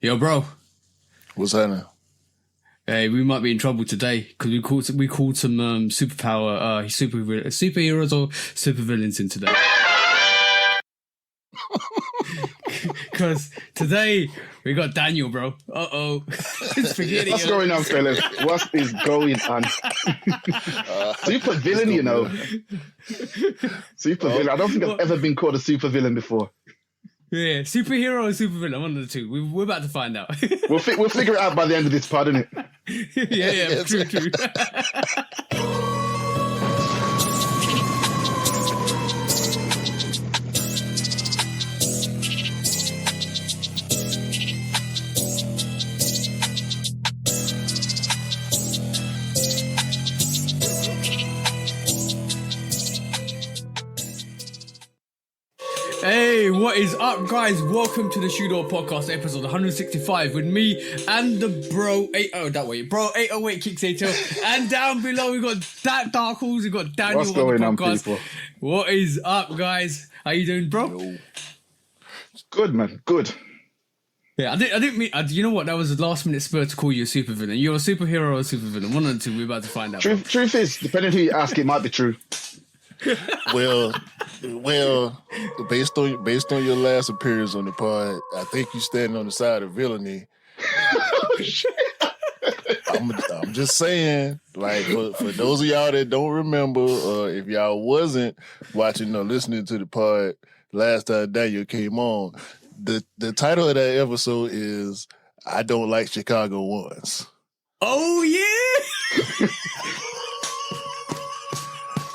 Yo, bro. What's happening? Hey, we might be in trouble today because we called some superheroes or supervillains in today. Because today we got Daniel, bro. Spaghetti. What's going on, fellas? What is going on? Supervillain, you know. Supervillain. I don't think I've ever been called a supervillain before. Yeah, superhero or supervillain, one of the two. We're about to find out. We'll figure it out by the end of this pod, innit? yeah, true. Hey, what is up, guys? Welcome to the Shooter Podcast, episode 165, with me and the bro 808 Kicks ATL, and down below we got that Dark Horse. We got Daniel. What's going on, people? What is up, guys? How you doing, bro? Yo. Good, man. Good. Yeah, I didn't mean. You know what? That was the last minute spur to call you a supervillain. You're a superhero or a supervillain. One of the two. We're about to find out. Truth is, depending who you ask, it might be true. Well, based on your last appearance on the pod, I think you standing on the side of villainy. I'm just saying, like, for those of y'all that don't remember, or if y'all wasn't watching or listening to the pod last time Daniel came on, the title of that episode is "I Don't Like Chicago Ones." Oh yeah.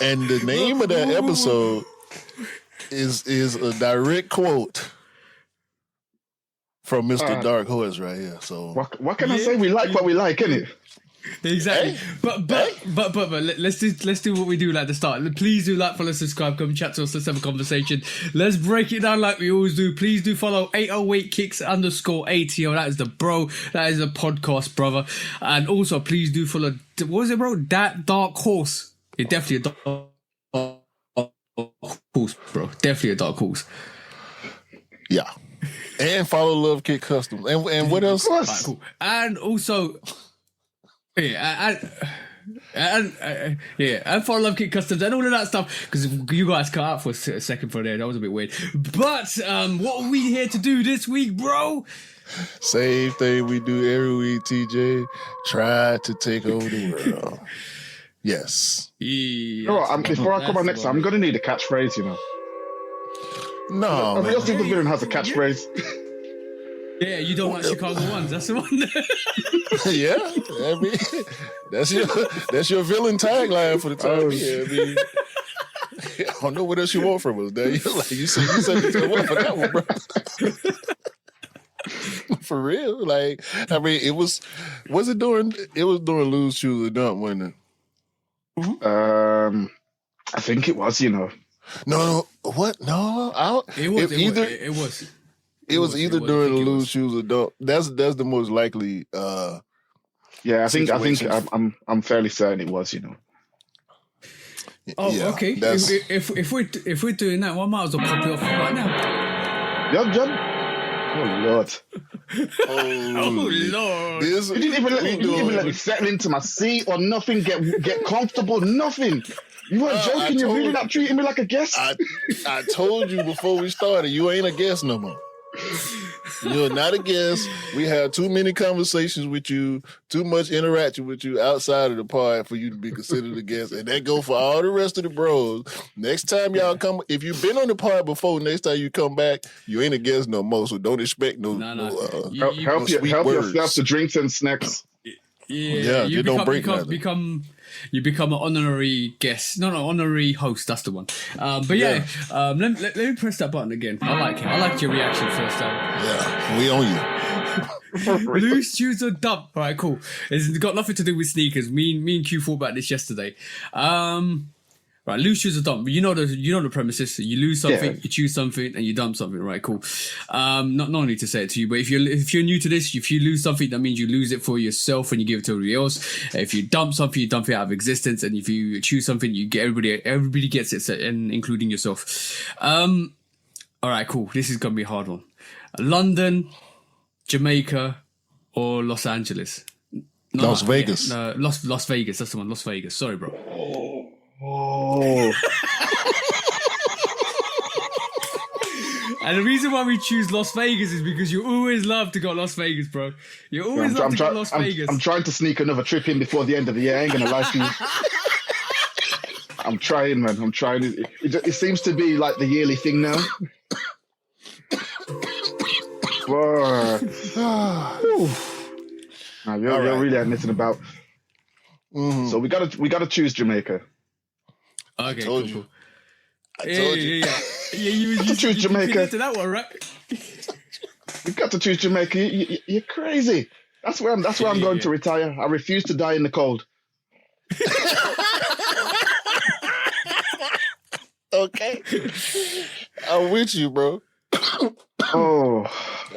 And the name of that episode is a direct quote from Mr. Dark Horse right here. So what can I say? We like what we like, innit? Exactly. Hey, but let's do what we do like the start. Please do like, follow, subscribe, come chat to us, let's have a conversation. Let's break it down like we always do. Please do follow 808 Kicks _ATL. That is the bro. That is the podcast, brother. And also please do follow, what was it, bro? That Dark Horse. It's definitely a dark horse, bro. Definitely a dark horse. Yeah. And follow Lovekickscustom. And what else? Right, cool. And also, and follow Lovekickscustom and all of that stuff, because you guys cut out for a second for there. That was a bit weird. But what are we here to do this week, bro? Same thing we do every week, TJ. Try to take over the world. Yes. Yeah. Before I come on next time, I'm going to need a catchphrase, you know. No, a real supervillain has a catchphrase. Yeah, you don't like Chicago Ones. That's the one. Yeah, I mean, that's your villain tagline for the time. Yeah, I mean, I don't know what else you want from us, Dave. Like you said for that one, bro. For real, like I mean, it was during Lose, Choose, or Dump, wasn't it? I think it was, you know. No, what? No, it was either during the Lose, Choose, or Dump. That's the most likely. Yeah, I think I'm fairly certain it was, you know. Oh, yeah, okay. If we're doing that, well, I might as well pop it off right now. Young John. Oh Lord. Oh Lord. You didn't even let me settle into my seat or nothing. Get comfortable. Nothing. You weren't joking. You're really not treating me like a guest. I told you before we started, you ain't a guest no more. You're not a guest. We have too many conversations with you, too much interaction with you outside of the pod for you to be considered a guest. And that go for all the rest of the bros. Next time y'all come, if you've been on the pod before, next time you come back, you ain't a guest no more. So don't expect no. Help yourself to drinks and snacks. Yeah, you become an honorary guest. No, honorary host. That's the one. But let me press that button again. I like it. I liked your reaction first time. Yeah, we on you. Loose, choose, or dump. All right, cool. It's got nothing to do with sneakers. Me and Q thought about this yesterday. Right, lose, choose, or dump. You know the premises. You lose something, you choose something, and you dump something. Right, cool. Not need to say it to you, but if you're new to this, if you lose something, that means you lose it for yourself and you give it to everybody else. If you dump something, you dump it out of existence, and if you choose something, you get everybody gets it, and including yourself. All right, cool. This is gonna be a hard one. London, Jamaica, or Los Angeles? Las Vegas. No, Las Vegas. That's the one. Las Vegas. Sorry, bro. Oh. And the reason why we choose Las Vegas is because you always love to go Las Vegas, bro. You always love to go Las Vegas. I'm trying to sneak another trip in before the end of the year. I ain't gonna lie to you. I'm trying, man. I'm trying. It seems to be like the yearly thing now. Whoa. Nah, you're really admitting about. Mm-hmm. So we gotta choose Jamaica. Okay, told cool. you. I told you. Yeah, you choose Jamaica. To that one, right? You got to choose Jamaica. You're crazy. That's where I'm going to retire. I refuse to die in the cold. Okay. I'm with you, bro. Oh.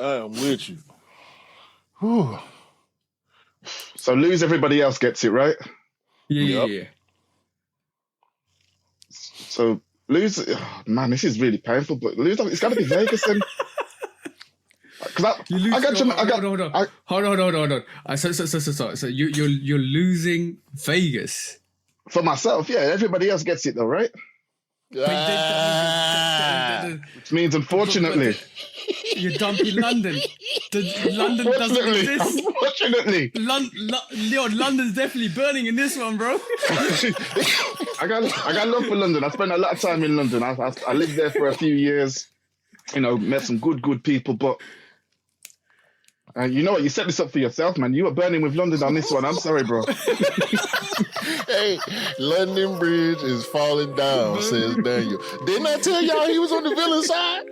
I am with you. Whew. So lose, everybody else gets it, right? Yeah. So lose, man, this is really painful, but lose, it's got to be Vegas then. Hold on. So you're losing Vegas for myself. Yeah, everybody else gets it though, right? Which means, unfortunately, you're dumping London. London doesn't exist. Unfortunately, London's definitely burning in this one, bro. I got love for London. I spent a lot of time in London. I lived there for a few years. You know, met some good people, but. You know what? You set this up for yourself, man. You were burning with London on this one. I'm sorry, bro. Hey, London Bridge is falling down, says Daniel. Didn't I tell y'all he was on the villain side?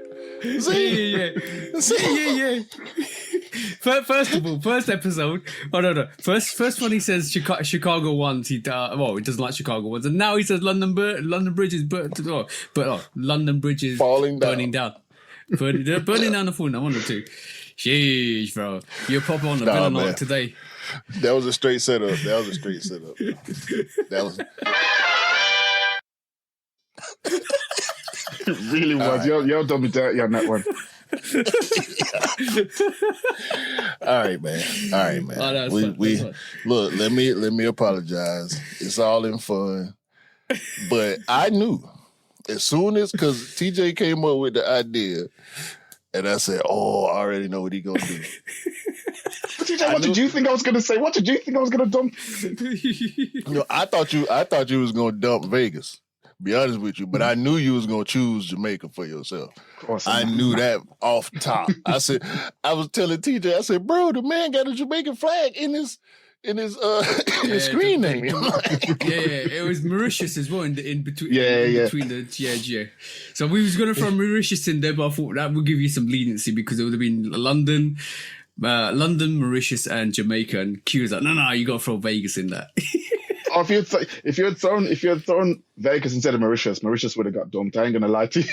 Yeah. First of all, first episode. Oh no. First one he says Chicago ones. He doesn't like Chicago ones, and now he says London Bridge is London Bridge is burning down. Burning down the phone. I wanted to. Sheesh, bro. You're proper on the villain arc today. That was a straight setup. That was. It really was. Right. Y'all done me dirty on that one. All right, man. Look. Let me apologize. It's all in fun, but I knew as soon as because TJ came up with the idea. And I said, "Oh, I already know what he gonna do." What did you think I was gonna say? What did you think I was gonna dump? No, I thought you was gonna dump Vegas. Be honest with you, but I knew you was gonna choose Jamaica for yourself. Of course, I knew that off top. I was telling TJ, I said, "Bro, the man got a Jamaican flag in his screen name." It was Mauritius as well in between. Between the yeah. So we was gonna throw Mauritius in there, but I thought that would give you some leniency because it would have been London, Mauritius, and Jamaica. And Q was like, no, you gotta throw Vegas in that. Oh, if you had thrown Vegas instead of Mauritius would have got dumped. I ain't gonna lie to you.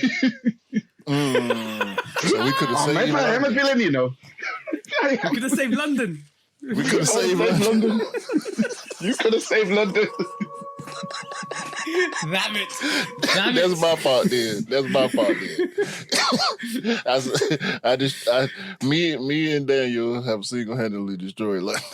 So we could have saved. I'm a villain, you know. We could have saved London. We could have saved London. You could have saved London. Damn it. That's my fault, then. Me and Daniel have single-handedly destroyed London.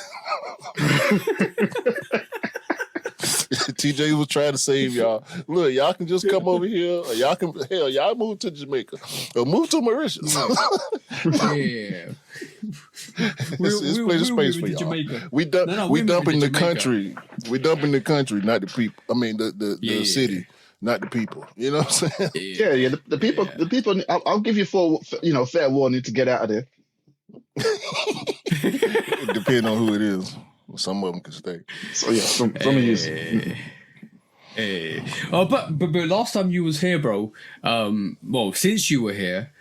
TJ was trying to save y'all. Look, y'all can just come over here, or y'all move to Jamaica, or move to Mauritius. Yeah. It's plenty of space for y'all. Jamaica. We dumping the country. We dumping the country, not the people. I mean the city, not the people. You know what I'm saying? Yeah. The people. I'll give you fair warning to get out of there. Depending on who it is. Some of them can stay. So yeah, some of you. Oh, but last time you was here, bro. Since you were here,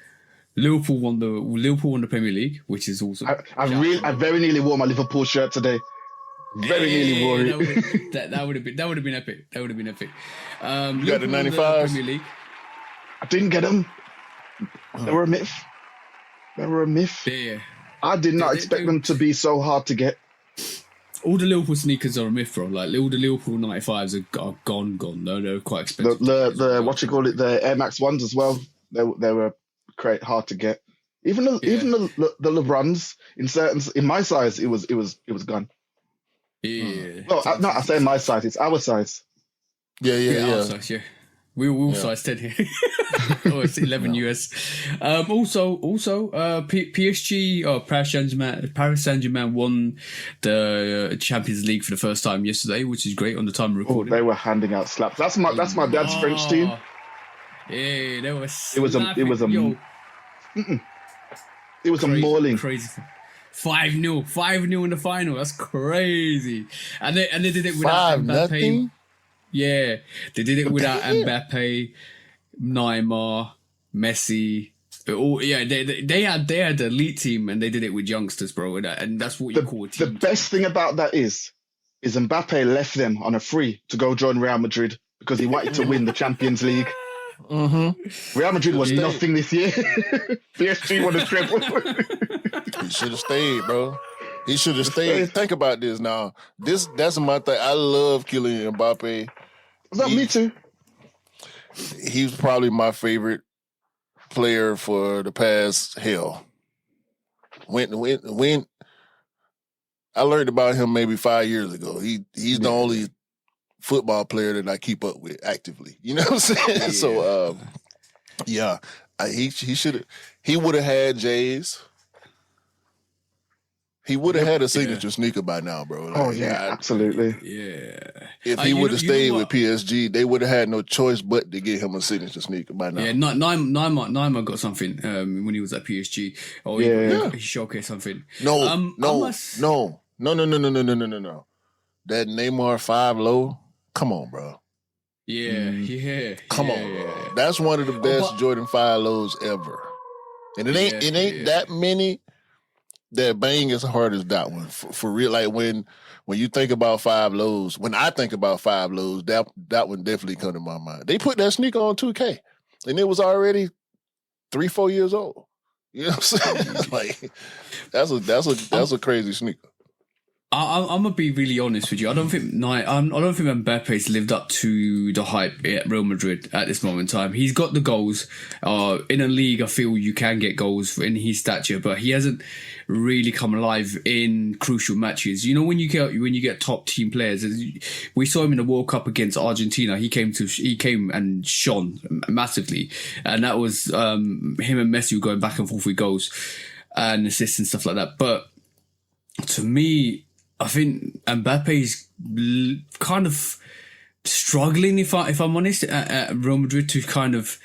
Liverpool won the Premier League, which is awesome. I very nearly wore my Liverpool shirt today. Very nearly wore it. That would have been epic. You got the 95s? Premier League. I didn't get them. They were a myth. Yeah. I did not expect them to be so hard to get. All the Liverpool sneakers are a myth, bro. Like all the Liverpool 95s are gone. No, they're quite expensive. The Air Max 1s as well. They were hard to get. Even the LeBrons in my size, it was gone. Yeah. Well, I say my size, it's our size. Yeah. Our size, yeah. We were all size 10 here. Oh, it's 11 US. Also, PSG or Paris Saint-Germain won the Champions League for the first time yesterday, which is great on the time of recording. They were handing out slaps. That's my dad's French team. Yeah, they were. It was a mauling. Crazy. 5-0 in the final. That's crazy. And they did it without Mbappe. 5-0. Yeah, they did it without Mbappe, Neymar, Messi. They had the elite team, and they did it with youngsters, bro. And that's what you call a team. The best thing about that is Mbappe left them on a free to go join Real Madrid because he wanted to win the Champions League. Mm-hmm. Real Madrid was nothing this year. PSG won the treble. He should have stayed, bro. He should have stayed. Think about this now. That's my thing. I love Kylian Mbappe. Me too. He's probably my favorite player for the past when I learned about him maybe 5 years ago. He's the only football player that I keep up with actively. You know what I'm saying? Yeah. So he would have had J's. He would have had a signature sneaker by now, bro. Like, absolutely. Yeah. If he would have stayed with PSG, they would have had no choice but to get him a signature sneaker by now. Yeah, Neymar got something when he was at PSG. He showcased something. No. That Neymar 5 low, come on, bro. Yeah. Come on, bro. That's one of the best Jordan 5 lows ever. And it ain't that many that bang as hard as that one. For real, like when you think about 5 lows, when I think about 5 lows, that one definitely come to my mind. They put that sneaker on 2K, and it was already 3-4 years old. You know what I'm saying? Like that's a crazy sneaker. I'm gonna be really honest with you. I don't think Mbappe's lived up to the hype at Real Madrid at this moment in time. He's got the goals. In a league, I feel you can get goals in his stature, but he hasn't really come alive in crucial matches. You know, when you get top team players, we saw him in the World Cup against Argentina. He came and shone massively, and that was him and Messi were going back and forth with goals and assists and stuff like that. But to me, I think Mbappe's kind of struggling, if I'm honest, at Real Madrid to kind of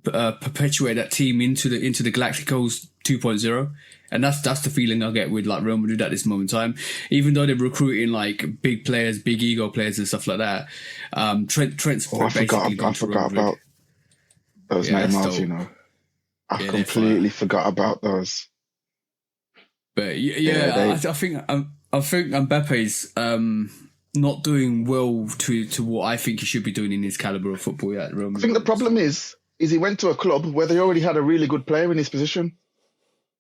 perpetuate that team into the Galacticos 2.0, and that's the feeling I get with like Real Madrid at this moment in time. Even though they're recruiting like big players, big ego players and stuff like that, Trent's I forgot about those Neymars. You know, I completely forgot about those. But I think Mbappe's not doing well to what I think he should be doing in his caliber of football at Real Madrid. I think the problem is he went to a club where they already had a really good player in his position.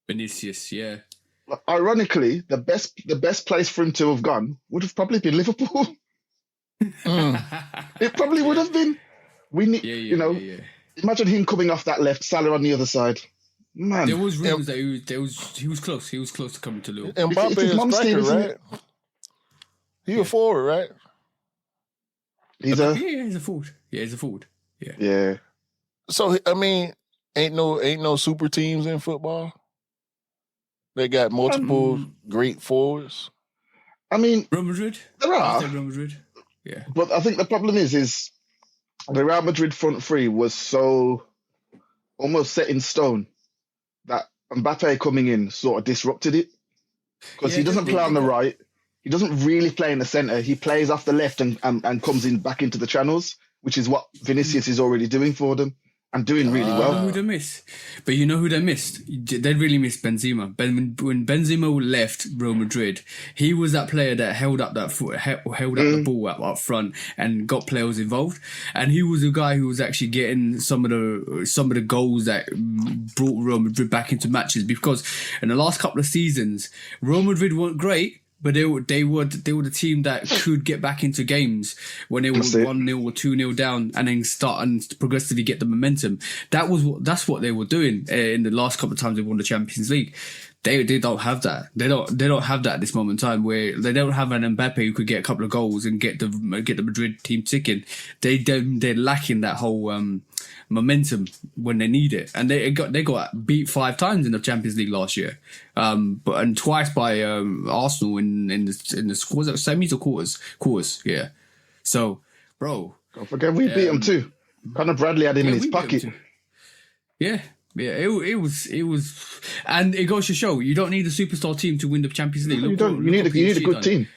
Vinicius, yeah. Ironically, the best place for him to have gone would have probably been Liverpool. It probably would have been. Imagine him coming off that left, Salah on the other side. Man, there was rumors that he was close. He was close to coming to Liverpool. Mbappe is a striker, right? He a forward, right? He's a forward. Yeah, he's a forward. Yeah. So I mean, ain't no super teams in football. They got multiple great forwards. I mean, Real Madrid. There are Real Madrid. Yeah, but I think the problem is the Real Madrid front three was so almost set in stone that Mbappe coming in sort of disrupted it because he doesn't play on the right. He doesn't really play in the centre. He plays off the left and comes in back into the channels, which is what Vinicius is already doing for them and doing really well. You know who they missed? But you know who they missed? They really missed Benzema. When Benzema left Real Madrid, he was that player that held up that foot, held up the ball up front and got players involved. And he was the guy who was actually getting some of the goals that brought Real Madrid back into matches, because in the last couple of seasons, Real Madrid weren't great, But they were the team that could get back into games when they were 1-0 or 2-0 down, and then start and progressively get the momentum. That's what they were doing in the last couple of times they won the Champions League. They don't have that. They don't have that at this moment in time, where they don't have an Mbappe who could get a couple of goals and get the Madrid team ticking. They're lacking that whole momentum when they need it, and they got beat 5 times in the Champions League last year, and twice by Arsenal in the was it semis or quarters, yeah. So, bro, don't forget we beat them too. Conor Bradley had him in his pocket. Yeah. Yeah, it was, and it goes to show you don't need a superstar team to win the Champions League. You need a good team.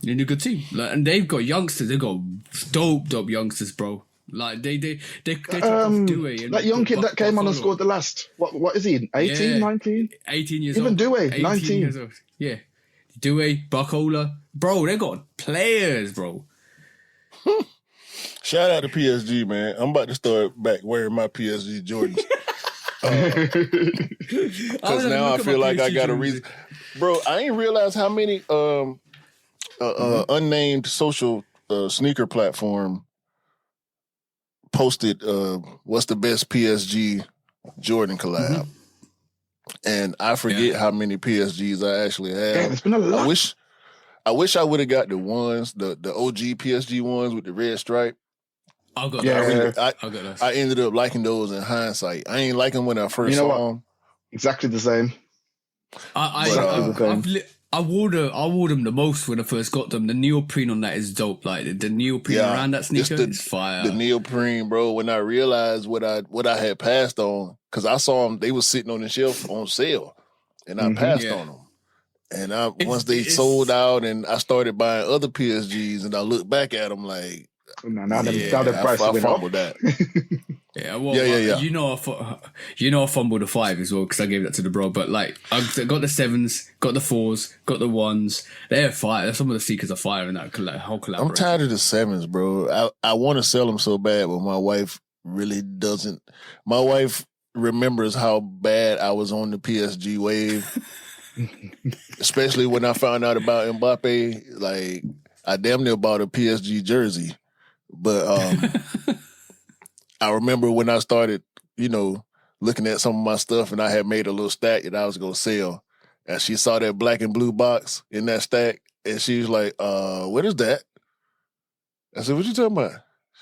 You need a good team, and they've got youngsters. They've got dope youngsters, bro. Like they took off Doué. That young kid that came on and scored the last. What is he? 18, 19? 18 years Even old. Even Doué, 19 19. years old. Yeah, Doué, Buckola, bro. They got players, bro. Shout out to PSG, man. I'm about to start back wearing my PSG Jordans. Because now I feel like I got a reason. Bro, I ain't realized how many unnamed social sneaker platform posted what's the best PSG Jordan collab. And I forget how many PSGs I actually have. Damn, it's been a lot. I wish I would have got the ones, the OG PSG ones with the red stripe. I got those. I ended up liking those in hindsight. I ain't like them when I first saw them. Exactly the same. I wore them the most when I first got them. The neoprene on that is dope. Like the neoprene around that sneaker is fire. The neoprene, bro. When I realized what I had passed on, because I saw them, they was sitting on the shelf on sale, and I passed on them. And once they sold out, and I started buying other PSGs, and I looked back at them like. Now the price went up. That. You know I fumbled the 5 as well because I gave that to the bro. But like I got the 7s, got the 4s, got the 1s. They're fire. Some of the sneakers are fire in that whole collaboration. I'm tired of the 7s, bro. I want to sell them so bad, but my wife really doesn't. My wife remembers how bad I was on the PSG wave, especially when I found out about Mbappe. Like I damn near bought a PSG jersey. But I remember when I started, looking at some of my stuff, and I had made a little stack that I was going to sell. And she saw that black and blue box in that stack, and she was like, what is that? I said, what you talking about?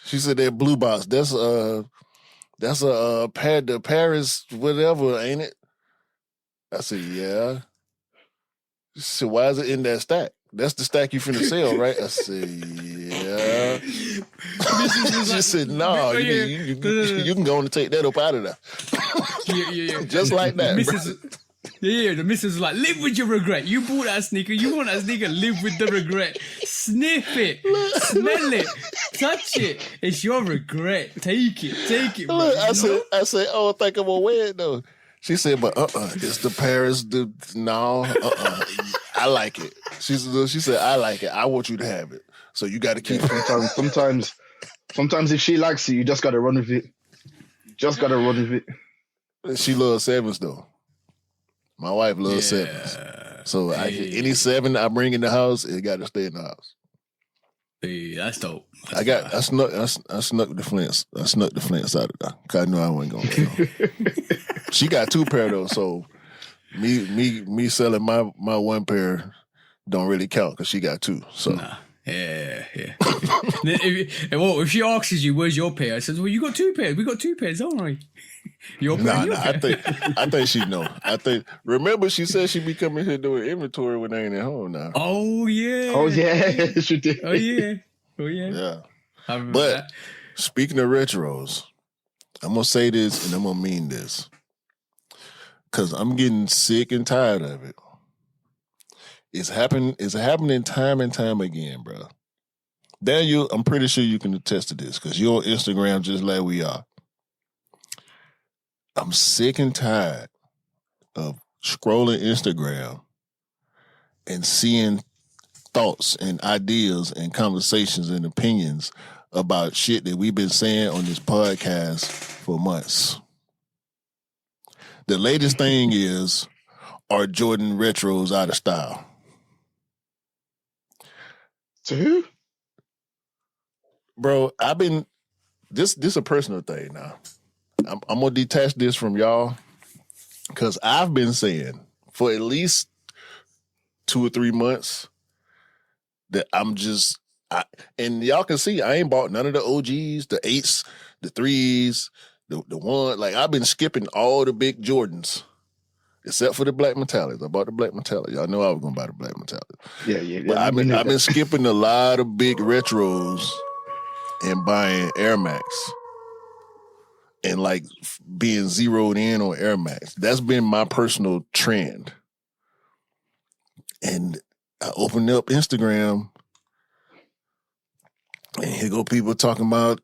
She said, that blue box, that's a the Paris whatever, ain't it? I said, yeah. She said, why is it in that stack? That's the stack you finna sell, right? I said, yeah. She said, no, you can go and take that up out of there. Yeah. Just like that. The missus was like, live with your regret. You bought that sneaker. You want that sneaker, live with the regret. Sniff it. Smell it. Touch it. It's your regret. Take it. Look, I said, oh, I think I'm gonna wear it though. She said, but it's the Paris. I like it. She said, I like it. I want you to have it. So you got to keep it. Sometimes if she likes it, you just got to run with it. She loves 7s though. My wife loves 7s. So any 7 I bring in the house, it got to stay in the house. Hey, that's dope. I snuck the flints. I snuck the flints out of there because I knew I wasn't going to wear. She got 2 pair though, so me selling my 1 pair don't really count because she got 2. So nah. Yeah. if she asks you, where's your pair? I says, well, you got 2 pairs. We got 2 pairs, don't we? Your pair. I think she know. Remember she said she be coming here doing inventory when they ain't at home now. Oh yeah. She did. Oh yeah. Yeah. I remember but that. Speaking of retros, I'm gonna say this and I'm gonna mean this. Cause I'm getting sick and tired of it. It's happening time and time again, bro. Daniel, I'm pretty sure you can attest to this because you're on Instagram just like we are. I'm sick and tired of scrolling Instagram and seeing thoughts and ideas and conversations and opinions about shit that we've been saying on this podcast for months. The latest thing is, are Jordan retros out of style? To who? Bro, I've been this a personal thing now. I'm gonna detach this from y'all because I've been saying for at least 2 or 3 months that and y'all can see I ain't bought none of the OGs, the 8s, the 3s, the one. Like I've been skipping all the big Jordans except for the black metallics. I bought the black metallics. Y'all know I was gonna buy the black metallics. Yeah. But I've been skipping a lot of big retros and buying Air Max and like being zeroed in on Air Max. That's been my personal trend. And I opened up Instagram and here go people talking about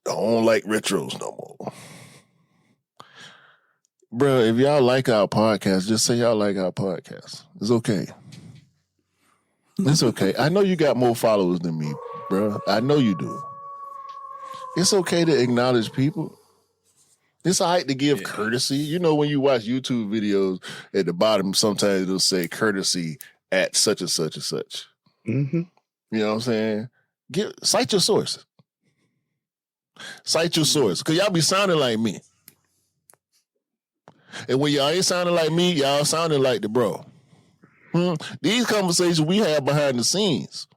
I don't like retros no more. Bro, if y'all like our podcast, just say y'all like our podcast. It's okay. It's okay. I know you got more followers than me, bro. I know you do. It's okay to acknowledge people. It's all right to give courtesy. You know, when you watch YouTube videos, at the bottom, sometimes it'll say courtesy at such and such and such. Mm-hmm. You know what I'm saying? Cite your source. Cite your source. Because y'all be sounding like me. And when y'all ain't sounding like me, y'all sounding like the bro. These conversations we have behind the scenes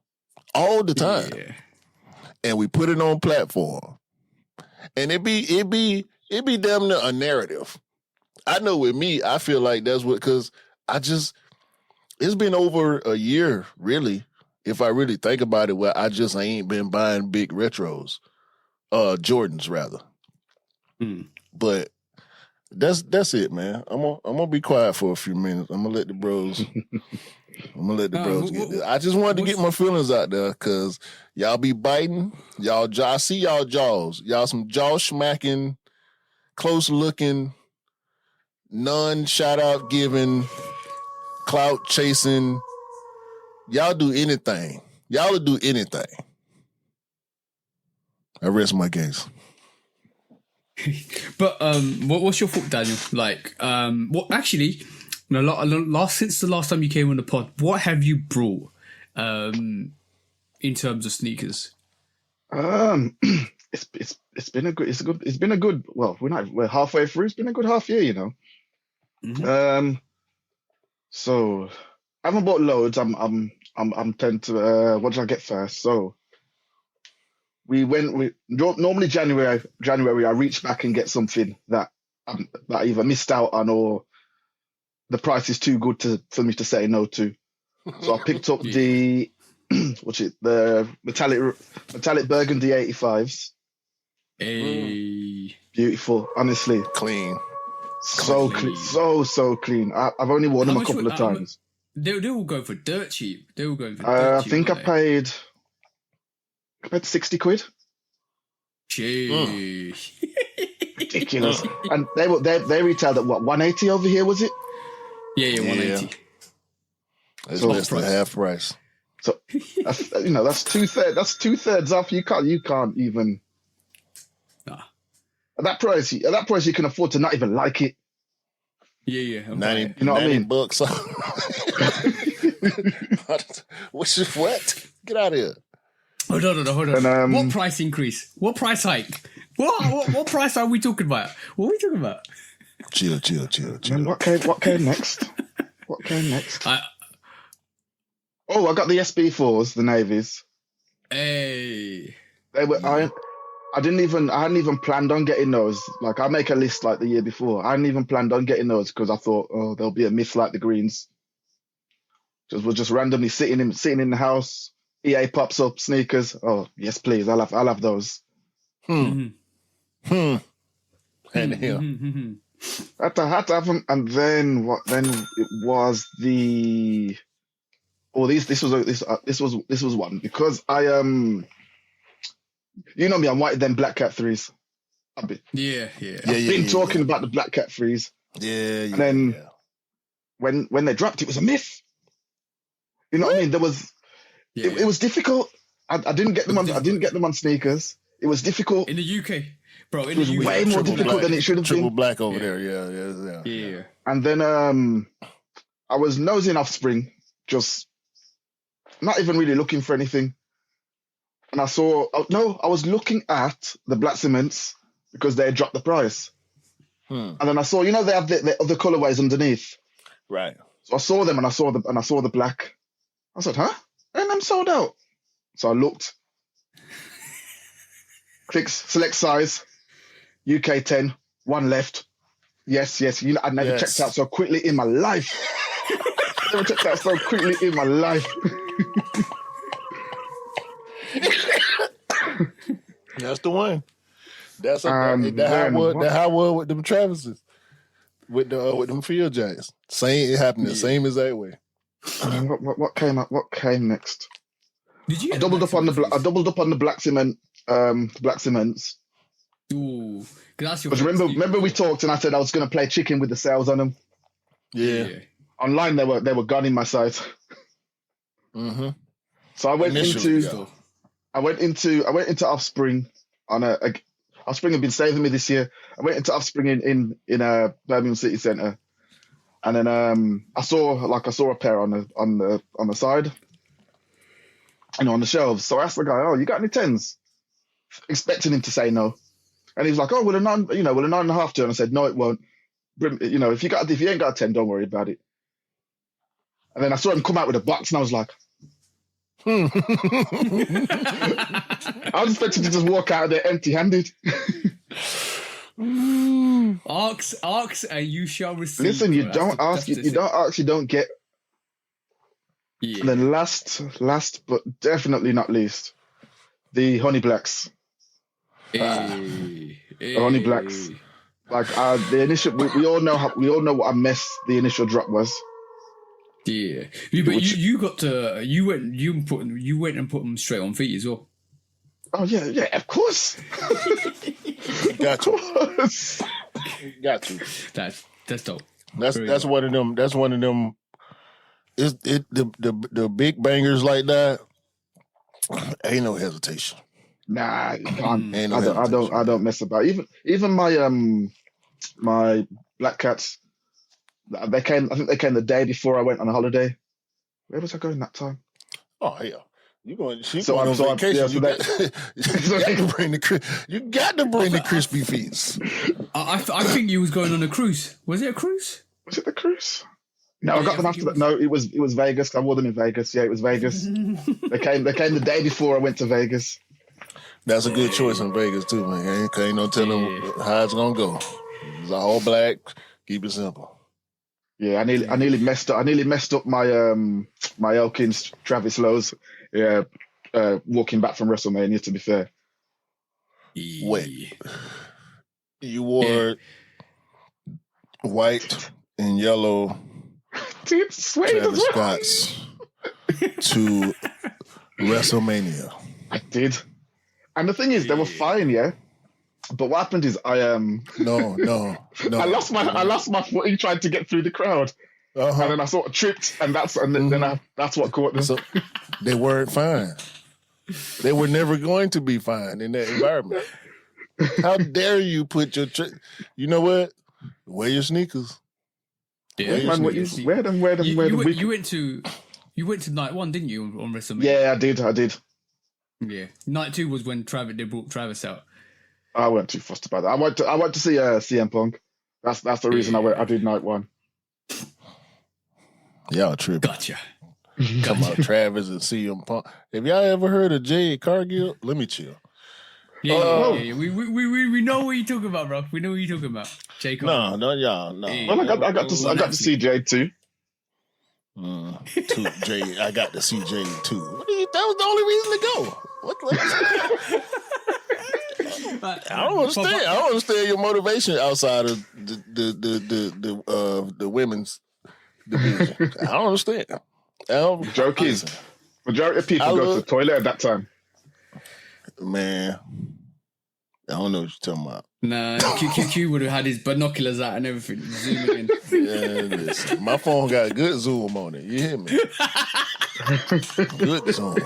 all the time. Yeah. And we put it on platform. And it be damn near a narrative. I know with me, I feel like that's what, because it's been over a year, really, if I really think about it, where I just ain't been buying big retros. Jordans, rather. But that's it, man. I'm gonna be quiet for a few minutes. I'm gonna let the bros get this. I just wanted to get my feelings out there because y'all be biting. I see y'all jaws. Y'all some jaw smacking, close looking, none shout out giving, clout chasing. Y'all do anything. Y'all will do anything. I rest my case. But what's your thought, Daniel? Like, what actually? Since the last time you came on the pod, what have you brought in terms of sneakers? It's been a good. Well, we're halfway through. It's been a good half year, you know. Mm-hmm. So I haven't bought loads. I'm tend to. What did I get first? So normally January. I reach back and get something that I either missed out on or the price is too good for me to say no to. So I picked up the metallic burgundy 85s. Hey. Beautiful, honestly. Clean. So clean. So clean. I've only worn them a couple of times. They will go for dirt cheap. I think I paid 60 quid. Jeez. Ridiculous. And they retailed at what, 180 over here, was it? Yeah, 180. It's less than half price. So that's two thirds off. You can't even. Nah. At that price, you can afford to not even like it. Yeah. 90, you know what I mean? $90. What? Get out of here. Hold on. And, what price increase? What price hike? What price are we talking about? What are we talking about? Chill. And what came next? I got the SB4s, the navies. Hey. They were. I hadn't even planned on getting those. Like I make a list like the year before. I hadn't even planned on getting those because I thought, there'll be a myth like the greens. Was just randomly sitting in the house. EA pops up sneakers. Oh yes, please. I'll have those. And here. I had to have them, and then what? Then it was the. Oh, this was one because I you know me, I'm whiter than Black Cat 3s. I've been talking about the Black Cat 3s. Yeah. And then when they dropped, it was a myth. You know what I mean? There was. Yeah. It was difficult. I didn't get them on. I didn't get them on sneakers. It was difficult in the UK, bro. It was way more difficult than it should have been. Triple black over there. Yeah. And then I was nosing Offspring, just not even really looking for anything. And I was looking at the black cements because they had dropped the price. And then I saw, they have the other colorways underneath. Right. So I saw them and I saw the black. I said, huh? And I'm sold out. So I looked. Clicks, select size, UK 10, one left. Yes. I never checked out so quickly in my life. Never checked out so quickly in my life. That's the one. That's how I was with them Travises, with them field giants. It happened the same exact way. What came up? What came next? Did you? I doubled up on the black cement. Black cements. Ooh, because remember we talked and I said I was going to play chicken with the sales on them. Yeah. Online they were gunning my site. Mm-hmm. So I went into Offspring on Offspring have been saving me this year. I went into Offspring in Birmingham City Centre, and then I saw a pair on the side, on the shelves. So I asked the guy, "Oh, you got any 10s?" Expecting him to say no, and he was like, "Oh, will a 9.5 do?" And I said, "No, it won't. If you ain't got a 10, don't worry about it." And then I saw him come out with a box, and I was like, I was expecting to just walk out of there empty-handed. Ask, and you shall receive. Listen, you don't ask, you don't get. Yeah. And then last but definitely not least, the Honey Blacks. Honey Blacks. Like the initial, we all know what a mess the initial drop was. Yeah, but you went and put them straight on feet as well. Oh yeah, of course. Got to. Got to. That's dope. That's one of them. That's one of them. The big bangers like that. Ain't no hesitation. Nah, you can't. Ain't no I don't mess about. Even my Black Cats. I think they came the day before I went on a holiday. Where was I going that time? Oh hell, you going? She's going on vacation. You got to bring the crispy feets. I think you was going on a cruise. Was it a cruise? Was it the cruise? No, I got them after that. No, it was Vegas. I wore them in Vegas. Yeah, it was Vegas. They came the day before I went to Vegas. That's a good choice in Vegas too, man. Ain't no telling how it's gonna go. It's all black. Keep it simple. Yeah, I nearly messed up my my Elkins Travis Lowe's walking back from WrestleMania, to be fair. Wait. You wore white and yellow Travis Scotts to WrestleMania. I did. And the thing is, they were fine, yeah. But what happened is no. I lost my footing trying to get through the crowd, and then I sort of tripped, and that's what caught them. So they weren't fine. They were never going to be fine in that environment. How dare you put your? You know what? Wear your sneakers. Yeah, man. Wear them. You went to night one, didn't you, on WrestleMania? Yeah, I did. Yeah, night two was when they brought Travis out. I weren't too fussed about that. I went to see CM Punk. That's the reason I did night one. Y'all tripping. Gotcha. Come on, Travis and CM Punk. Have y'all ever heard of Jade Cargill? Let me chill. Yeah. We know what you're talking about, bro. We know what you're talking about. Jade Cargill. No, y'all, no. Well, I got to see Jade too. Jade, I got to see Jade too. That was the only reason to go. What? I don't understand. I don't understand your motivation outside of the women's division. I don't understand. Joke is, majority of people go to the toilet at that time. Man, I don't know what you're talking about. Nah, QQ would have had his binoculars out and everything, zooming in. Yeah, listen, my phone got good zoom on it. You hear me? Good zoom.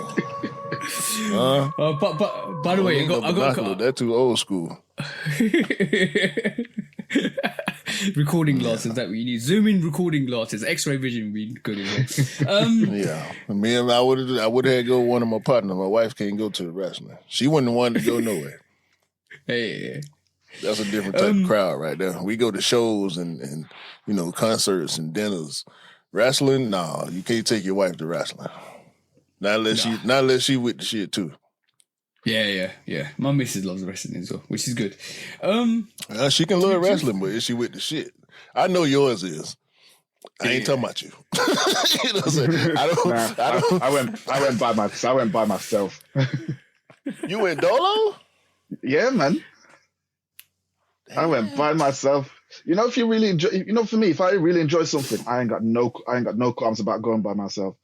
But by the way, I got that's too old school. recording glasses. That we need zoom in recording glasses. X-ray vision would be good as well. Yeah, I would have had to go with one of my partners. My wife can't go to the wrestling. She wasn't the one to go nowhere. Hey, that's a different type of crowd right there. We go to shows and concerts and dinners. Wrestling, nah, you can't take your wife to wrestling. Not unless she with the shit too. Yeah. My missus loves wrestling as well, which is good. She can love wrestling, but is she with the shit? I know yours is. I ain't talking about you. You know what I'm saying? I went by myself. You went dolo? Yeah, man. I went by myself. If you really enjoy, for me, if I really enjoy something, I ain't got no qualms about going by myself.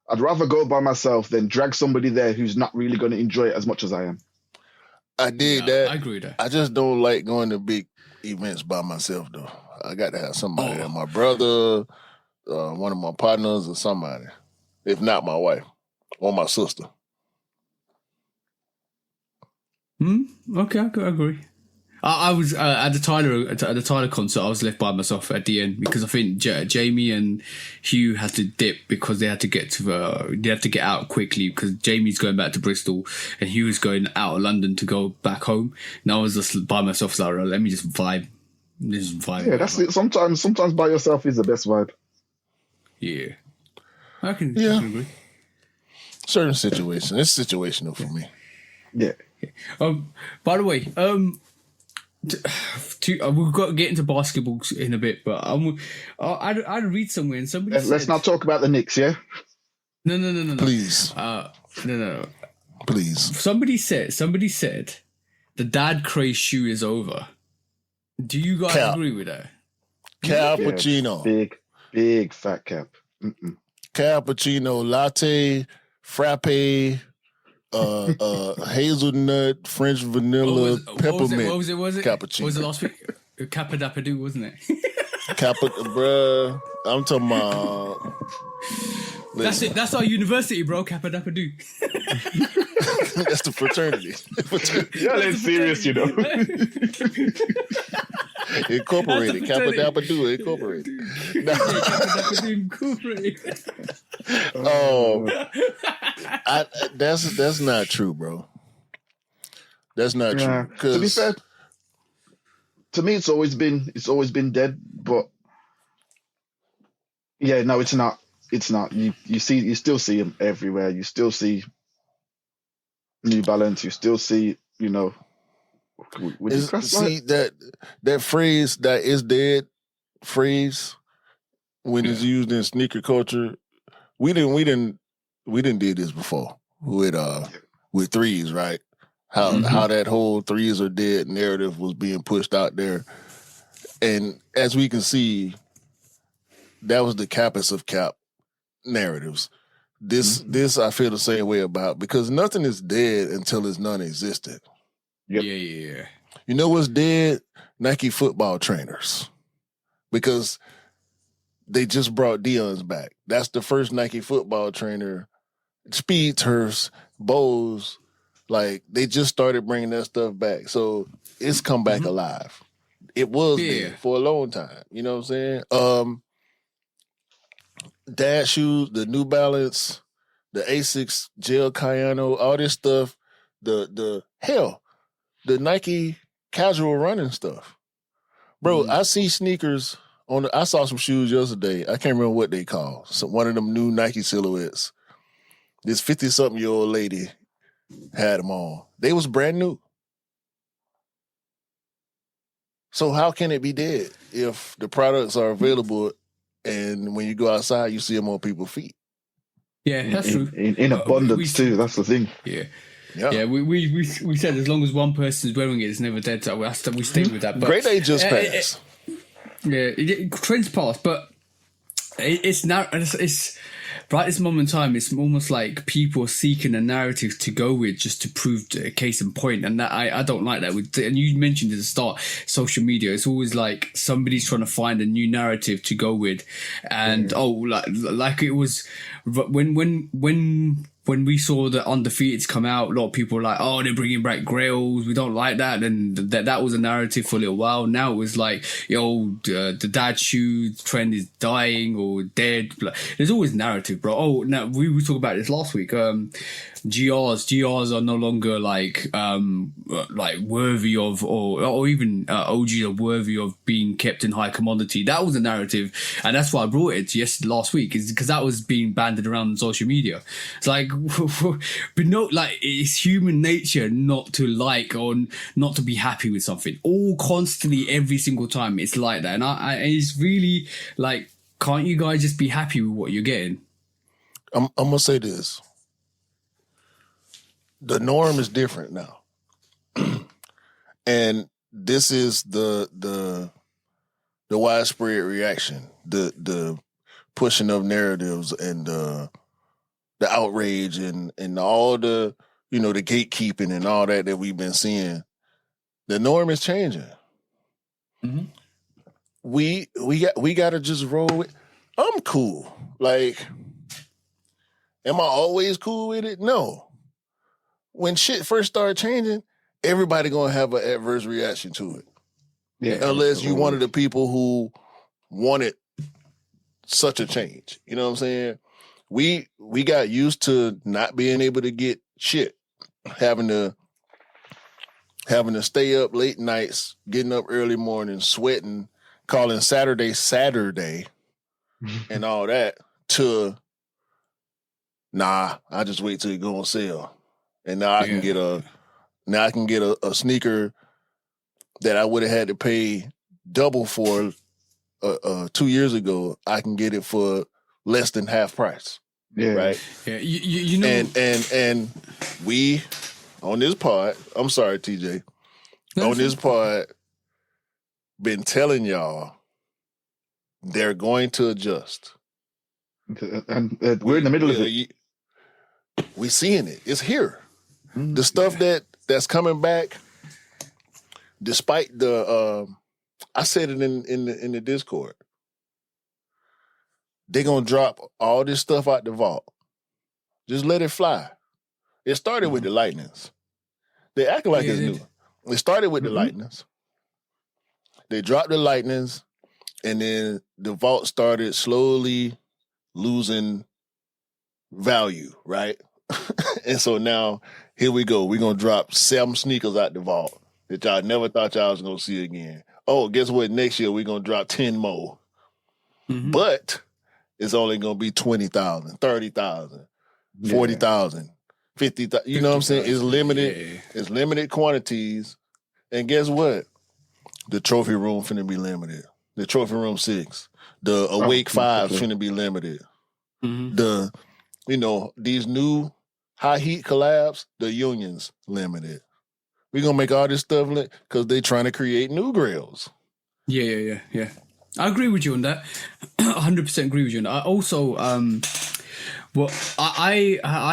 I'd rather go by myself than drag somebody there who's not really going to enjoy it as much as I am. I dig that. I agree with that. I just don't like going to big events by myself, though. I got to have somebody there. My brother, one of my partners, or somebody. If not my wife or my sister. Okay, I agree. I was at the Tyler concert. I was left by myself at the end because I think Jamie and Hugh had to dip because they had to get out quickly because Jamie's going back to Bristol and Hugh was going out of London to go back home. And I was just by myself. So let me just vibe. Yeah, that's it. Sometimes by yourself is the best vibe. Yeah, I can agree. Certain situations, it's situational for me. Yeah. By the way, we've got to get into basketball in a bit, but I'd read somewhere and somebody let's not talk about the Knicks, yeah? No. Please. No. Please. Somebody said the dad craze shoe is over. Do you guys agree with that? Cappuccino. Big fat cap. Cappuccino, latte, frappe, hazelnut, French vanilla, peppermint. What was it? Cappuccino. What was it last week? Kappa-dappa-doo, wasn't it? Bruh. I'm talking about... That's our university, bro. Kappa-dappa-doo. That's the fraternity. Yeah, that's serious, Incorporated. Kappa-dappa-doo, incorporated. Kappa-dappa-doo, incorporated. That's not true, bro. That's not true. To be fair, to me, it's always been dead. But yeah, no, it's not. It's not. You still see them everywhere. You still see New Balance. You still see, that phrase that is dead phrase when it's used in sneaker culture. We didn't did this before with threes, right? How that whole threes are dead narrative was being pushed out there, and as we can see, that was the cappus of cap narratives. This I feel the same way about, because nothing is dead until it's non-existent. Yep. Yeah. You know what's dead? Nike football trainers, because they just brought Dion's back. That's the first Nike football trainer. Speed turfs, bows, like they just started bringing that stuff back. So it's come back alive. It was dead for a long time. You know what I'm saying? Dad shoes, the New Balance, the Asics, Gel Cayano, all this stuff, the Nike casual running stuff. Bro, I see sneakers I saw some shoes yesterday. I can't remember what they call. One of them new Nike silhouettes. This 50-something-year-old lady had them on. They was brand new. So how can it be dead if the products are available and when you go outside, you see them on people's feet? Yeah, that's true. In abundance too. That's the thing. Yeah. We said as long as one person's wearing it, it's never dead. So we stay with that. But, Great day just passed. Trends pass, but it's now. It's right this moment in time. It's almost like people are seeking a narrative to go with just to prove a case in point, and that I don't like that. And you mentioned at the start, social media. It's always like somebody's trying to find a new narrative to go with, and like it was when when we saw the undefeateds come out, a lot of people were like, "Oh, they're bringing back Grails. We don't like that." And that was a narrative for a little while. Now it was like, "Yo, the dad shoe trend is dying or dead." Like, there's always narrative, bro. Oh, now we talked about this last week. GRs are no longer like worthy of, or even OGs are worthy of being kept in high commodity. That was a narrative, and that's why I brought it last week, is because that was being banded around on social media. It's like, but no, like, it's human nature not to like or not to be happy with something. All constantly, every single time, it's like that, and it's really like, can't you guys just be happy with what you're getting? I'm gonna say this. The norm is different now. And this is the widespread reaction, the pushing of narratives and the outrage and all the, the gatekeeping and all that we've been seeing. The norm is changing. Mm-hmm. We gotta just roll with. I'm cool. Like, am I always cool with it? No. When shit first started changing, everybody gonna have an adverse reaction to it. Yeah. Unless you one of the people who wanted such a change. You know what I'm saying? We got used to not being able to get shit. Having to stay up late nights, getting up early mornings, sweating, calling Saturday and all that, to I just wait till it go on sale. And now I can get a sneaker that I would have had to pay double for 2 years ago. I can get it for less than half price. Yeah. Right. Yeah. You know. And we on this pod. I'm sorry, TJ. On this pod, been telling y'all they're going to adjust. And we're in the middle of it. We're seeing it. It's here. The stuff that's coming back, despite the, I said it in the Discord, they're gonna drop all this stuff out the vault. Just let it fly. It started with the Lightnings. They act like it's new. It started with the Lightnings. They dropped the Lightnings, and then the vault started slowly losing value, right? And so now, here we go. We're going to drop 7 sneakers out the vault that y'all never thought y'all was going to see again. Oh, guess what? Next year, we're going to drop 10 more. Mm-hmm. But it's only going to be 20,000, 30,000, 40,000, 50,000. You know what I'm saying? It's limited. Yeah. It's limited quantities. And guess what? The trophy room finna be limited. The trophy room 6. The Awake 5 finna be limited. Mm-hmm. These new high heat collabs, the Unions limited. We're gonna make all this stuff because they trying to create new grails. Yeah. I agree with you on that. 100% agree with you on that. I also, I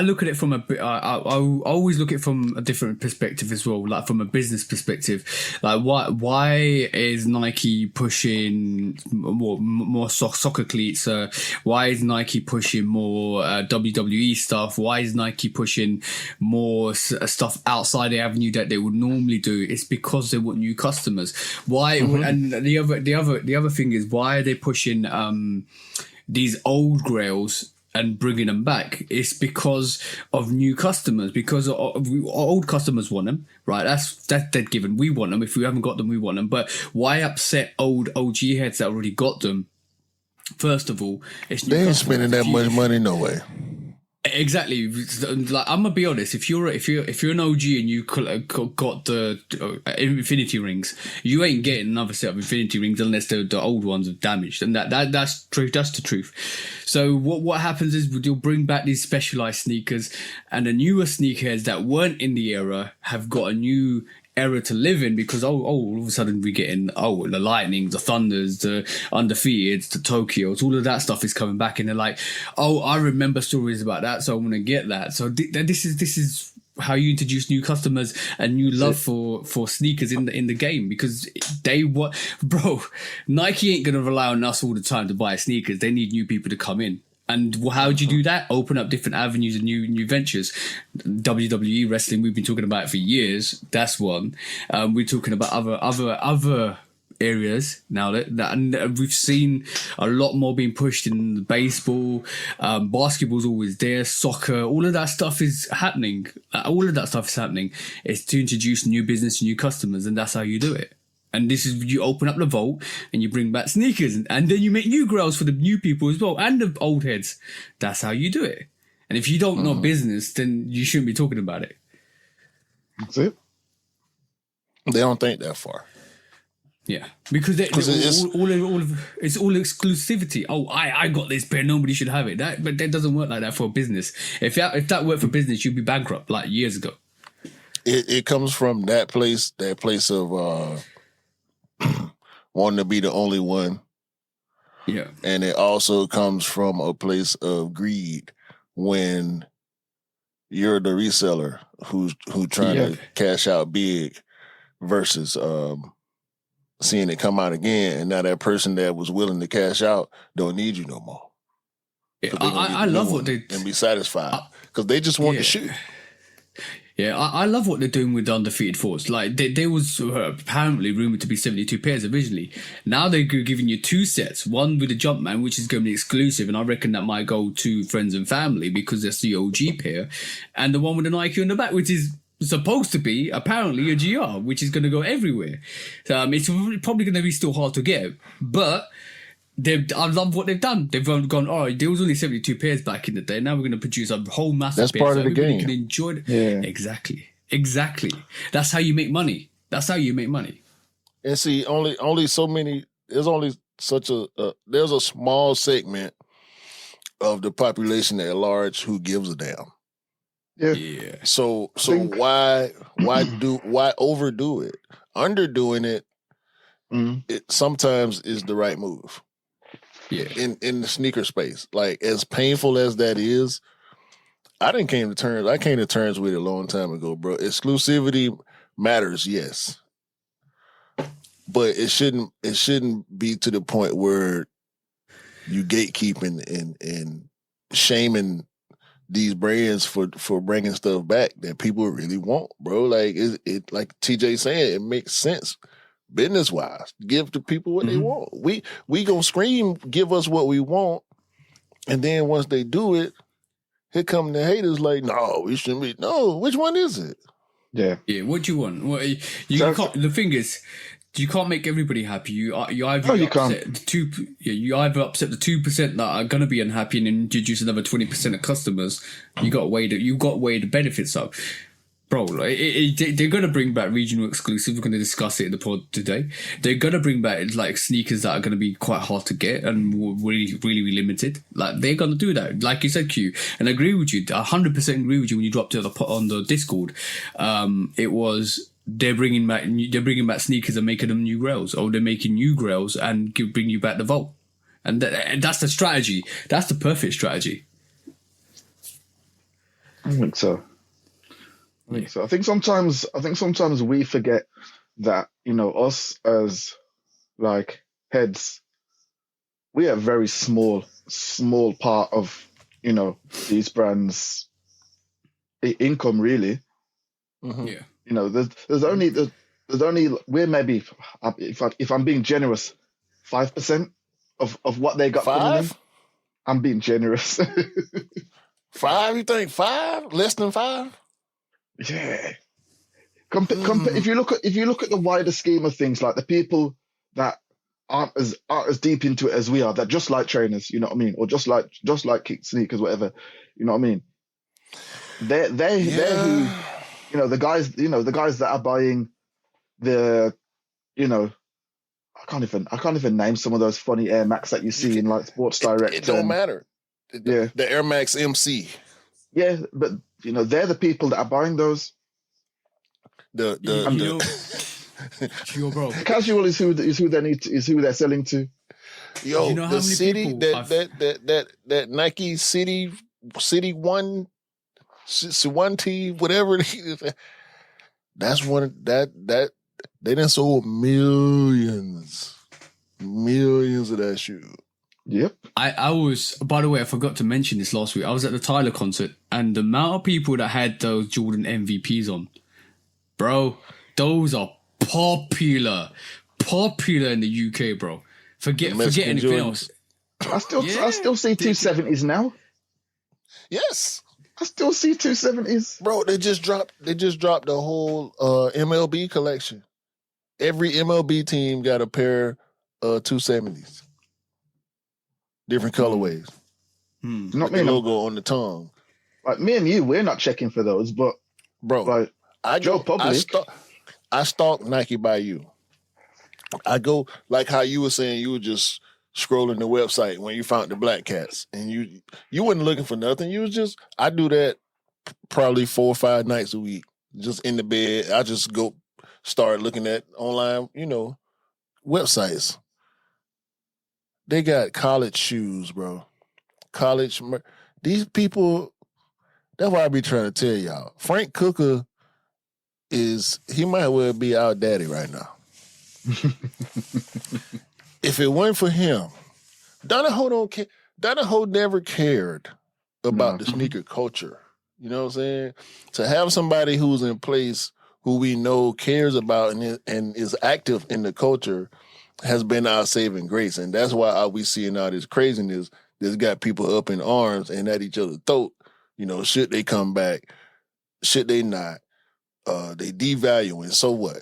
look at it from I always look at it from a different perspective as well, like from a business perspective. Like, why is Nike pushing more soccer cleats? Why is Nike pushing more WWE stuff? Why is Nike pushing more stuff outside the avenue that they would normally do? It's because they want new customers. Why? Mm-hmm. And the other thing is, why are they pushing these old grails and bringing them back? It's because of new customers, because old customers want them, right? That's dead given. We want them. If we haven't got them, we want them. But why upset old OG heads that already got them? First of all, it's new. They ain't spending that much money, no way. Exactly. Like, I'm gonna be honest. If you're an OG and you got the Infinity rings, you ain't getting another set of Infinity rings unless the old ones are damaged, and that's true. That's the truth. So what happens is you'll bring back these specialized sneakers, and the newer sneakerheads that weren't in the era have got a new era to live in, because all of a sudden we're getting the Lightnings, the Thunders, the Undefeateds, the Tokyos, all of that stuff is coming back, and they're like, I remember stories about that, so I want to get that. So this is how you introduce new customers and new love for sneakers in the game, because Nike ain't gonna rely on us all the time to buy sneakers. They need new people to come in. And how do you do that? Open up different avenues and new ventures. WWE wrestling, we've been talking about it for years. That's one. We're talking about other areas now and we've seen a lot more being pushed in baseball. Basketball's always there. Soccer, all of that stuff is happening. It's to introduce new business, new customers, and that's how you do it. And this is, you open up the vault and you bring back sneakers, and then you make new grails for the new people as well and the old heads. That's how you do it. And if you don't know business, then you shouldn't be talking about it. That's it. They don't think that far. Yeah, because it's all exclusivity. Oh, I got this pair, nobody should have it. But that doesn't work like that for a business. If that worked for business, you'd be bankrupt like years ago. It comes from that place of wanting to be the only one. Yeah. And it also comes from a place of greed when you're the reseller who's trying to cash out big versus seeing it come out again, and now that person that was willing to cash out don't need you no more. Yeah, I love what they... And be satisfied because they just want to shoot. Yeah, I love what they're doing with the undefeated force. Like, there was apparently rumored to be 72 pairs originally. Now they're giving you 2 sets. One with the Jumpman, which is going to be exclusive, and I reckon that might go to friends and family because that's the OG pair. And the one with the Nike on the back, which is supposed to be, apparently, a GR, which is going to go everywhere. It's probably going to be still hard to get. But... I love what they've done. They've gone, oh, there was only 72 pairs back in the day. Now we're going to produce a whole massive That's pair part so of the game. Can enjoy it. Yeah. Exactly. That's how you make money. And see, only so many. There's only such there's a small segment of the population at large who gives a damn. Yeah. So why overdo it? Underdoing it, it sometimes is the right move. Yeah. In the sneaker space, like as painful as that is, I came to terms with it a long time ago, bro. Exclusivity matters, yes, but it shouldn't be to the point where you gatekeeping and shaming these brands for bringing stuff back that people really want, bro. Like it like TJ saying, it makes sense. Business wise, give the people what they want. We gonna scream, give us what we want, and then once they do it, here come the haters. Like, no, we shouldn't be. No, which one is it? Yeah. What do you want? Well, you can't. The thing is, you can't make everybody happy. You either upset the 2%. You either upset the 2% that are gonna be unhappy and introduce another 20% of customers. You got to weigh the benefits up. Bro, they're going to bring back regional exclusive. We're going to discuss it in the pod today. They're going to bring back like sneakers that are going to be quite hard to get and really, really limited. Like, they're going to do that. Like you said, Q, and I agree with you. 100% agree with you when you dropped it on the Discord. It was they're bringing back sneakers and making them new grails, or they're making new grails and bring you back the vault. And that's the strategy. That's the perfect strategy. I think so. I think sometimes we forget that, us as like heads, we are a very small part of, these brands' income really. Mm-hmm. Yeah. There's only we're maybe, if I'm being generous, 5% of what they got coming in. I'm being generous. 5? You think 5? Less than 5? Yeah. If you look at the wider scheme of things, like the people that aren't as deep into it as we are, that just like trainers, you know what I mean, or just like kick sneakers, whatever, you know what I mean. They're who, the guys that are buying the, I can't even name some of those funny Air Max that you see in like Sports Direct. It don't matter. The Air Max MC. Yeah, but they're the people that are buying those. Bro. Casual is who they're selling to. Yo, the city that Nike City One T, whatever it is, that's one that they done sold millions of that shoe. Yep. I was, by the way, I forgot to mention this last week. I was at the Tyler concert, and the amount of people that had those Jordan MVPs on, bro, those are popular in the UK, bro. Forget anything else. I still see 270s now. Yes. I still see 270s. Bro, they just dropped the whole MLB collection. Every MLB team got a pair of 270s. Different colorways. Not the me. Logo on the tongue. Like me and you, we're not checking for those, but bro, like I stalk Nike by you. I go like how you were saying you were just scrolling the website when you found the black cats and you wasn't looking for nothing. You was just I do that probably 4 or 5 nights a week. Just in the bed. I just go start looking at online, websites. They got college shoes, bro. These people, that's why I be trying to tell y'all. Frank Cooker he might well be our daddy right now. If it weren't for him, Donahoe never cared about the sneaker culture. You know what I'm saying? To have somebody who's in place who we know cares about and is active in the culture has been our saving grace. And that's why we seeing all this craziness that's got people up in arms and at each other's throat. Should they come back? Should they not? They devaluing. So what?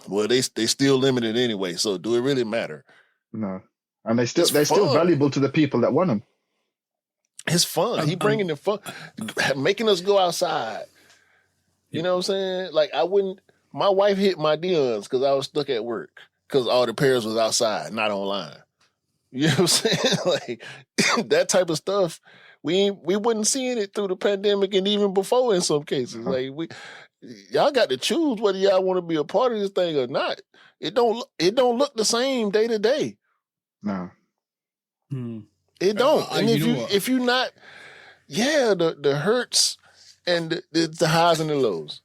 Well, they still limited anyway. So do it really matter? No. And they're still valuable to the people that want them. It's fun. He bringing the fun, making us go outside. You know what I'm saying? Like my wife hit my DMs because I was stuck at work because all the pairs was outside, not online. You know what I'm saying? Like that type of stuff, we wasn't seeing it through the pandemic and even before in some cases. Like y'all got to choose whether y'all want to be a part of this thing or not. It don't look the same day to day. No. It don't. And if you're not, the hurts and the highs and the lows.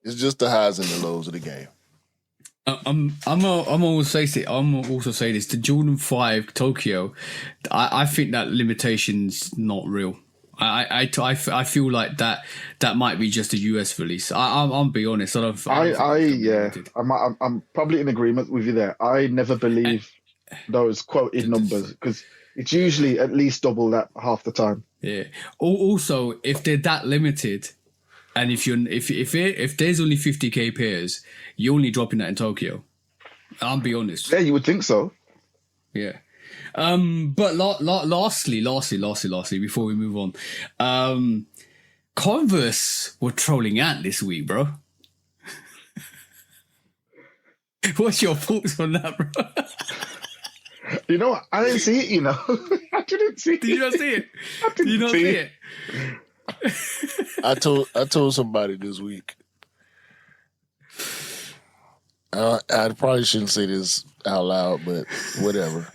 It's just the highs and the lows of the game. I'm also say this. The Jordan 5 Tokyo, I think that limitation's not real. I feel like that might be just a US release. I'll be honest. I'm probably in agreement with you there. I never believe those quoted numbers because it's usually at least double that half the time. Yeah. Also, if they're that limited, and if there's only 50k pairs, you're only dropping that in Tokyo. I'll be honest. Yeah, you would think so. Yeah. But lastly, before we move on, Converse were trolling Ant this week, bro. What's your thoughts on that, bro? You know, I didn't see it, I didn't see it. Did you not see it? Did you not see it? I told somebody this week. I probably shouldn't say this out loud, but whatever.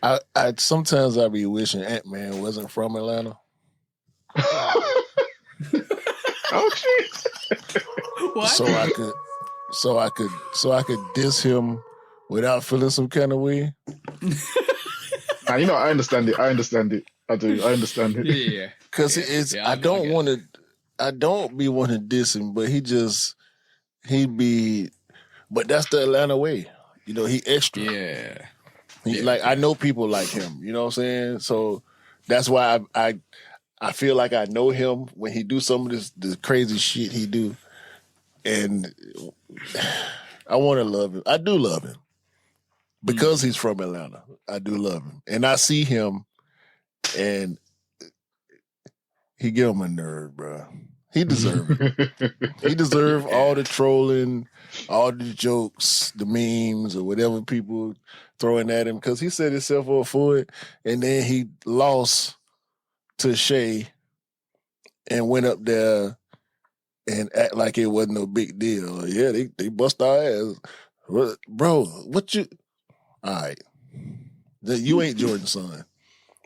I sometimes I be wishing Ant-Man wasn't from Atlanta. Oh shit! What? So I could diss him without feeling some kind of way. Now, I understand it. I do. I understand it. Yeah. Because I don't be wanting to diss him, but but that's the Atlanta way. He extra. Yeah. I know people like him, you know what I'm saying? So that's why I feel like I know him when he do some of this crazy shit he do. And I want to love him. I do love him. Because he's from Atlanta. I do love him. And I see him and he get on my nerve, bro. He deserve it. He deserve all the trolling, all the jokes, the memes, or whatever people throwing at him because he set himself up for it, and then he lost to Shea and went up there and act like it wasn't no big deal. Yeah, they bust our ass. Bro, what you... All right. You ain't Jordan's son.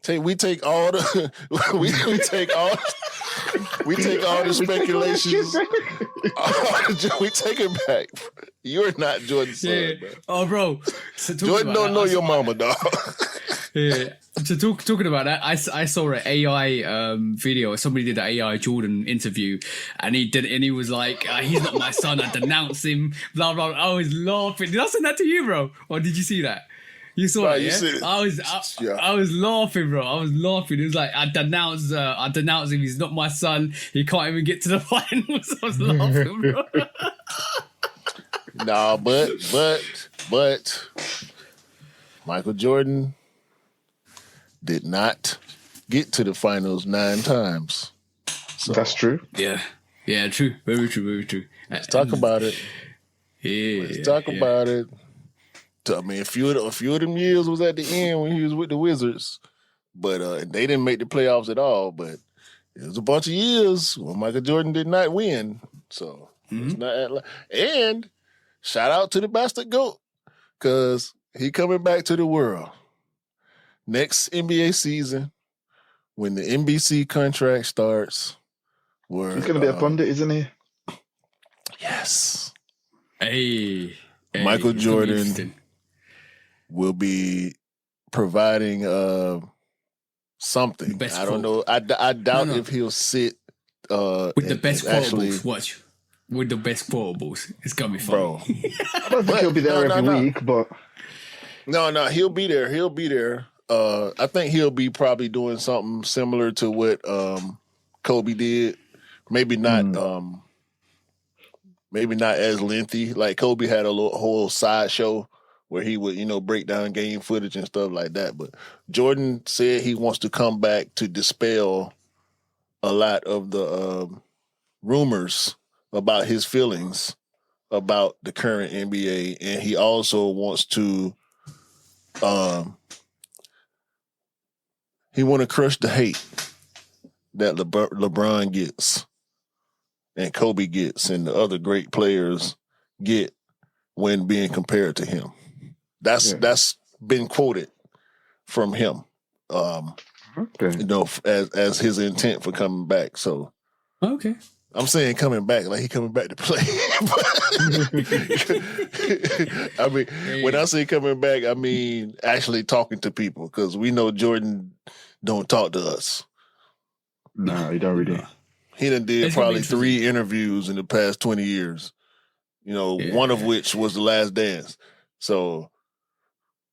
We take all the... we take all... We take all the speculations. We take it back. You're not Jordan's son, bro. Oh, bro. So Jordan don't know your mama, dog. Yeah. So talking about that, I saw an AI video. Somebody did an AI Jordan interview, and he was like, "He's not my son. I denounce him." Blah blah. I was laughing. Did I send that to you, bro? Or did you see that? You saw that, yeah? I was laughing, bro. I was laughing. It was like, I denounce him. He's not my son. He can't even get to the finals. I was laughing, bro. Nah, but Michael Jordan did not get to the finals 9 times. So, that's true. Yeah, true. Very true. Let's talk about it. Yeah, let's talk about it. I mean, a few of them years was at the end when he was with the Wizards, but they didn't make the playoffs at all. But it was a bunch of years when Michael Jordan did not win. So it's not. And shout out to the bastard GOAT, because he coming back to the world next NBA season when the NBC contract starts. He's going to be a pundit, isn't he? Yes. Hey, Michael Jordan will be providing something. I don't know. I doubt if he'll sit with the best quotables. Watch with the best quotables. It's gonna be fun, bro. I don't think he'll be there every week, but no, he'll be there. He'll be there. I think he'll be probably doing something similar to what Kobe did. Maybe not. Maybe not as lengthy. Like Kobe had a whole side show where he would, break down game footage and stuff like that. But Jordan said he wants to come back to dispel a lot of the rumors about his feelings about the current NBA. And he also wants to he want to crush the hate that LeBron gets and Kobe gets and the other great players get when being compared to him. That's been quoted from him, as his intent for coming back. So, okay, I'm saying coming back like he coming back to play. I mean, when I say coming back, I mean actually talking to people, because we know Jordan don't talk to us. No, he don't really. He done did probably 3 interviews in the past 20 years. One of which was The Last Dance. So,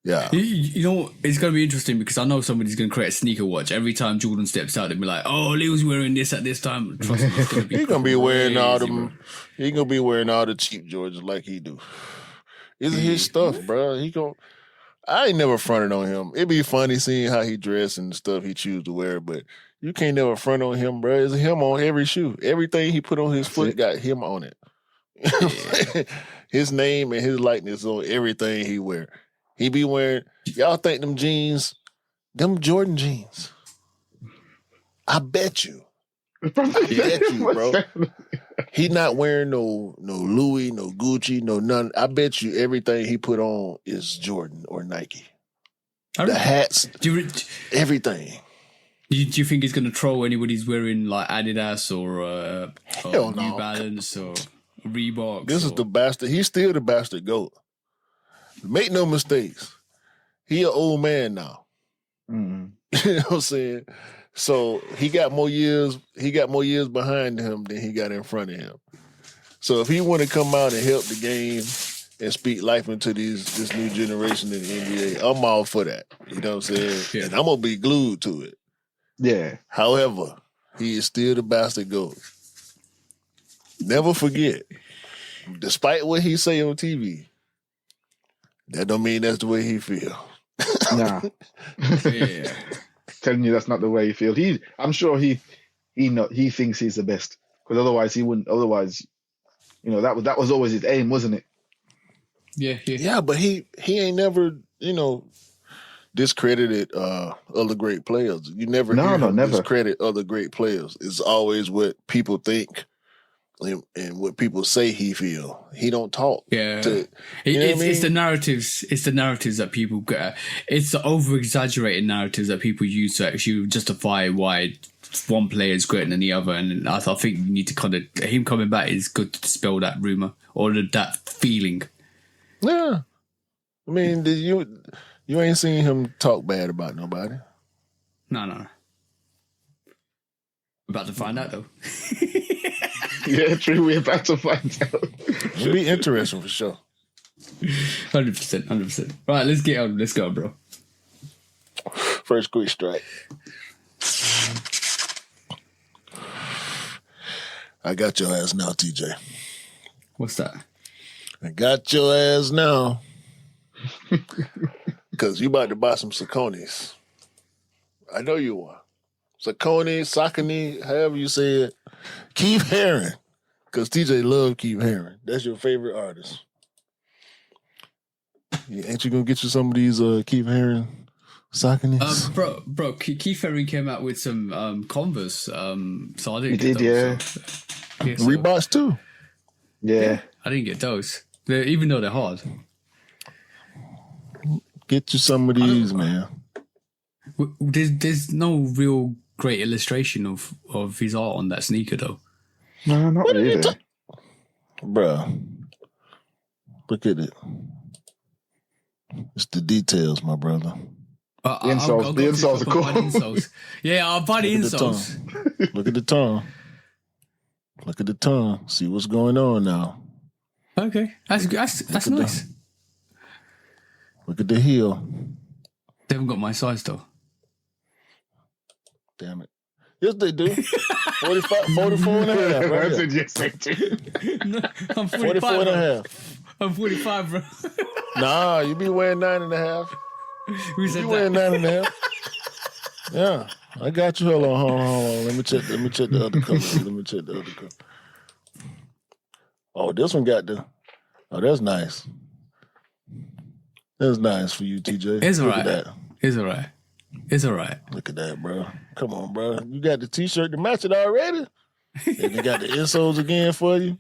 yeah. It's going to be interesting because I know somebody's going to create a sneaker watch. Every time Jordan steps out, they'll be like, "Oh, Leo's wearing this at this time." Trust me, it's going to be He's going to be wearing all them. He's going to be wearing all the cheap Jordans like he do. It's his stuff, bro. I ain't never fronted on him. It'd be funny seeing how he dressed and the stuff he choose to wear, but you can't never front on him, bro. It's him on every shoe. Everything he put on his foot got him on it. His name and his likeness on everything he wear. He be wearing, y'all think them jeans, them Jordan jeans. I bet you. Bro. He not wearing no Louis, no Gucci, no none. I bet you everything he put on is Jordan or Nike. The hats, everything. Do you think he's going to troll anybody who's wearing like Adidas or New Balance or Reebok? This is the bastard. He's still the bastard GOAT. Make no mistakes. He an old man now. Mm-hmm. You know what I'm saying? So he got more years. He got more years behind him than he got in front of him. So if he want to come out and help the game and speak life into this new generation in the NBA, I'm all for that. You know what I'm saying? Yeah. And I'm gonna be glued to it. Yeah. However, he is still the bastard GOAT. Never forget, despite what he say on TV, that don't mean that's the way he feel. Nah. Yeah. Telling you that's not the way he feels. I'm sure he thinks he's the best, because otherwise he wouldn't. Otherwise, that was always his aim, wasn't it? Yeah. But he ain't never discredited other great players. You never hear him discredit other great players. It's always what people think and what people say he feel. He don't talk. Yeah, it's the narratives. It's the narratives that people get. It's the over-exaggerated narratives that people use to actually justify why one player is greater than the other, and I think you need to kind of him coming back is good to dispel that rumor or that feeling. Yeah, I mean, you ain't seen him talk bad about nobody. No. About to find out though. Yeah, true. We're about to find out. It'll be interesting for sure. 100%. Right, let's get on. Let's go, bro. First quick strike. I got your ass now, TJ. What's that? I got your ass now. Because you about to buy some Sauconys. I know you are. Saucony, however you say it. Keith Haring. Because TJ love Keith Haring. That's your favorite artist. Ain't you going to get you some of these Keith Haring Sauconys? Bro, Keith Haring came out with some Converse. So I didn't He get did, those. yeah. So, Reeboks too. Yeah. I didn't get those. Even though they're hard. Get you some of these, man. There's no real great illustration of his art on that sneaker though. No, not really. Bruh. Look at it. It's the details, my brother. The insoles are cool. Insoles. Yeah, I'll buy the insoles. Look at the tongue. Look at the tongue. See what's going on now. Okay, that's nice. Look at the heel. They haven't got my size though. Damn it. Yes, they do. 44 and a half. Right here. Yes, they do. No, I'm 44 and a half. I'm 45, bro. Nah, you be wearing 9 and a half. Who said You that? wearing 9 and a half. Yeah, I got you. Hold on. Let me check the other cover. Oh, this one got the. Oh, that's nice. That's nice for you, TJ. It's Look alright. at that. It's alright. Look at that, bro. Come on, bro. You got the t-shirt to match it already? And you got the insoles again for you?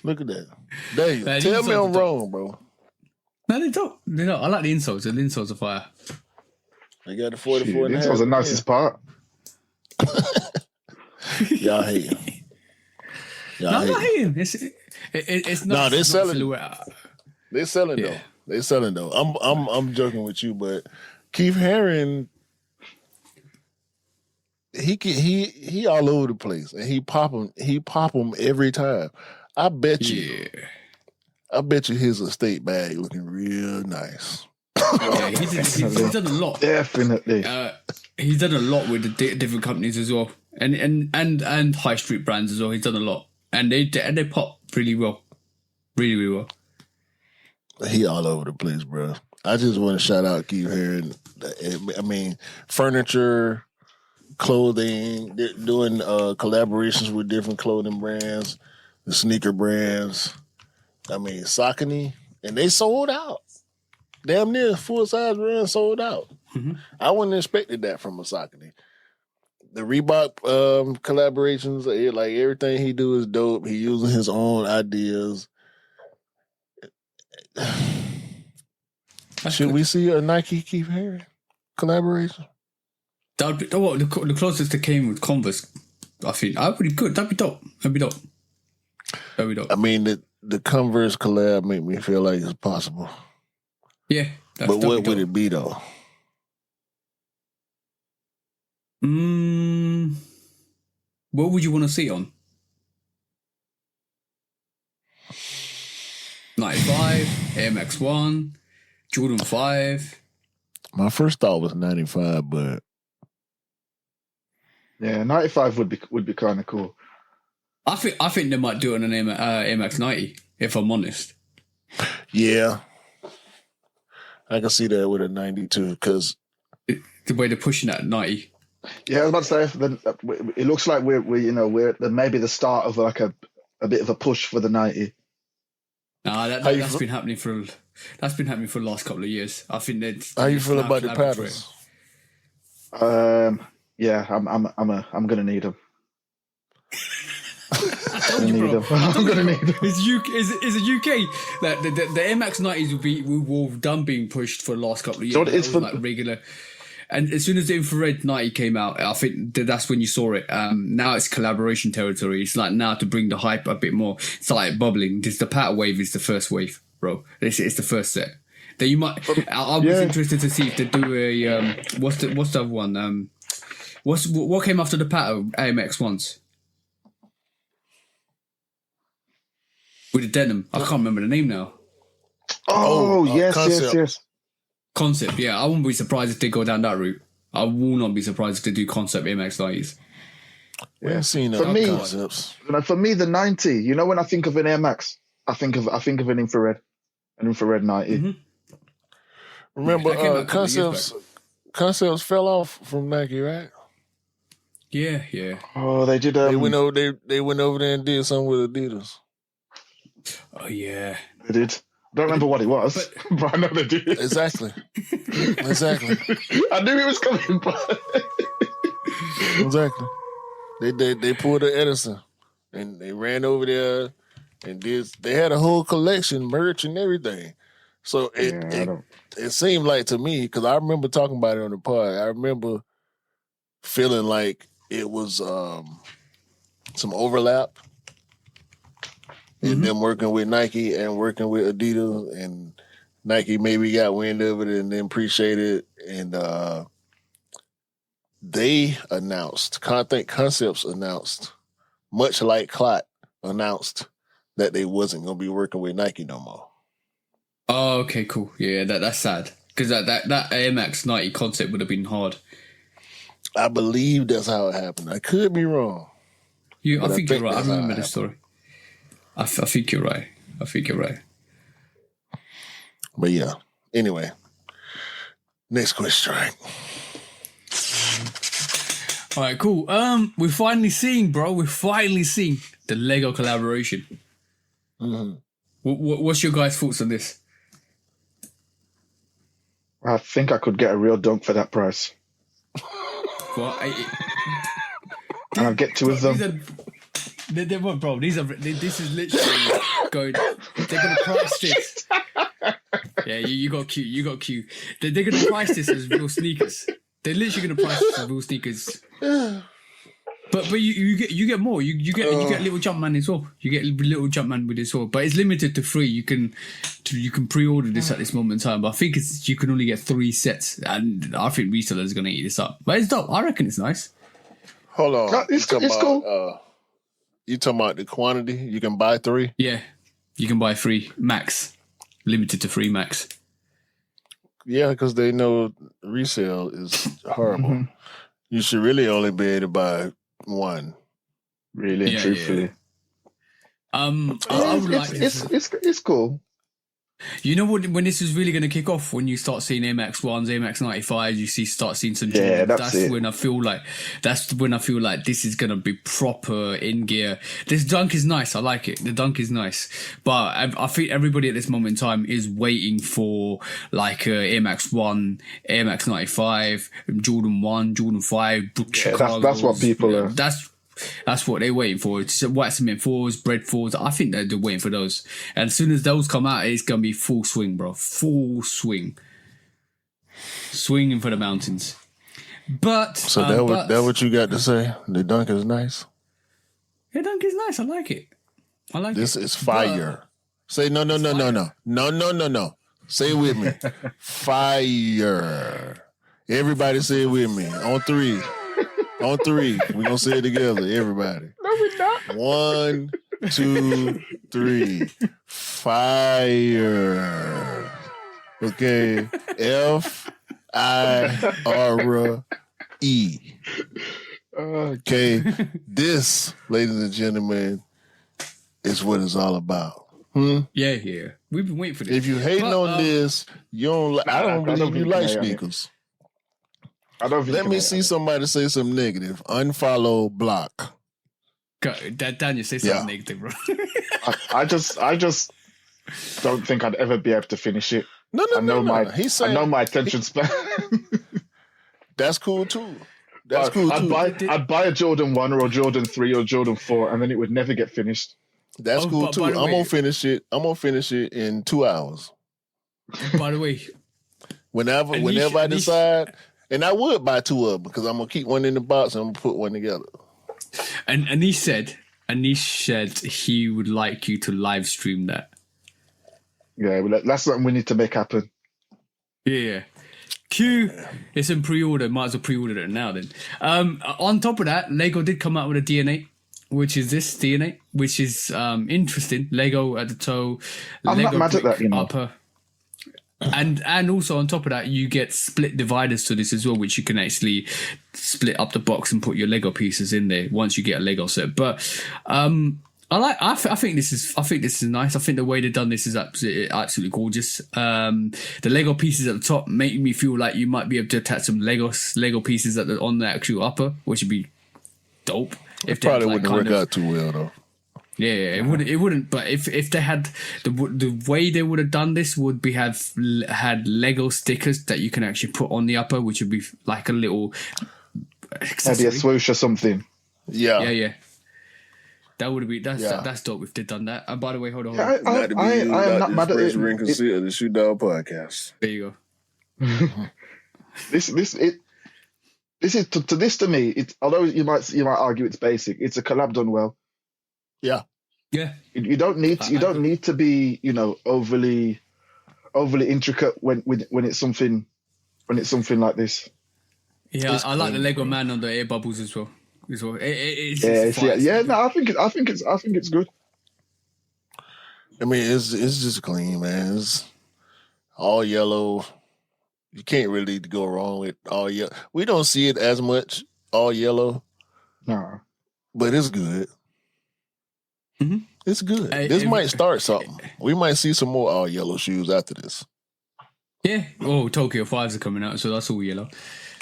Look at that. There you go. Tell me I'm wrong, bro. No, they don't. I like the insoles. The insoles are fire. They got the 44 and a half. This was the nicest part. Y'all hating. I'm not hating. It's not. No, they're selling. Silhouette. They're selling though. They're selling though. I'm joking with you, but Keith Haring, he all over the place, and he pop them every time. I bet you his estate bag looking real nice. Yeah, he's done a lot. Definitely. He's done a lot with the different companies as well, and high street brands as well. He's done a lot, and they pop really well, really well. He all over the place, bro. I just want to shout out Keith Haring. I mean, furniture, clothing, they're doing collaborations with different clothing brands, the sneaker brands. I mean, Saucony, and they sold out. Damn near full size run sold out. Mm-hmm. I wouldn't have expected that from a Saucony. The Reebok collaborations, like everything he do is dope. He using his own ideas. Should we see a Nike Keith Haring collaboration? That'd be the closest that came with Converse. I think that'd be good. That'd be dope. I mean, the Converse collab make me feel like it's possible. Yeah, but what would it be though? What would you want to see on? 95, Air Max 1, Jordan 5. My first thought was 95, but yeah, 95 would be kind of cool. I think they might do it on an Air Max 90, if I'm honest. Yeah, I can see that with a 92 because the way they're pushing that 90. Yeah, I was about to say, it looks like we're maybe the start of like a bit of a push for the 90. That's been happening for the last couple of years. I think that. How you feel about the patterns? Yeah, I'm gonna need them. I'm gonna need them. Is it UK that the Air Max 90s will done being pushed for the last couple of years? So it's for like regular. And as soon as the infrared 90 came out, I think that's when you saw it. Now it's collaboration territory. It's like now to bring the hype a bit more. It's like bubbling. The pattern wave is the first wave, bro. It's the first set. Then you might. I was interested to see if they do a what's the other one? What came after the pattern AMX ones with the denim? I can't remember the name now. Yes. Concept, yeah. I wouldn't be surprised if they go down that route. I will not be surprised if they do concept MX 90s. We haven't seen concepts. For me, the 90. You know, when I think of an Air Max, I think of an infrared 90. Mm-hmm. Remember, concepts fell off from Nike, right? Yeah. Oh, they did. They went over there and did something with Adidas. Oh yeah, they did. I don't remember what it was, but I know they did. Exactly. I knew it was coming, but exactly. They pulled the Edison and they ran over there and did. They had a whole collection, merch and everything. So it seemed like to me, because I remember talking about it on the pod. I remember feeling like it was some overlap. And them working with Nike and working with Adidas, and Nike maybe got wind of it and then appreciated it. And they announced, I think Concepts announced, much like Clot announced that they wasn't going to be working with Nike no more. Oh, okay, cool. Yeah, that's sad. Because that AMX 90 concept would have been hard. I believe that's how it happened. I could be wrong. I think you're right. I remember the story. I think you're right. But yeah, anyway. Next question, right? All right, cool. We're finally seeing the Lego collaboration. Mm-hmm. What's your guys' thoughts on this? I think I could get a real dunk for that price. What? And I'll get two of them. They're what, bro? This is literally going. They're gonna price this. Yeah, you got cute. They're gonna price this as real sneakers. They're literally gonna price this as real sneakers. But you get more. You get little Jumpman as well. You get little Jumpman with this as well. But it's limited to 3. You can pre-order this at this moment in time. But I think you can only get 3 sets, and I think resellers are gonna eat this up. But it's dope. I reckon it's nice. Hold on. No, it's cool. You talking about the quantity? You can buy 3? Yeah, you can buy 3 max, limited to 3 max. Yeah, because they know resale is horrible. Mm-hmm. You should really only be able to buy 1. Really, truthfully. Yeah. It's cool. You know what? When this is really going to kick off, when you start seeing MX ones, MX 95s, start seeing some. Yeah, that's when I feel like this is going to be proper in gear. This dunk is nice. I like it. The dunk is nice, but I think everybody at this moment in time is waiting for like Air Max 1, Air Max 95, Jordan 1, Jordan 5. That's what people are. That's what they're waiting for. It's white cement 4s, bread 4s. I think they're waiting for those. And as soon as those come out, it's going to be full swing, bro. Full swing. Swinging for the mountains. But... So that what you got to say? The dunk is nice? The dunk is nice. I like it. This is fire. Say no. No. Say it with me. Fire. Everybody say it with me. On 3. On 3, we're going to say it together, everybody. No, we're not. 1, 2, 3. Fire. Okay. F-I-R-E. Okay. This, ladies and gentlemen, is what it's all about. Yeah. We've been waiting for this. If you hating on this, you don't. I don't believe you like sneakers. Let me see somebody say something negative. Unfollow, block. Daniel, say something negative, bro. I just don't think I'd ever be able to finish it. No. I know my attention span. That's cool too. I'd buy a Jordan 1 or a Jordan 3 or Jordan 4, and then it would never get finished. That's cool too. I'm gonna finish it. in 2 hours. By the way, whenever I decide, And I would buy 2 of them because I'm gonna keep one in the box and I'm gonna put one together. And Anish said he would like you to live stream that. Yeah, well, that's something we need to make happen. Yeah. Q, it's in pre-order. Might as well pre-order it now then. On top of that, Lego did come out with a DN8, which is this DN8, which is interesting. Lego at the toe. I'm Lego not mad at that, you know. upper. And also on top of that, you get split dividers to this as well, which you can actually split up the box and put your Lego pieces in there once you get a Lego set. But I think this is nice. I think the way they've done this is absolutely gorgeous. The Lego pieces at the top make me feel like you might be able to attach some Lego pieces on the actual upper, which would be dope. It probably wouldn't work out too well though. Yeah, it wouldn't. But if they had the way they would have done this would be had Lego stickers that you can actually put on the upper, which would be like a little accessory. Maybe a swoosh or something. Yeah. That would be that's dope if they'd done that. And by the way, hold on. I am not mad at it. The Shoot Dog Podcast. There you go. This is to me. It's although you might argue it's basic. It's a collab done well. Yeah. Yeah. You don't need to be overly intricate when it's something like this. Yeah, I like the Lego man on the air bubbles as well. No, I think it's good. I mean, it's just clean, man. It's all yellow. You can't really go wrong with all yellow. We don't see it as much all yellow. No, but it's good. Mm-hmm. It's good. This might start something. We might see some more all yellow shoes after this. Yeah. Oh, Tokyo 5s are coming out, so that's all yellow.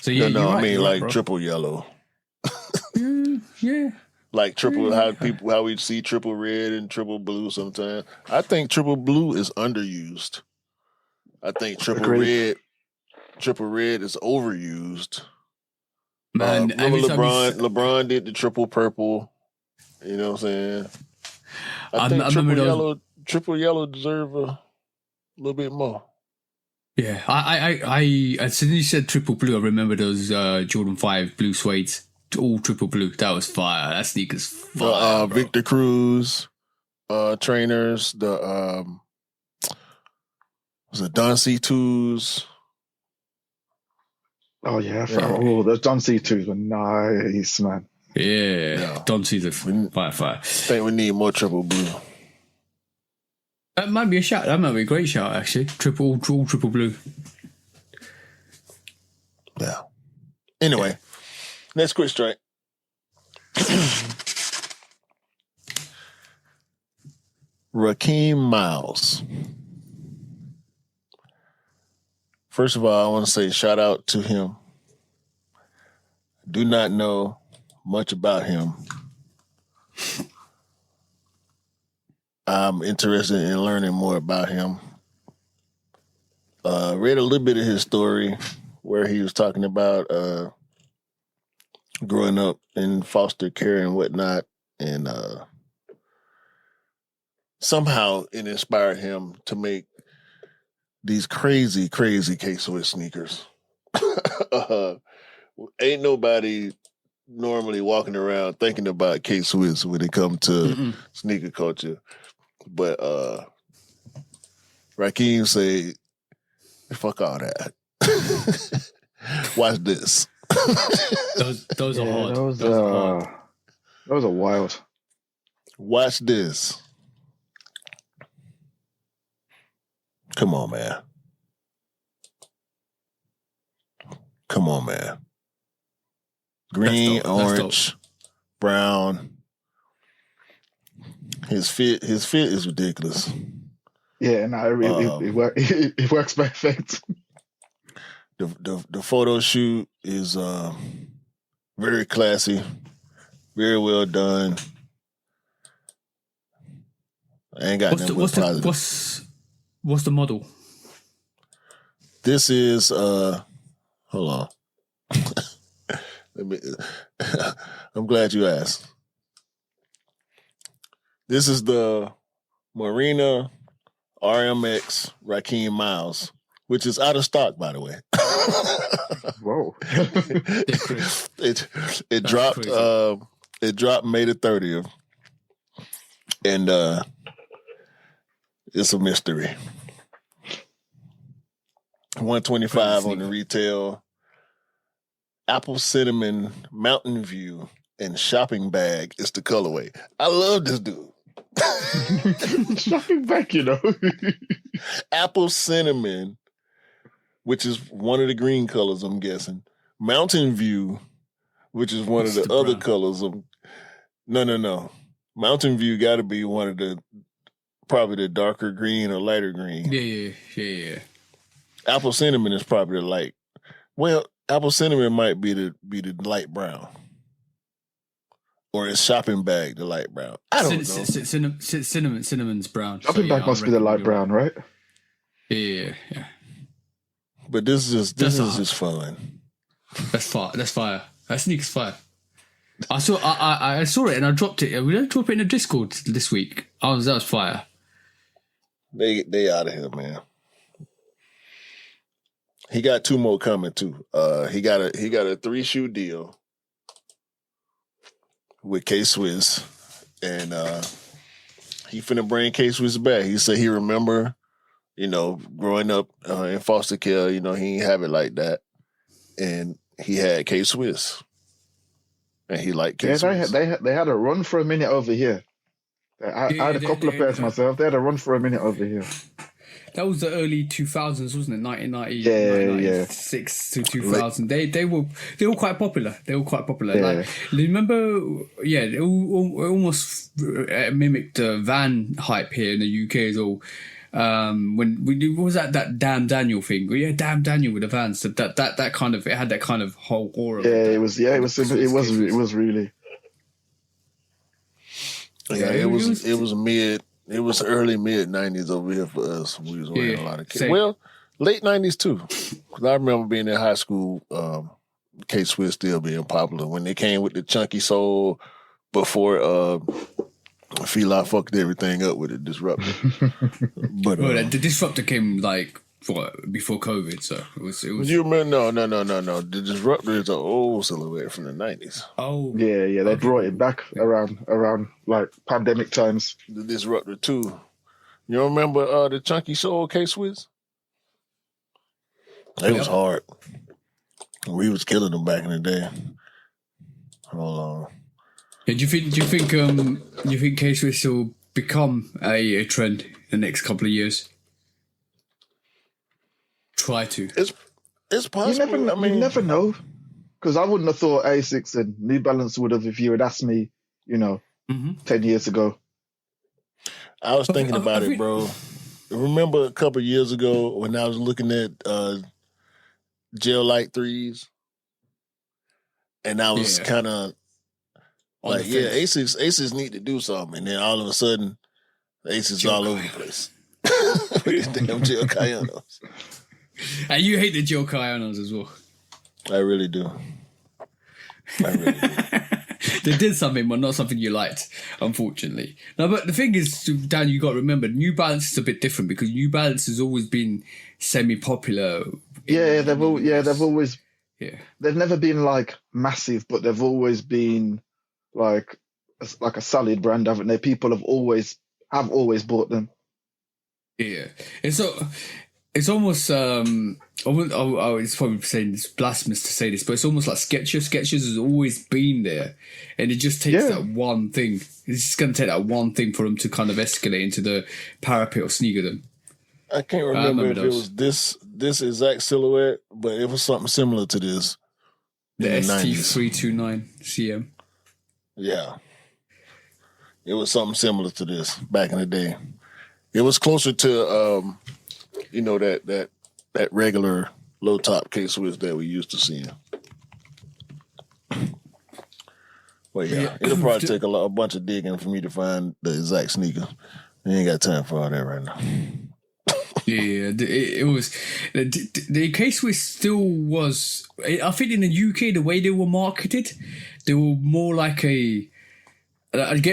So yeah, no, I mean like bro. triple yellow. Yeah. Like triple, how we see triple red and triple blue sometimes. I think triple blue is underused. I think triple red is overused. Man, LeBron did the triple purple. You know what I'm saying? I think triple yellow deserve a little bit more. Yeah, I as soon as you said triple blue, I remember those Jordan 5 blue suedes. All triple blue. That was fire. That sneaker's fire. Victor Cruz trainers, the was it Don C2s? Oh yeah, those Don C2s were nice, man. Yeah. Don C's a fire. I think we need more triple blue. That might be a shout. That might be a great shout, actually. Triple blue. Yeah. Anyway, next quick strike. Raheem Miles. First of all, I want to say shout out to him. Do not know much about him. I'm interested in learning more about him. Read a little bit of his story where he was talking about growing up in foster care and whatnot, and somehow it inspired him to make these crazy K-Swiss sneakers. Ain't nobody normally walking around thinking about K-Swiss when it comes to sneaker culture. But Raheem said, fuck all that. Watch this. Those are hard. Those are wild. Watch this. Come on, man. Green, orange, brown. His fit is ridiculous. Yeah, no, it works perfect. The photo shoot is very classy, very well done. I ain't got nothing but positive. What's the model? This is hold on. I'm glad you asked. This is the Marina RMX Raheem Miles, which is out of stock, by the way. Whoa. It dropped. Crazy. It dropped May the 30th, and it's a mystery. 125 on the retail. Apple Cinnamon Mountain View and Shopping Bag is the colorway. I love this dude. Shopping bag, you know. Apple Cinnamon, which is one of the green colors, I'm guessing. Mountain View, which is one of the other colors. No. Mountain View got to be one of the, probably the darker green or lighter green. Yeah. Apple Cinnamon is probably the light. Well, Apple Cinnamon might be the light brown. Or is Shopping Bag the light brown? I don't know. Cinnamon's brown. Shopping bag must be the light brown, right? Yeah. But this is just fun. That's fire. That sneaker's fire. I saw it and I dropped it. We don't drop it in the Discord this week. That was fire. They out of here, man. He got 2 more coming too. He got a 3-shoe deal with K-Swiss, and he finna bring K-Swiss back. He said he remember, growing up in foster care, he ain't have it like that, and he had K-Swiss, and he liked K-Swiss. Yeah, they had a run for a minute over here. I had a couple of pairs myself. They had a run for a minute over here. That was the early 2000s, wasn't it? 1990, yeah. 1996 to 2000. They were quite popular. Yeah. Like, remember? Yeah, it almost mimicked the Van hype here in the UK as well. When what was that Damn Daniel thing? Yeah, Damn Daniel with the Vans. That kind of, it had that kind of whole aura. It was really. Yeah, it was early mid 90s over here for us. We was wearing a lot of K. Well, late 90s too. Because I remember being in high school, K-Swiss still being popular. When they came with the chunky sole before Fila fucked everything up with the Disruptor. But the Disruptor came like before COVID, so it was. You remember? No. The Disruptor is an old silhouette from the 90s. Oh, yeah. They brought it back around like pandemic times. The Disruptor 2. You remember the chunky sole K-Swiss? It was hard. We was killing them back in the day. Hold on. Yeah, do you think K-Swiss will become a trend in the next couple of years? Try to. It's possible. You never know. Because I wouldn't have thought Asics and New Balance would have if you had asked me, 10 years ago. I was thinking about it, bro. Remember a couple of years ago when I was looking at Gel Light 3s? And I was kind of like, Asics need to do something. And then all of a sudden, Asics all over the place. With the damn Gel Cayanos. And you hate the Gel Cayanos as well. I really do. They did something, but not something you liked, unfortunately. No, but the thing is, Dan, you got to remember, New Balance is a bit different because New Balance has always been semi-popular. They've never been like massive, but they've always been like a solid brand, haven't they? People have always bought them. Yeah, and so it's almost it's probably saying it's blasphemous to say this, but it's almost like Skechers. Skechers has always been there, and it just takes that one thing. It's just going to take that one thing for them to kind of escalate into the parapet of sneakerdom. I can't remember if it was this exact silhouette, but it was something similar to this. The ST329 CM. Yeah, it was something similar to this back in the day. It was closer to that regular low top K-Swiss that we used to see. Well, it'll probably take a bunch of digging for me to find the exact sneaker. I ain't got time for all that right now. Yeah, it was the K-Swiss still was. I think in the UK, the way they were marketed, they were more like a. Correct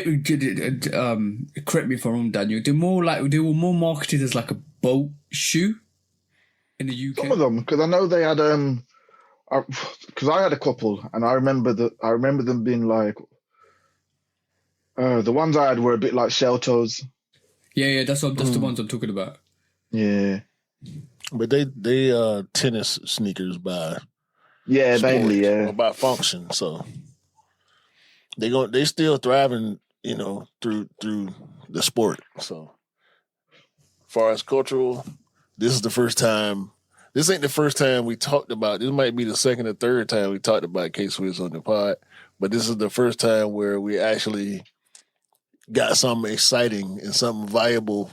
me if I'm wrong, Daniel. They were more marketed as like a boat shoe. in the Some of UK? them, because I know they had because I had a couple, and I remember them being like the ones I had were a bit like shell toes. Yeah, that's the ones I'm talking about. Yeah, But they tennis sneakers by yeah, sport mainly, yeah, or by function, so they still thriving, through the sport. So, as far as cultural, this is the first time. This ain't the first time we talked about. This might be the second or third time we talked about K-Swiss on the pod, but this is the first time where we actually got something exciting and something viable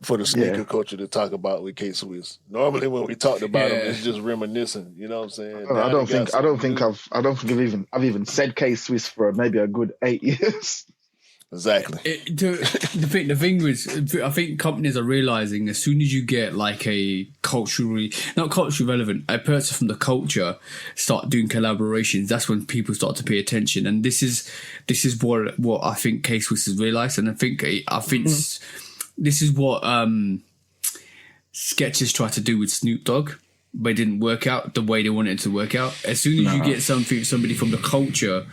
for the sneaker yeah. culture to talk about with K-Swiss. Normally, when we talked about them, Yeah. it's just reminiscing. You know what I'm saying? I Now they got something new. I don't think I've even said K-Swiss for maybe a good 8 years. Exactly. The thing is, I think companies are realizing as soon as you get like a not culturally relevant, a person from the culture start doing collaborations, that's when people start to pay attention. And this is what I think K-Swiss has realized, and I think this is what Skechers tried to do with Snoop Dogg, but it didn't work out the way they wanted it to work out. As soon as you get somebody from the culture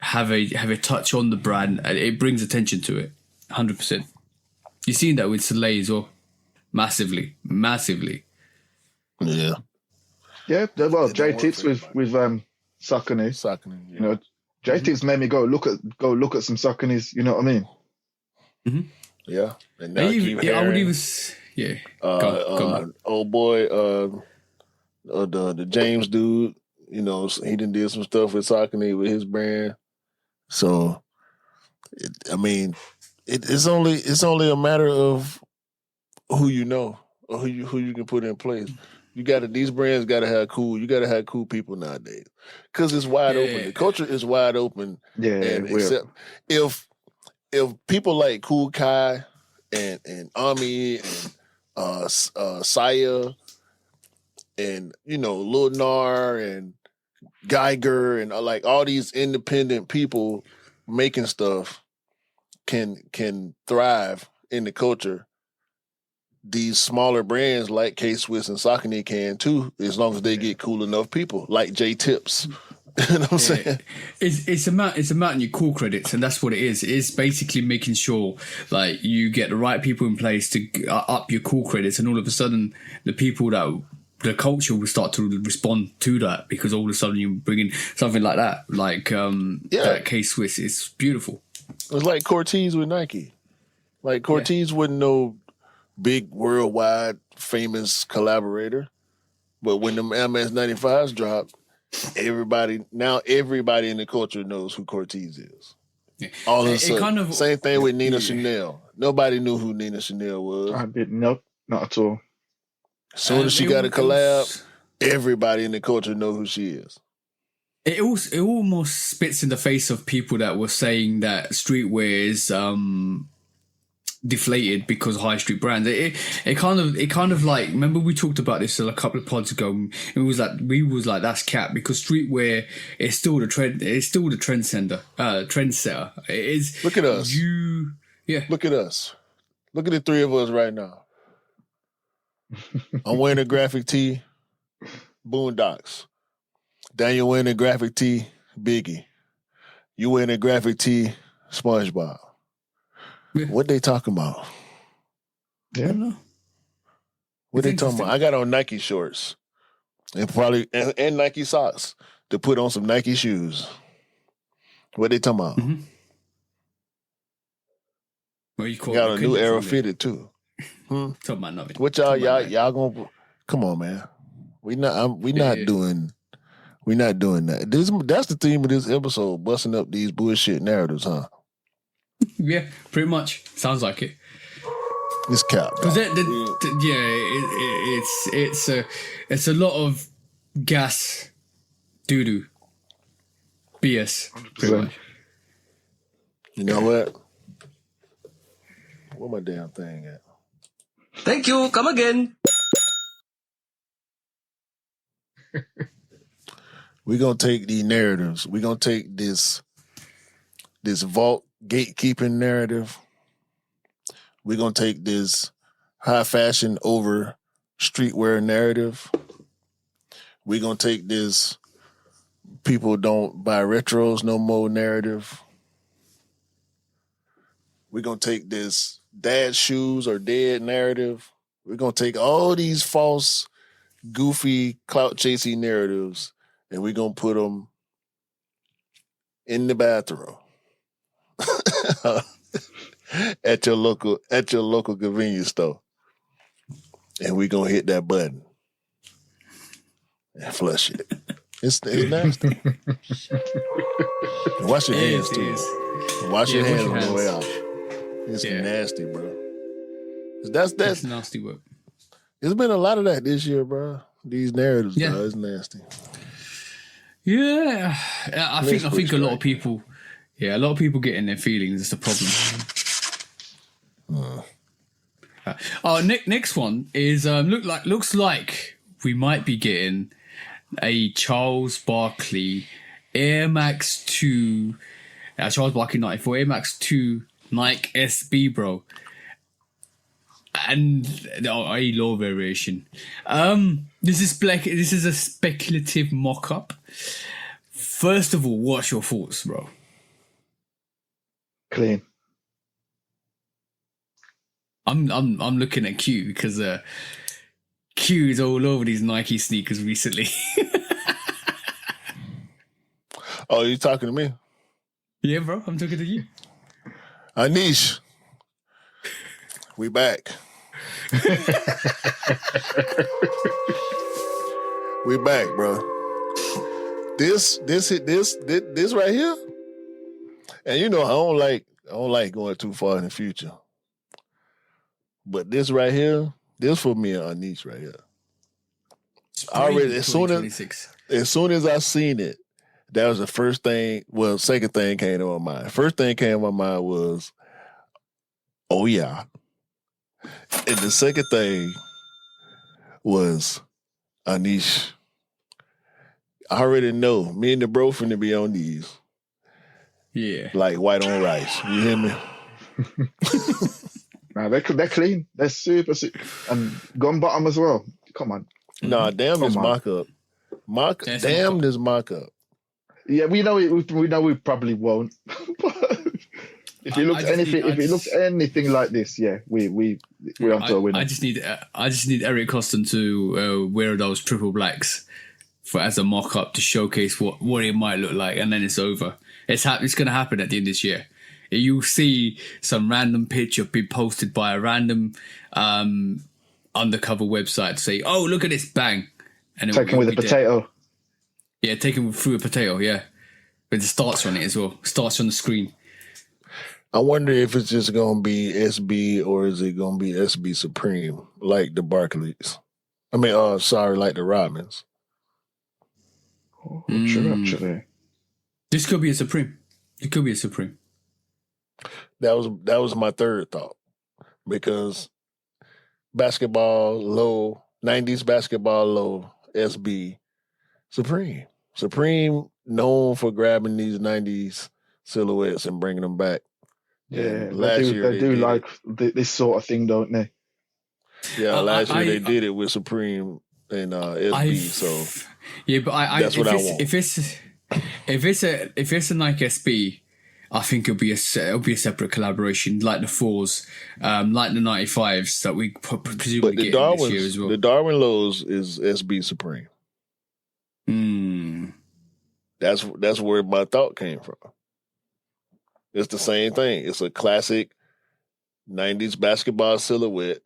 have a touch on the brand, and it brings attention to it, 100%. You've seen that with Soleil as well, massively. Yeah. Yeah, well, J Tips with Saucony. Saucony. Yeah. You know, J Tips made me go look at some Sauconys. You know what I mean? Mm-hmm. Yeah. And now Keith Haring, I would even, go on. old boy, the James dude. He done did some stuff with Saucony with his brand. So, it's only a matter of who you know or who you can put in place. These brands got to have cool. You got to have cool people nowadays because it's wide open. The culture is wide open. Yeah, and except if people like Cool Kai and Ami and Saya and Lil Nar and Geiger and like all these independent people making stuff can thrive in the culture. These smaller brands like K-Swiss and Saucony can too, as long as they get cool enough people like J Tips. You know what I'm saying? It's about your core credits, and that's what it is. It's basically making sure like you get the right people in place to up your core credits, and all of a sudden the culture will start to respond to that, because all of a sudden you bring in something like that, that K-Swiss is beautiful. It's like Cortez with Nike. Like Cortez wasn't no big worldwide famous collaborator, but when them MS-95s dropped, everybody in the culture knows who Cortez is. Yeah. All of a sudden, same thing with Nina Chanel. Nobody knew who Nina Chanel was. I didn't. Nope, not at all. As soon as she got a collab, everybody in the culture know who she is. It almost spits in the face of people that were saying that streetwear is deflated because of high street brands. It kind of like, remember we talked about this a couple of pods ago, and we was like that's cap, because streetwear is still the trend. It's still the trendsetter. It is. Look at us. Look at us. Look at the three of us right now. I'm wearing a graphic tee, Boondocks. Daniel wearing a graphic tee, Biggie. You wearing a graphic tee, SpongeBob. Yeah. What they talking about? Yeah. I don't know. What they talking about? I got on Nike shorts and Nike socks to put on some Nike shoes. What they talking about? Mm-hmm. Well, you got a new Aero fitted too. Talking about nothing. What y'all gonna? Come on, man. We're not doing that. That's the theme of this episode: busting up these bullshit narratives, huh? Yeah, pretty much. Sounds like it. It's cap. Because it's a lot of gas, doo-doo, BS. Pretty much. You know what? Where my damn thing at? Thank you. Come again. We're gonna take these narratives. We're gonna take this vault gatekeeping narrative. We're gonna take this high fashion over streetwear narrative. We're going to take this people don't buy retros no more narrative. We're going to take this dad shoes are dead narrative. We're going to take all these false, goofy, clout-chasing narratives, and we're going to put them in the bathroom at your local convenience store. And we're going to hit that button and flush it. It's nasty. Wash your hands, too. Wash your hands on the way out. It's nasty, bro. That's nasty work. There's been a lot of that this year, bro. These narratives, bro, it's nasty. Yeah, I think a lot of people get in their feelings. It's the problem. Next one is looks like we might be getting a Charles Barkley Air Max 2, Charles Barkley 94 Air Max 2 Nike SB, bro. And a low variation. This is a speculative mock-up. First of all, what's your thoughts, bro? Clean. I'm looking at Q because Q is all over these Nike sneakers recently. Oh, you talking to me? Yeah, bro, I'm talking to you. Anish, we back. We back, bro. This right here, and you know I don't like going too far in the future. But this right here, this for me and Anish right here. Already, as soon as I seen it, that was the first thing. Well, second thing came to my mind. First thing came to my mind was, oh yeah. And the second thing was, Anish, I already know me and the bro finna be on these. Yeah. Like white on rice. You hear me? Nah, they're clean. They're super. And gun bottom as well. Come on. Nah, damn this mock-up. Damn this mock-up. Yeah, we know we probably won't. But if it looks anything like this, yeah, we're onto a winner. I just need Eric Coston to wear those triple blacks as a mock-up to showcase what it might look like, and then it's over. It's going to happen at the end of this year. You'll see some random picture be posted by a random undercover website to say, "Oh, look at this, bang!" And taken with a potato. Yeah, taken through a potato. Yeah, with the starts on it as well. Starts on the screen. I wonder if it's just gonna be SB or is it gonna be SB Supreme like the Barclays? I mean, like the Rodmans. Oh, sure, actually. This could be a Supreme. It could be a Supreme. That was my third thought, because basketball low, 90s basketball low, SB Supreme known for grabbing these 90s silhouettes and bringing them back. Yeah, they do like this sort of thing, don't they? Yeah, last year they did it with Supreme and SB. Yeah, but that's what I want. If it's a Nike SB, I think it'll be a separate collaboration, like the 4s, like the 95s that we presumably get this year as well. The Darwin Lows is SB Supreme. That's where my thought came from. It's the same thing. It's a classic 90s basketball silhouette.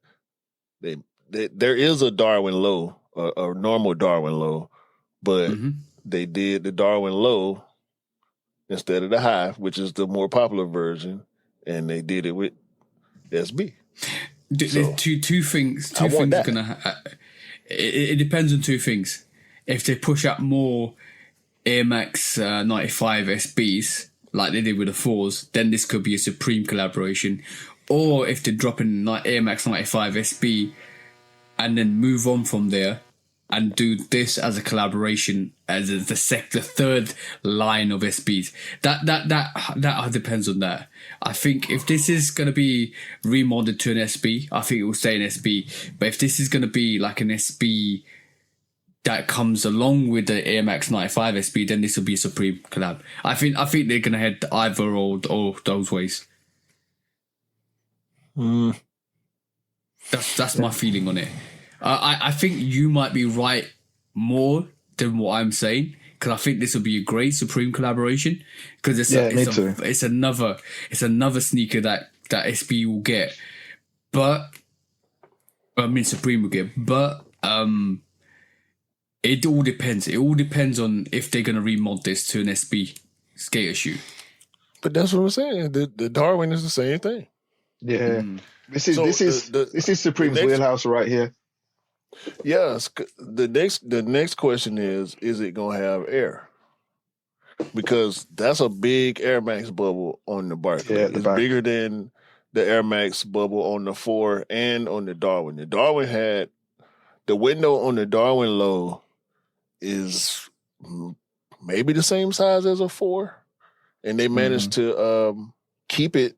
There is a Darwin Low, a normal Darwin Low, but they did the Darwin Low instead of the high, which is the more popular version, and they did it with SB. There's two things. It depends on two things. If they push out more Air Max 95 SBs like they did with the 4s, then this could be a Supreme collaboration. Or if they drop in Air Max 95 SB and then move on from there and do this as a collaboration as the third line of SBs. That depends on that. I think if this is going to be remodded to an SB, I think it will stay an SB. But if this is going to be like an SB that comes along with the Air Max 95 SB, then this will be a Supreme collab. I think they're going to head either or those ways. That's my feeling on it. I think you might be right more than what I'm saying, because I think this will be a great Supreme collaboration, because it's another sneaker that SB will get, but I mean Supreme will get, but it all depends. It all depends on if they're going to remod this to an SB skater shoe. But that's what I'm saying. The Darwin is the same thing. Yeah, this is Supreme's wheelhouse right here. Yes, the next question is it going to have air? Because that's a big Air Max bubble on the Barkley. Yeah, it's bigger than the Air Max bubble on the 4 and on the Darwin. The Darwin had the window on the Darwin low is maybe the same size as a 4, and they managed to keep it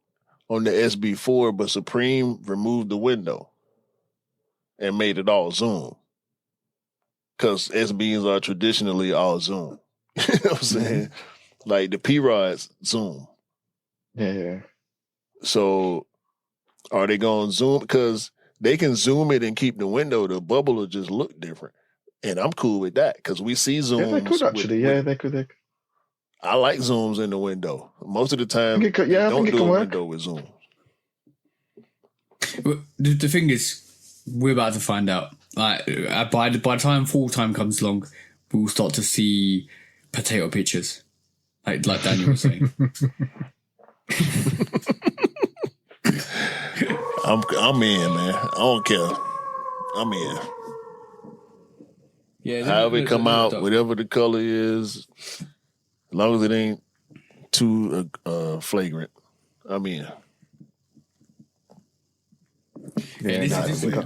on the SB4, but Supreme removed the window and made it all zoom, because SBs are traditionally all zoom. You know what I'm saying? Like the P-Rods zoom. Yeah. So are they going to zoom? Because they can zoom it and keep the window. The bubble will just look different. And I'm cool with that, because we see zooms. Yeah, they could actually. They could. I like zooms in the window. Most of the time, I think it can work. Window with zooms. Well, the thing is, we're about to find out. Like, by the time full time comes along, we'll start to see potato pictures, like Daniel was saying. I'm in, man. I don't care. I'm in. Yeah. However it come out, whatever the color is, as long as it ain't too flagrant, I'm in. Yeah,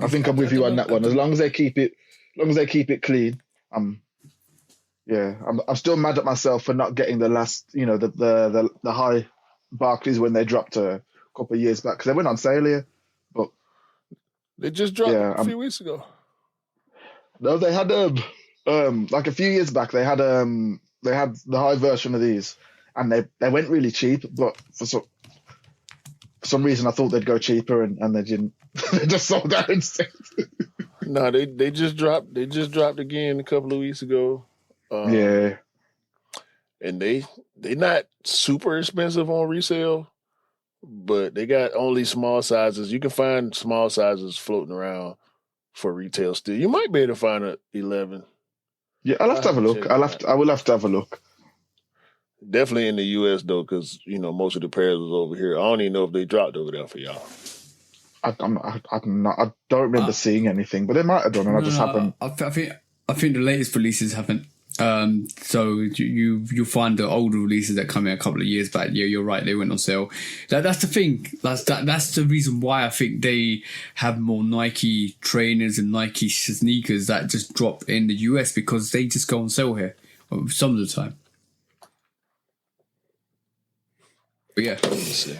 I think I'm with you on that one. As long as they keep it clean, I'm still mad at myself for not getting the last, the high Barclays when they dropped a couple of years back, because they went on sale here. But they just dropped a few weeks ago. No, they had like a few years back. They had the high version of these, and they went really cheap. But for some reason, I thought they'd go cheaper, and they didn't. They just sold out instead. No, they just dropped. They just dropped again a couple of weeks ago. And they not super expensive on resale, but they got only small sizes. You can find small sizes floating around for retail still. You might be able to find a 11. Yeah, I'll have to have a look. I will have to have a look. Definitely in the US though, because most of the pairs was over here. I don't even know if they dropped over there for y'all. I don't remember seeing anything, but they might have done, and I just haven't. I think the latest releases haven't. So you find the older releases that come in a couple of years back. Yeah, you're right. They went on sale. That's the thing. That's the reason why I think they have more Nike trainers and Nike sneakers that just drop in the US, because they just go on sale here some of the time. But yeah, let's see.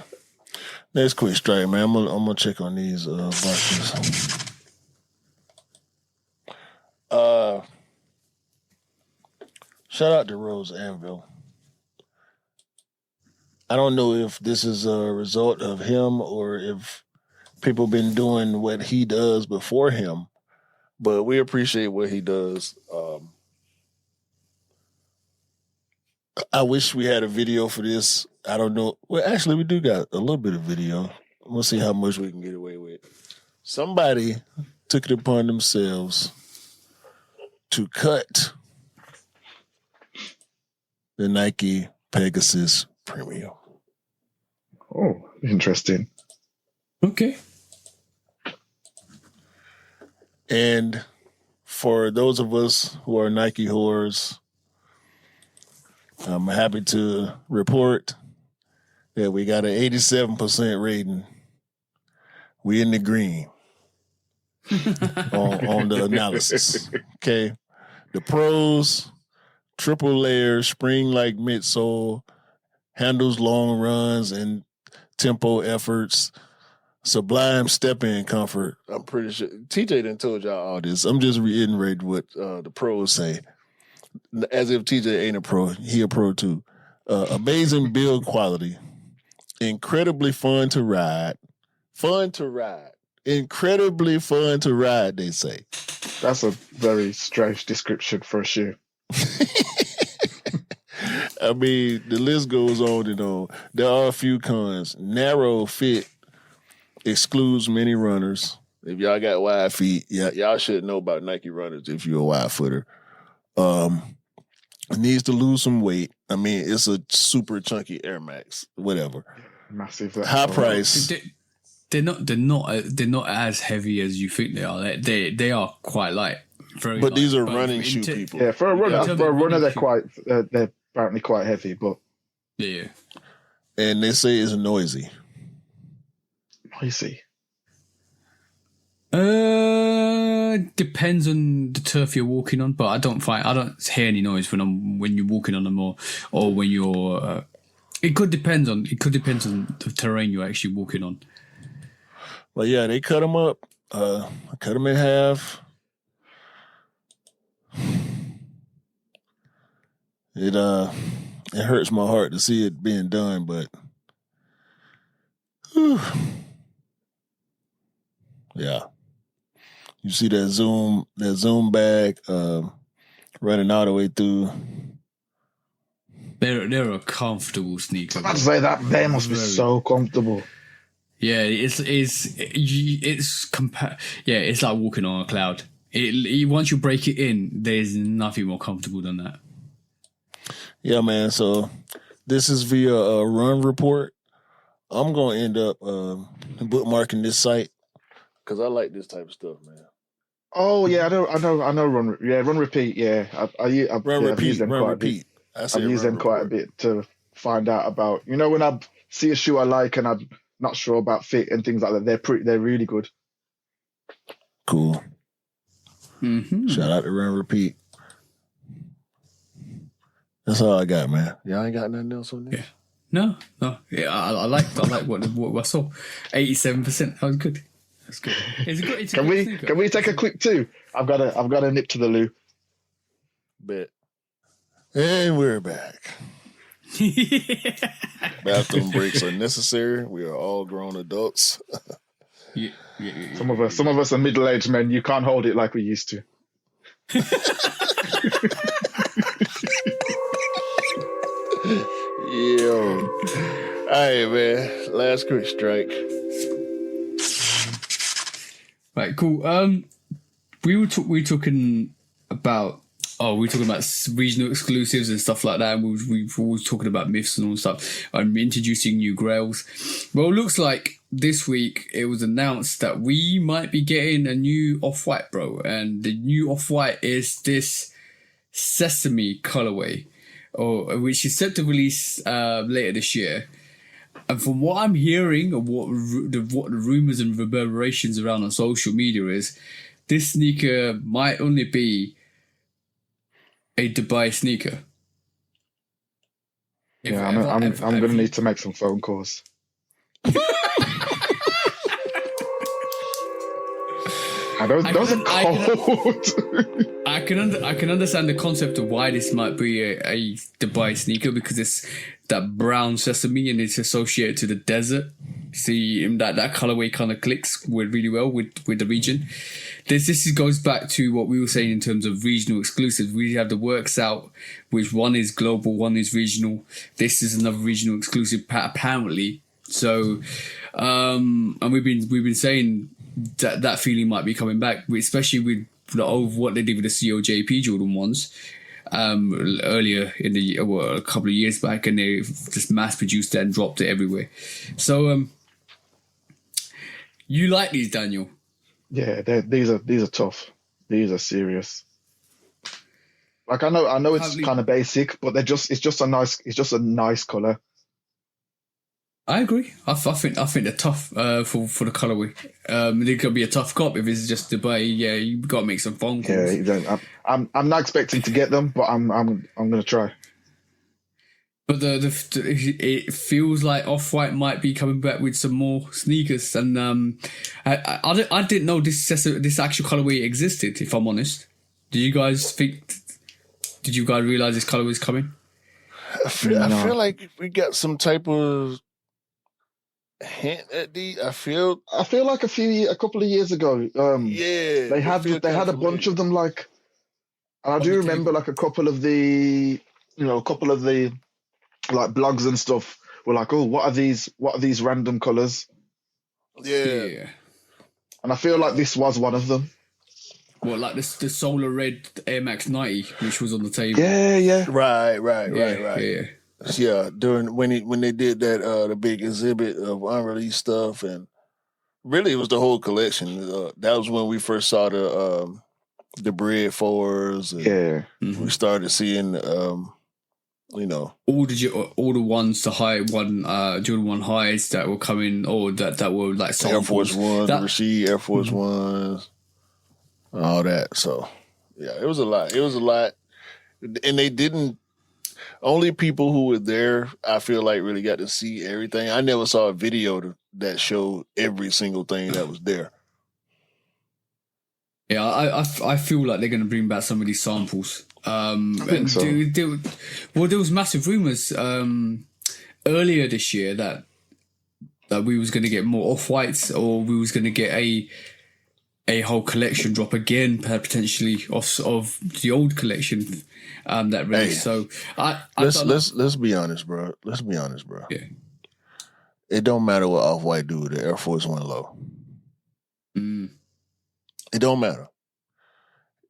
Next quick strike, man. I'm gonna check on these boxes. Shout out to Rose Anvil. I don't know if this is a result of him or if people been doing what he does before him, but we appreciate what he does. I wish we had a video for this. I don't know. Well, actually, we do got a little bit of video. We'll see how much we can get away with. Somebody took it upon themselves to cut the Nike Pegasus Premium. Oh, interesting. Okay. And for those of us who are Nike whores, I'm happy to report that we got an 87% rating. We in the green on the analysis. Okay. The pros triple layer, spring-like midsole, handles long runs and tempo efforts, sublime step-in comfort. I'm pretty sure TJ done told y'all all this. I'm just reiterating what the pros say, as if TJ ain't a pro. He a pro too. Amazing build quality, incredibly fun to ride. Incredibly fun to ride, they say. That's a very strange description for a shoe. I mean, the list goes on and on. There are a few cons. Narrow fit excludes many runners. If y'all got wide feet, y'all should know about Nike runners if you're a wide footer. It needs to lose some weight. I mean, it's a super chunky Air Max, whatever. Massive. High price. They're not as heavy as you think they are. They are quite light. Very but light. these are running shoe people. Yeah, for a runner, they're apparently quite heavy, but yeah. And they say it's noisy. Noisy. Depends on the turf you're walking on, but I don't hear any noise when you're walking on them or when you're. It could depend on the terrain you're actually walking on. But yeah, they cut them up. I cut them in half. It hurts my heart to see it being done, but yeah. You see that zoom bag running all the way through. They're a comfortable sneaker. I'd say that they must be so comfortable. Yeah, it's like walking on a cloud. Once you break it in, there's nothing more comfortable than that. Yeah, man. So this is via a run report. I'm gonna end up bookmarking this site because I like this type of stuff, man. Oh yeah, I know. Run repeat. Yeah, I've used them quite a bit to find out about. You know, when I see a shoe I like and I'm not sure about fit and things like that, they're really good. Cool. Mm-hmm. Shout out to Run Repeat. That's all I got, man. Y'all ain't got nothing else on this? Yeah. No. Yeah, I like what I saw. 87%. That was good. That's good. It's a good sneaker. Can we take a quick two? I've got a nip to the loo. Bet. And we're back. Bathroom breaks are necessary. We are all grown adults. Yeah. Some of us are middle-aged men. You can't hold it like we used to. Yo. All right, man. Last quick strike. Right, cool. We were talking about regional exclusives and stuff like that. And we were talking about myths and all stuff. I'm introducing new grails. Well, it looks like this week it was announced that we might be getting a new Off-White, bro. And the new Off-White is this Sesame colorway, which is set to release later this year. And from what I'm hearing, or what the rumors and reverberations around on social media is, this sneaker might only be a Dubai sneaker. I'm going to need to make some phone calls. Those are cold. I can understand the concept of why this might be a Dubai sneaker, because it's that brown sesame and it's associated to the desert. See, that colorway kind of clicks really well with the region. This goes back to what we were saying in terms of regional exclusives. We have the works out, which one is global, one is regional. This is another regional exclusive, apparently. So, and we've been saying that feeling might be coming back, especially with what they did with the COJP Jordan ones earlier in a couple of years back, and they just mass produced it and dropped it everywhere. So, you like these, Daniel? Yeah, these are tough. These are serious. Like I know it's kind of basic, but it's just a nice color. I agree. I think they're tough for the colorway. They could be a tough cop if it's just Dubai. Yeah, you got to make some phone calls. Yeah, I'm not expecting to get them, but I'm gonna try. But it feels like Off-White might be coming back with some more sneakers, and I didn't know this actual colorway existed. If I'm honest, did you guys realize this colorway is coming? I feel like we got some type of hint at the. I feel like a couple of years ago, they had a bunch of them, like, and I do remember like a couple of the like blogs and stuff were like, oh, what are these random colors? Yeah. And I feel like this was one of them. What, like the solar red Air Max 90, which was on the table? Yeah. Right. Yeah, during when they did that the big exhibit of unreleased stuff, and really it was the whole collection. That was when we first saw the bread fours. And we started seeing all the ones, the high one, Jordan 1 highs that were coming, or that were like samples. Air Force Ones, the Rashid Air Force Ones, all that. So yeah, it was a lot. And they didn't. Only people who were there, I feel like, really got to see everything. I never saw a video that showed every single thing that was there. Yeah, I feel like they're going to bring back some of these samples. I think so. There was massive rumors earlier this year that we was going to get more Off-Whites, or we was going to get a whole collection drop again, potentially of the old collection that released. So let's be honest, bro. Yeah. It don't matter what Off-White do with the Air Force One low. It don't matter.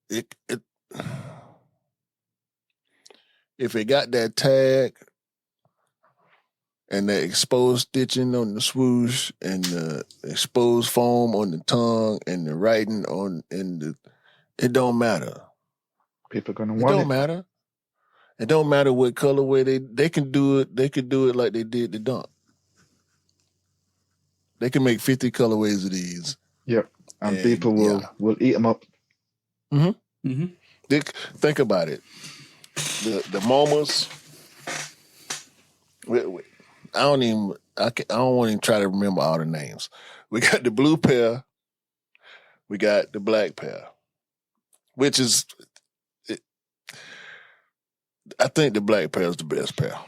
It if it got that tag and the exposed stitching on the swoosh and the exposed foam on the tongue and the writing it don't matter. People are gonna want it. It don't matter. It don't matter what colorway they can do it. They could do it like they did the Dunk. They can make 50 colorways of these. Yep. And people will eat them up. Mm-hmm. Mm-hmm. Think about it. The MoMAs. I don't want to even try to remember all the names. We got the blue pair. We got the black pair, which is, I think the black pair is the best pair.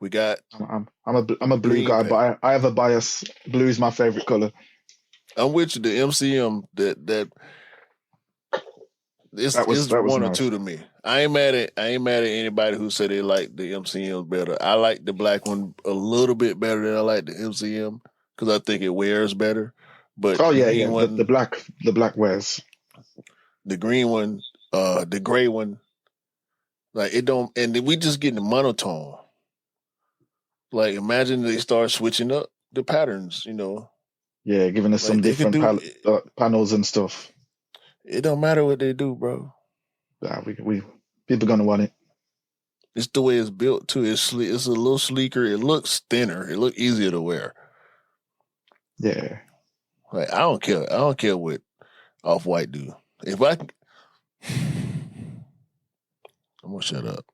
We got. I'm a blue guy, pair. But I have a bias. Blue is my favorite color. I'm with you. The MCM that it's one or two to me. I ain't mad at anybody who said they like the MCM better. I like the black one a little bit better than I like the MCM because I think it wears better. But the black wears. The green one, the gray one, like it don't, and we just getting the monotone. Like imagine they start switching up the patterns, Yeah, giving us some different panels and stuff. It don't matter what they do, bro. Yeah, we people gonna want it. It's the way it's built too. It's a little sleeker. It looks thinner. It looks easier to wear. Yeah. Like I don't care what Off-White do. If I'm gonna shut up.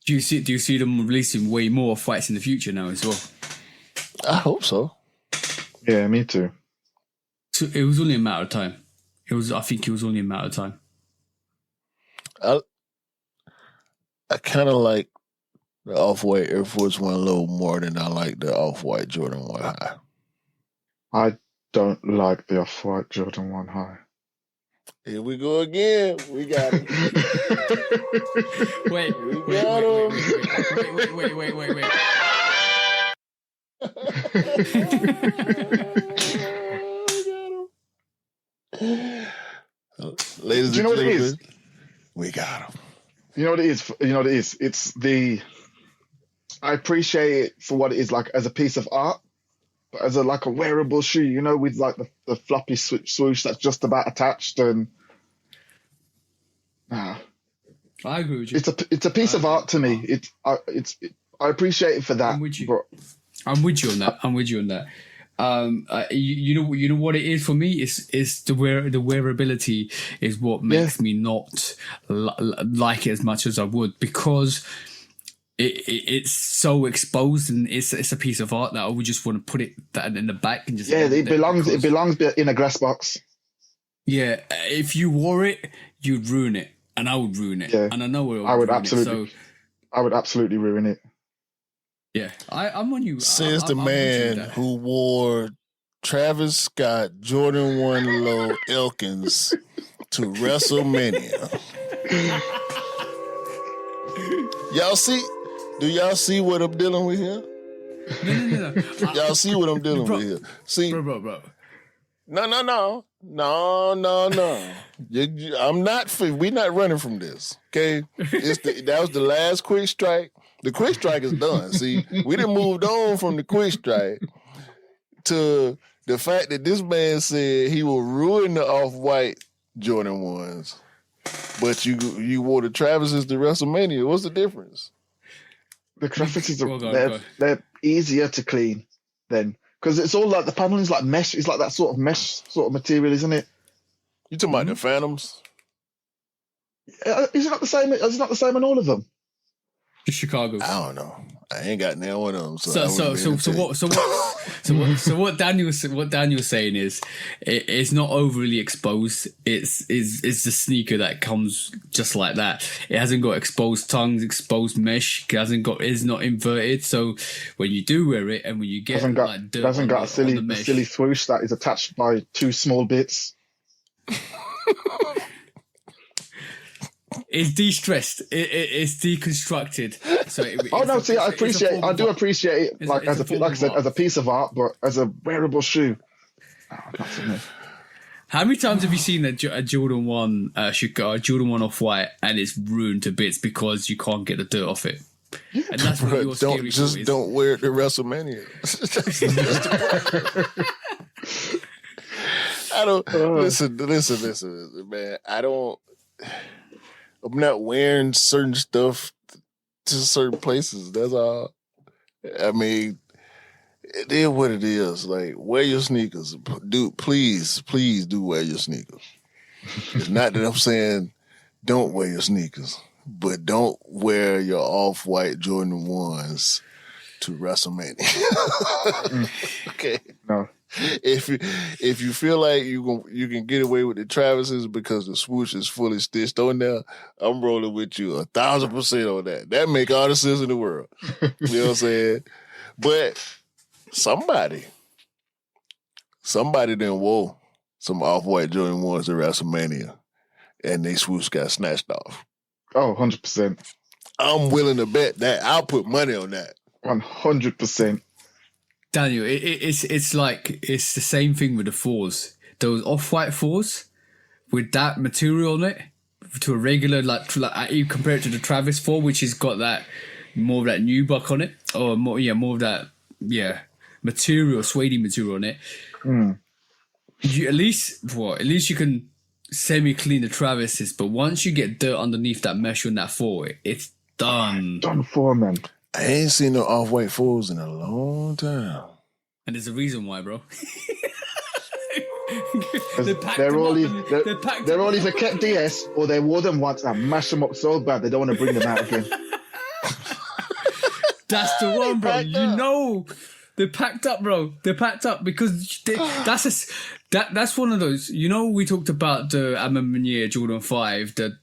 Do you see them releasing way more fights in the future now as well? I hope so. Yeah, me too. So it was only a matter of time. I think it was only a matter of time. I kind of like the Off-White Air Force One low more than I like the Off-White Jordan 1 high. I don't like the Off-White Jordan 1 high. Here we go again. We got it. Wait. Ladies and gentlemen, we got him. You know what it is? It's I appreciate it for what it is, like as a piece of art, but as a wearable shoe, with like the floppy swoosh that's just about attached, and I agree with you. It's a piece of art to me. I appreciate it for that. I'm with you on that. You know what it is for me. Is the wearability is what makes me not like it as much as I would, because it's so exposed, and it's a piece of art that I would just want to put that in the back and just it belongs in a glass box. Yeah, if you wore it, you'd ruin it, and I would ruin it. Yeah. And I know I would absolutely ruin it. Yeah, I'm on you. Says the man who wore Travis Scott Jordan 1 Low Elkins to WrestleMania. Y'all see? Do y'all see what I'm dealing with here? No. Y'all see what I'm dealing with here? See, bro. No. I'm not. We're not running from this. Okay, that was the last quick strike. The quick strike is done. See, we done moved on from the quick strike to the fact that this man said he will ruin the off-white Jordan 1s, but you wore the Travises to WrestleMania. What's the difference? The graphics they're easier to clean then, because it's all like the paneling is like mesh. It's like that sort of mesh sort of material, isn't it? You talking about the Phantoms? Is it not the same? Is it not the same on all of them? Chicago's. I don't know. I ain't got nail one of them. So what Daniel's saying is it's not overly exposed. It's the sneaker that comes just like that. It hasn't got exposed tongues, exposed mesh. It's not inverted. So when you do wear it, and when you get dirt, it hasn't got a silly swoosh that is attached by two small bits. It's de-stressed. It's deconstructed. So I do appreciate it. Like I said, as a piece of art, but as a wearable shoe, that's enough. How many times have you seen a Jordan 1 Jordan 1 off-white and it's ruined to bits because you can't get the dirt off it? And that's what your scary just is. Don't wear it to WrestleMania. I don't listen, man. I'm not wearing certain stuff to certain places. That's all. I mean, it is what it is. Like, wear your sneakers. Please do wear your sneakers. It's not that I'm saying don't wear your sneakers, but don't wear your off-white Jordan 1s to WrestleMania. Okay. No. If you feel like you can get away with the Travises because the swoosh is fully stitched on there, I'm rolling with you 1,000% on that. That make all the sense in the world. You know what I'm saying? But somebody done wore some off-white Jordan 1s at WrestleMania, and they swoosh got snatched off. Oh, 100%. I'm willing to bet that. I'll put money on that. 100%. Daniel, it's the same thing with the 4s. Those off-white 4s with that material on it, to a regular like you compare it to the Travis 4, which has got that more of that nubuck on it, or more of that material, suede material on it. You at least you can semi-clean the Travises, but once you get dirt underneath that mesh on that 4, it's done. Done for, man. I ain't seen no off-white 4s in a long time. And there's a reason why, bro. They're all either kept DS or they wore them once and mashed them up so bad they don't want to bring them out again. That's the one, bro. You know, they're packed up, bro. They're packed up because that's one of those. You know, we talked about the Amamanier Jordan 5, the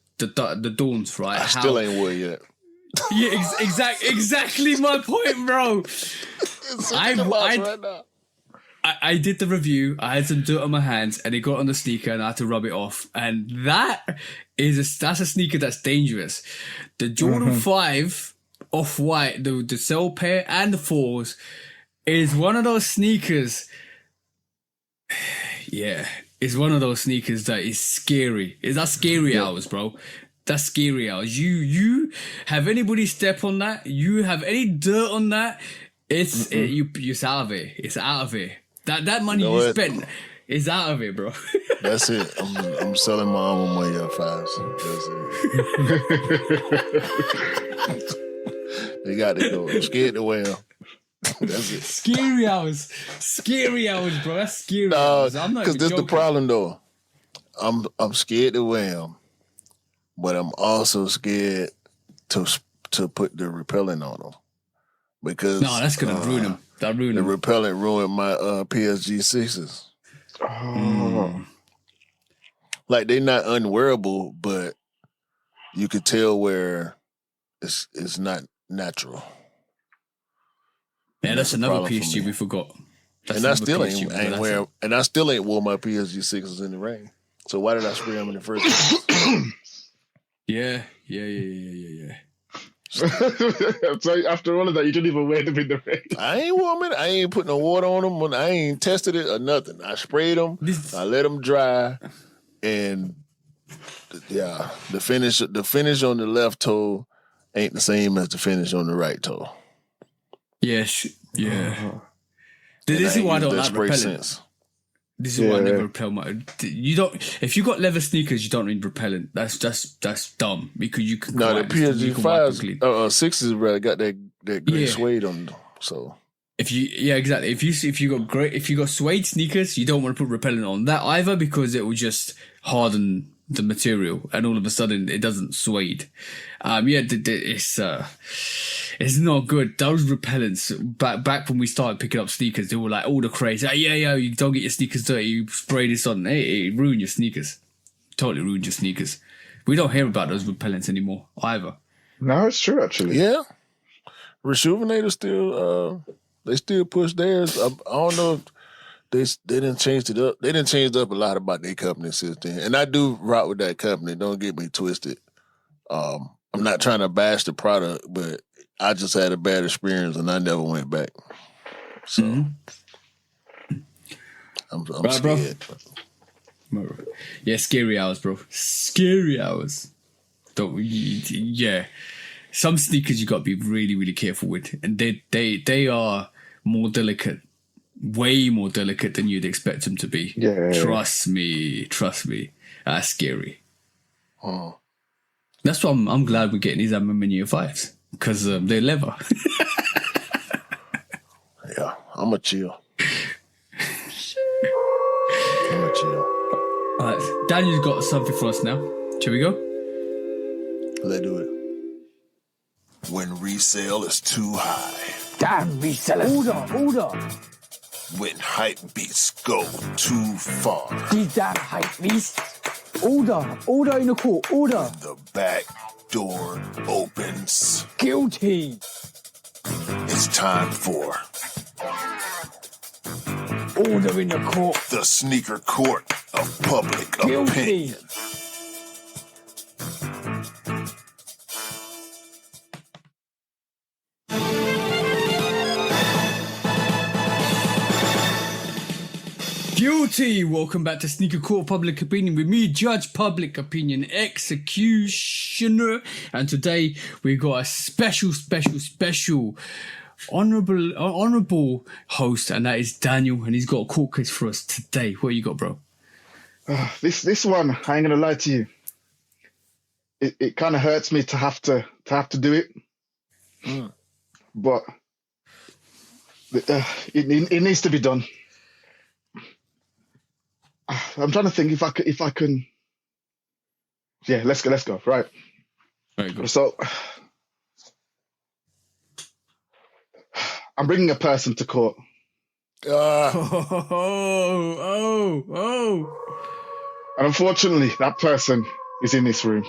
Dawns, right? I still ain't wore it yet. Yeah, exactly my point, bro. I did the review. I had some dirt on my hands, and it got on the sneaker, and I had to rub it off. And that's a sneaker that's dangerous. The Jordan 5 off-white, the cell pair and the 4s, is one of those sneakers. Yeah, it's one of those sneakers that is scary. Is that scary hours, bro? That's scary hours. You have anybody step on that? You have any dirt on that? It's out of it. It's out of it. That money you spent is out of it, bro. That's it. I'm selling my alma mater 5s. That's it. They got to go. I'm scared to wear them. That's it. Scary hours, bro. That's scary hours. I'm not because even this is the joking. problem though. I'm scared to wear them, but I'm also scared to put the repellent on them because No, that's gonna ruin them. That ruin the them. repellent ruined my PSG sixes. Oh. Like they're not unwearable, but you could tell where it's not natural. Yeah, that's the another problem for PSG me. we forgot. And I still ain't wore my PSG sixes in the rain. So why did I spray them in the first place? Yeah. So after all of that, you didn't even wear them in the rain. I ain't worn them. I ain't put no water on them. I ain't tested it or nothing. I sprayed them. I let them dry, and the finish on the left toe ain't the same as the finish on the right toe. Yes. Yeah. This is why I don't like repellent. This is why I never repel my. You don't. If you got leather sneakers, you don't need repellent. That's dumb because you can. No, the PSG 5s, 6s, bro, got that great suede on them. So exactly. If you got suede sneakers, you don't want to put repellent on that either because it will just harden the material, and all of a sudden it doesn't suede. It's not good. Those repellents back when we started picking up sneakers, they were like all the craze. You don't get your sneakers dirty. You spray this on. Hey, it ruined your sneakers. Totally ruined your sneakers. We don't hear about those repellents anymore either. No, it's true actually. Yeah, Rejuvenator still they still push theirs. I don't know if they didn't change it up. They didn't change up a lot about their company since then. And I do rock with that company. Don't get me twisted. I'm not trying to bash the product, but I just had a bad experience and I never went back. So I'm right, scared. Bro. Yeah, scary hours, bro. Scary hours. Some sneakers you got to be really, really careful with, and they are more delicate. Way more delicate than you'd expect them to be. Yeah. Trust me. That's scary. Oh. That's why I'm glad we're getting these Aluminium 5s because they're leather. Yeah, I'm a chill. All right, Daniel's got something for us now. Shall we go? Let's do it. When resale is too high. Damn resellers. Order. When hype beats go too far. These damn hype beasts. Order in the court. Order. The back door opens. Guilty. It's time for Order in the court. the sneaker court of public Guilty. opinion. Guilty. Welcome back to Sneaker Court Public Opinion with me, Judge Public Opinion Executioner. And today we got a special honorable host, and that is Daniel. And he's got a court case for us today. What you got, bro? This one, I ain't gonna lie to you. It kind of hurts me to have to do it, but it needs to be done. I'm trying to think if I can. Yeah, let's go. Right. Very good. So I'm bringing a person to court. Oh. And unfortunately, that person is in this room.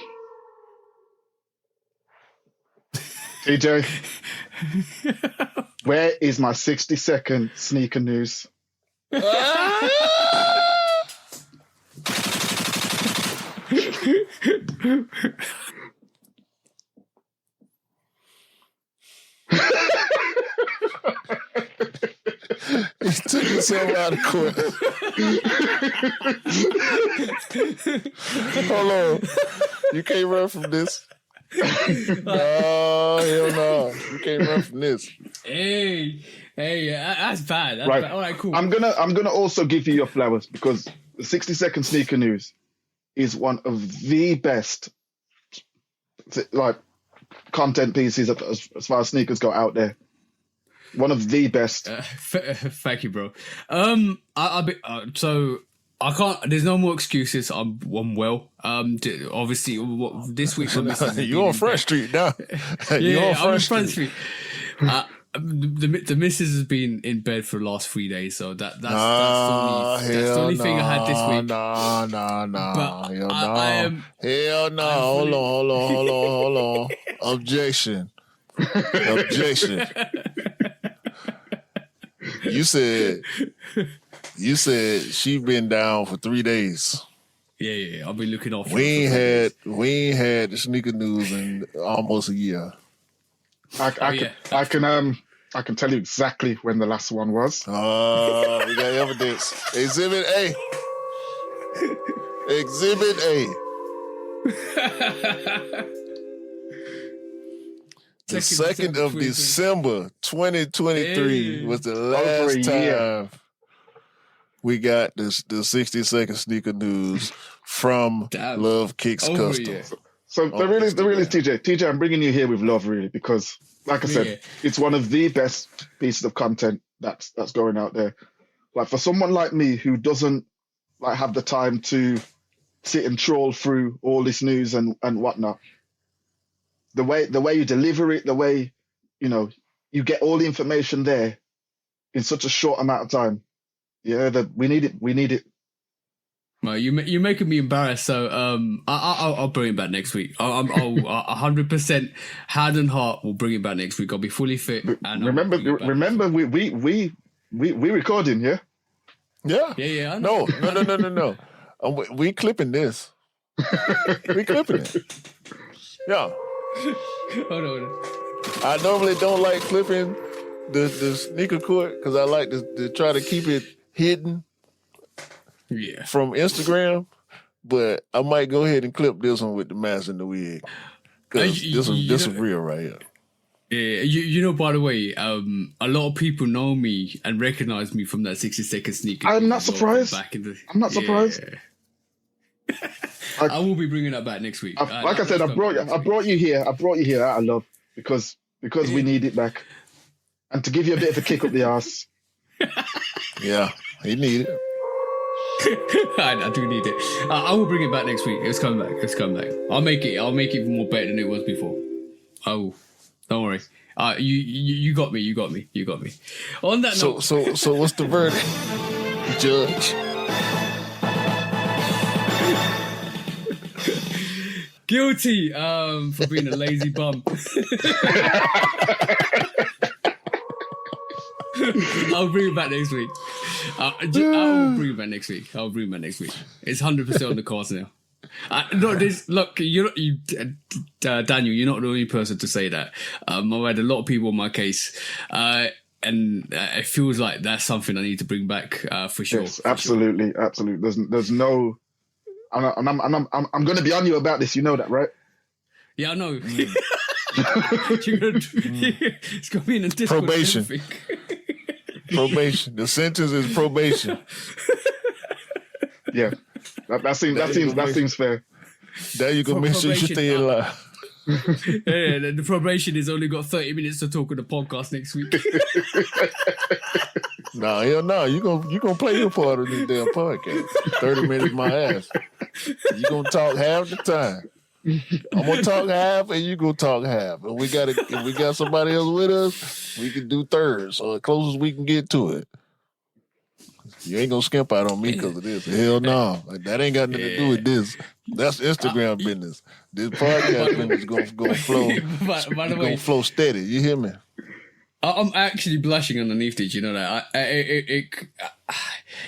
TJ, where is my 60-second sneaker news? He took himself out of court. Hold on. You can't run from this. No, hell no. You can't run from this. Hey, that's bad. That's Right. bad. All right, cool. I'm gonna also give you your flowers because the 60-second sneaker news is one of the best content pieces as far as sneakers go out there. One of the best. Thank you, bro. So I can't. There's no more excuses. I'm well. Obviously, this week my missus has You been on in Front bed. Street now? Yeah, I'm on Front Street. The missus has been in bed for the last 3 days, so that's the only thing I had this week. Nah. But Hell no. I am. Hell no. Hold on. Objection. You said she been down for 3 days. Yeah. I've been looking off. We ain't had the sneaker news in almost a year. I can tell you exactly when the last one was. We got evidence. Exhibit A. The 2nd of December 2023 was the last time we got the 60-second sneaker news from Lovekickscustom. So the real is TJ, I'm bringing you here with love, really, because, like I said, it's one of the best pieces of content that's going out there. Like, for someone like me who doesn't like have the time to sit and troll through all this news and whatnot, the way you deliver it, the way you get all the information there in such a short amount of time. Yeah, we need it. Well, you're making me embarrassed, so I'll bring it back next week. I'll 100% hand and heart will bring it back next week. I'll be fully fit. And remember, we recording, yeah? Yeah. I know. No. We clipping this. We clipping it. Yeah. Hold on. I normally don't like clipping the sneaker court because I like to try to keep it hidden. Yeah. From Instagram, but I might go ahead and clip this one with the mask and the wig because this is real right here. Yeah, by the way, a lot of people know me and recognize me from that 60-second sneaker. I'm not surprised. I'm not surprised. I will be bringing that back next week. Like I said, I brought you here out of love because we need it back, and to give you a bit of a kick up the arse. Yeah, you need it. I do need it. I will bring it back next week. It's coming back. I'll make it even more better than it was before. Oh, don't worry. You got me. On that note, so what's the verdict, Judge? Guilty for being a lazy bum. I'll bring it back next week. I'll bring it back next week. It's 100% on the cards now. Look, Daniel, you're not the only person to say that. I've had a lot of people on my case, and it feels like that's something I need to bring back for sure. Yes, absolutely. There's no, I'm going to be on you about this. You know that, right? Yeah, I know. It's going to be in a Discord. Probation. The sentence is probation. Yeah, that seems fair. There you go. Make sure you stay alive. Yeah, the probation has only got 30 minutes to talk on the podcast next week. Hell no. You gonna play your part of this damn podcast. 30 minutes, my ass. You gonna talk half the time. I'm gonna talk half, and you gonna talk half. And if we got somebody else with us, we can do thirds, or as close as we can get to it. You ain't gonna skimp out on me because of this. Hell no, that ain't got nothing to do with this. That's Instagram business. This podcast business gonna flow. By the way, gonna flow steady. You hear me? I'm actually blushing underneath it. You know that.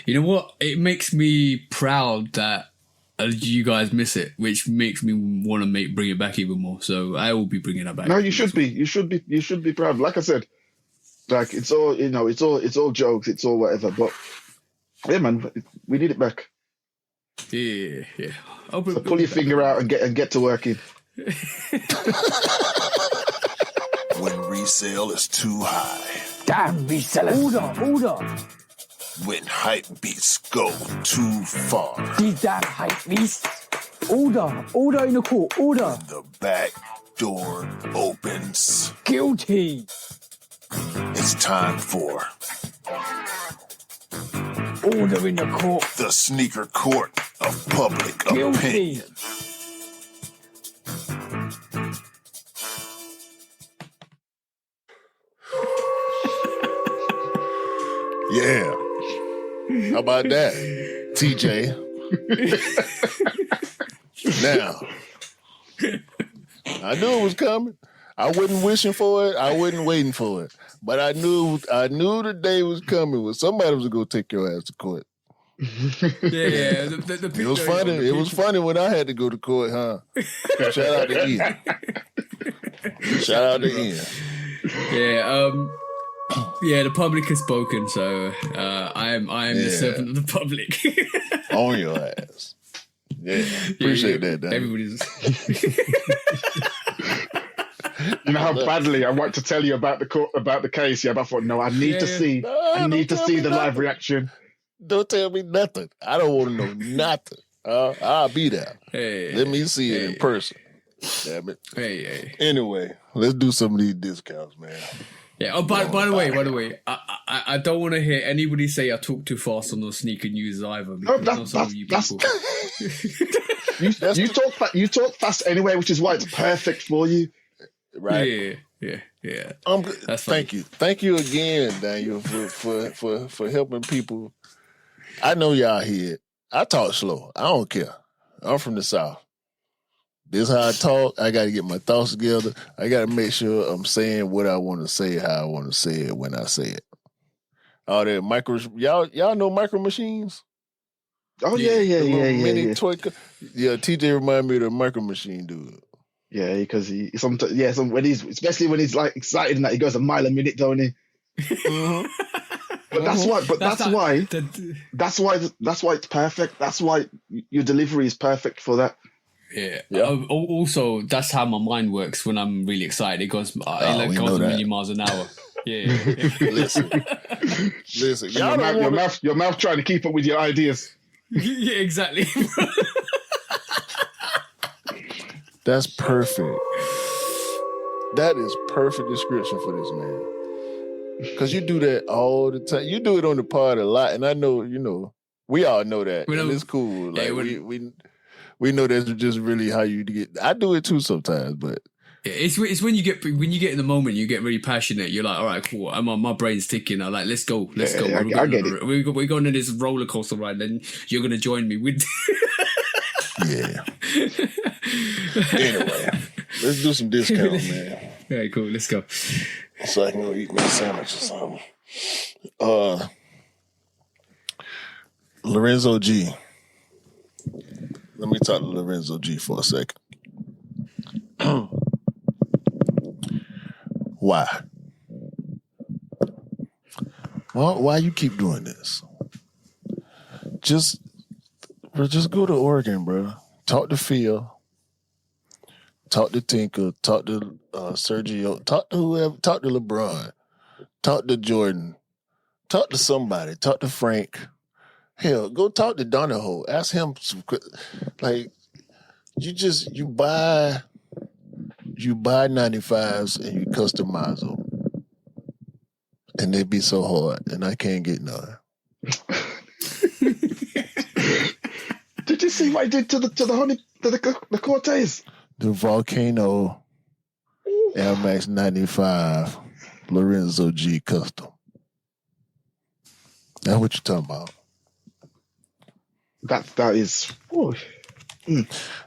You know what? It makes me proud that you guys miss it, which makes me want to bring it back even more. So I will be bringing it back. No, you should be. You should be proud. Like I said, like it's all it's all jokes. It's all whatever. But yeah, man, we need it back. Yeah. So pull your finger out and get to working. When resale is too high. Damn resellers. Order. When hype beats go too far. These damn hype beasts. Order in the court. Order. The back door opens. Guilty. It's time for Order in the court. the sneaker court of public Guilty. opinion. Yeah. How about that, TJ? Now, I knew it was coming. I wasn't wishing for it. I wasn't waiting for it. But I knew the day was coming when somebody was gonna take your ass to court. Yeah. The It was funny. It was funny when I had to go to court, huh? Shout out to Ian. Shout out to Ian. Yeah. Yeah, the public has spoken, so I am the servant of the public. On your ass. Yeah. Appreciate that, Dan. Everybody's. You know how badly I want to tell you about the case, but I thought, no, I need to see. I need to see the live reaction. Don't tell me nothing. I don't want to know nothing. I'll be there. Hey, Let me see it in person. Damn it. Hey. Anyway, let's do some of these discounts, man. Yeah. Oh, by the way, I don't want to hear anybody say I talk too fast on those sneaker news either. No, Because some of you people. You talk fast anyway, which is why it's perfect for you. Right? Yeah. That's thank you. Thank you again, Daniel, for helping people. I know y'all hear it. I talk slow. I don't care. I'm from the South. This is how I talk. I got to get my thoughts together. I got to make sure I'm saying what I want to say, how I want to say it when I say it. All that y'all know micro machines? Oh yeah. Toy TJ reminded me of the micro machine dude. Yeah, because when especially when he's like excited and that he goes a mile a minute, don't he? Mm-hmm. But that's why it's perfect. That's why your delivery is perfect for that. Yeah. Also, that's how my mind works when I'm really excited. It goes, goes a million miles an hour. Yeah. Listen. Your mouth trying to keep up with your ideas. Yeah, exactly. That's perfect. That is perfect description for this man. Because you do that all the time. You do it on the pod a lot, and I know, we all know that. And it's cool. Like we know that's just really how you get. I do it too sometimes, but it's when you get in the moment, you get really passionate. You're like, all right, cool. My brain's ticking. I'm like, let's go. I get it. We're going on this roller coaster ride, and you're gonna join me with. Yeah. Anyway, let's do some discount, man. All right, cool. Let's go. So I can go eat my sandwich or something. Lorenzo G. Let me talk to Lorenzo G for a second. Why? Well, why you keep doing this? Just go to Oregon, bro. Talk to Phil. Talk to Tinker. Talk to Sergio. Talk to whoever. Talk to LeBron. Talk to Jordan. Talk to somebody. Talk to Frank. Hell, go talk to Donahoe. Ask him some. Like, you buy 95s and you customize them, and they be so hard, and I can't get none. Did you see what I did to the Cortez? The Volcano Air Max 95 Lorenzo G Custom. That's what you're talking about. That is.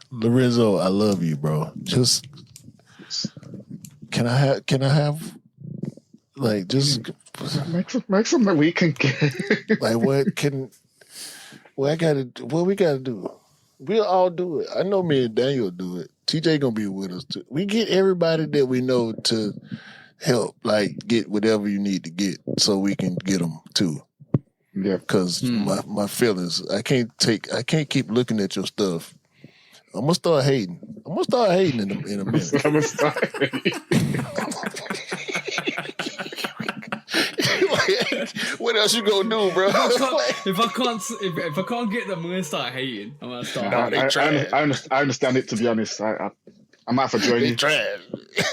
Lorenzo, I love you, bro. Just can I have like just make something that we can get. Like what we gotta do? We'll all do it. I know me and Daniel do it. TJ gonna be with us too. We get everybody that we know to help, like get whatever you need to get, so we can get them too. Yeah, because my feelings, I can't keep looking at your stuff. I'm gonna start hating. In a minute. I'm gonna start hating. What else you gonna do, bro? If I can't get them, I'm gonna start hating. I'm gonna start. I understand it. To be honest, I might have to join you. Trash.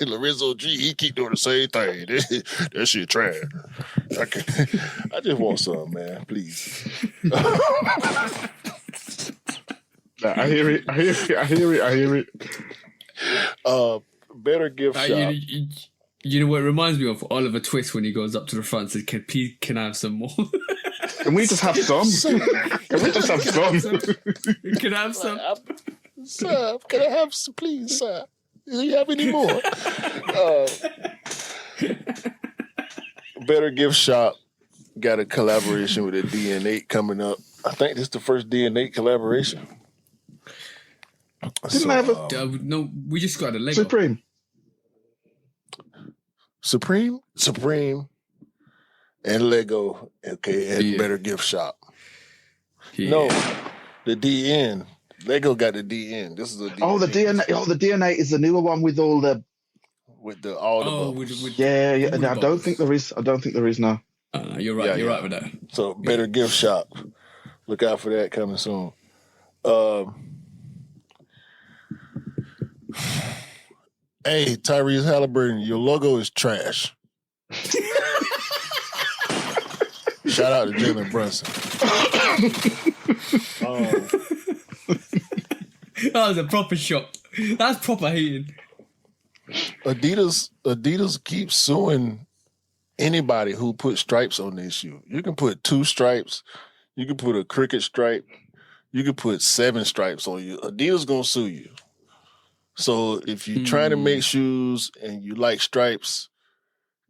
Lorenzo G, he keep doing the same thing. That shit trash. I just want some, man, please. I hear it. Better gift shop. You know what it reminds me of? Oliver Twist when he goes up to the front and says, can I have some more? Can we just have some? Can we just have some? Can I have some? Sir, can I have some, please, sir? Do you have any more? Better Gift Shop got a collaboration with the DN8 coming up. I think this is the first DN8 collaboration. Didn't I have a no, we just got a Lego. Supreme, and Lego. Okay, and Better Gift Shop. Yeah. No, the DN. Lego got the DN. This is a DN. Oh, the DNA. Oh, the DNA is the newer one with all the. With the bubbles. Yeah. I don't think there is. now. You're right. You're right with that. So Better Gift Shop. Look out for that coming soon. Hey, Tyrese Halliburton, your logo is trash. Shout out to Jalen Brunson. That was a proper shot. That's proper hating. Adidas keeps suing anybody who put stripes on their shoe. You can put 2 stripes. You can put a cricket stripe. You can put 7 stripes on you. Adidas gonna sue you. So if you're trying to make shoes and you like stripes,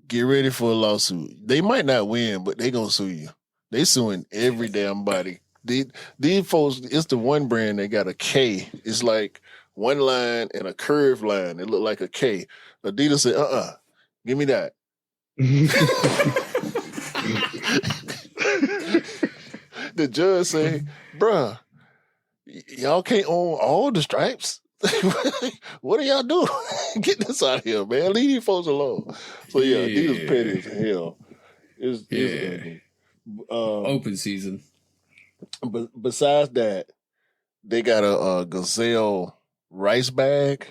get ready for a lawsuit. They might not win, but they gonna sue you. They suing every damn body. These folks, it's the one brand that got a K. It's like one line and a curved line. It look like a K. Adidas said, give me that. The judge said, bruh, y'all can't own all the stripes. What are y'all doing? Get this out of here, man. Leave these folks alone. So Adidas petty as hell. It's ugly. Open season. But besides that, they got a Gazelle rice bag,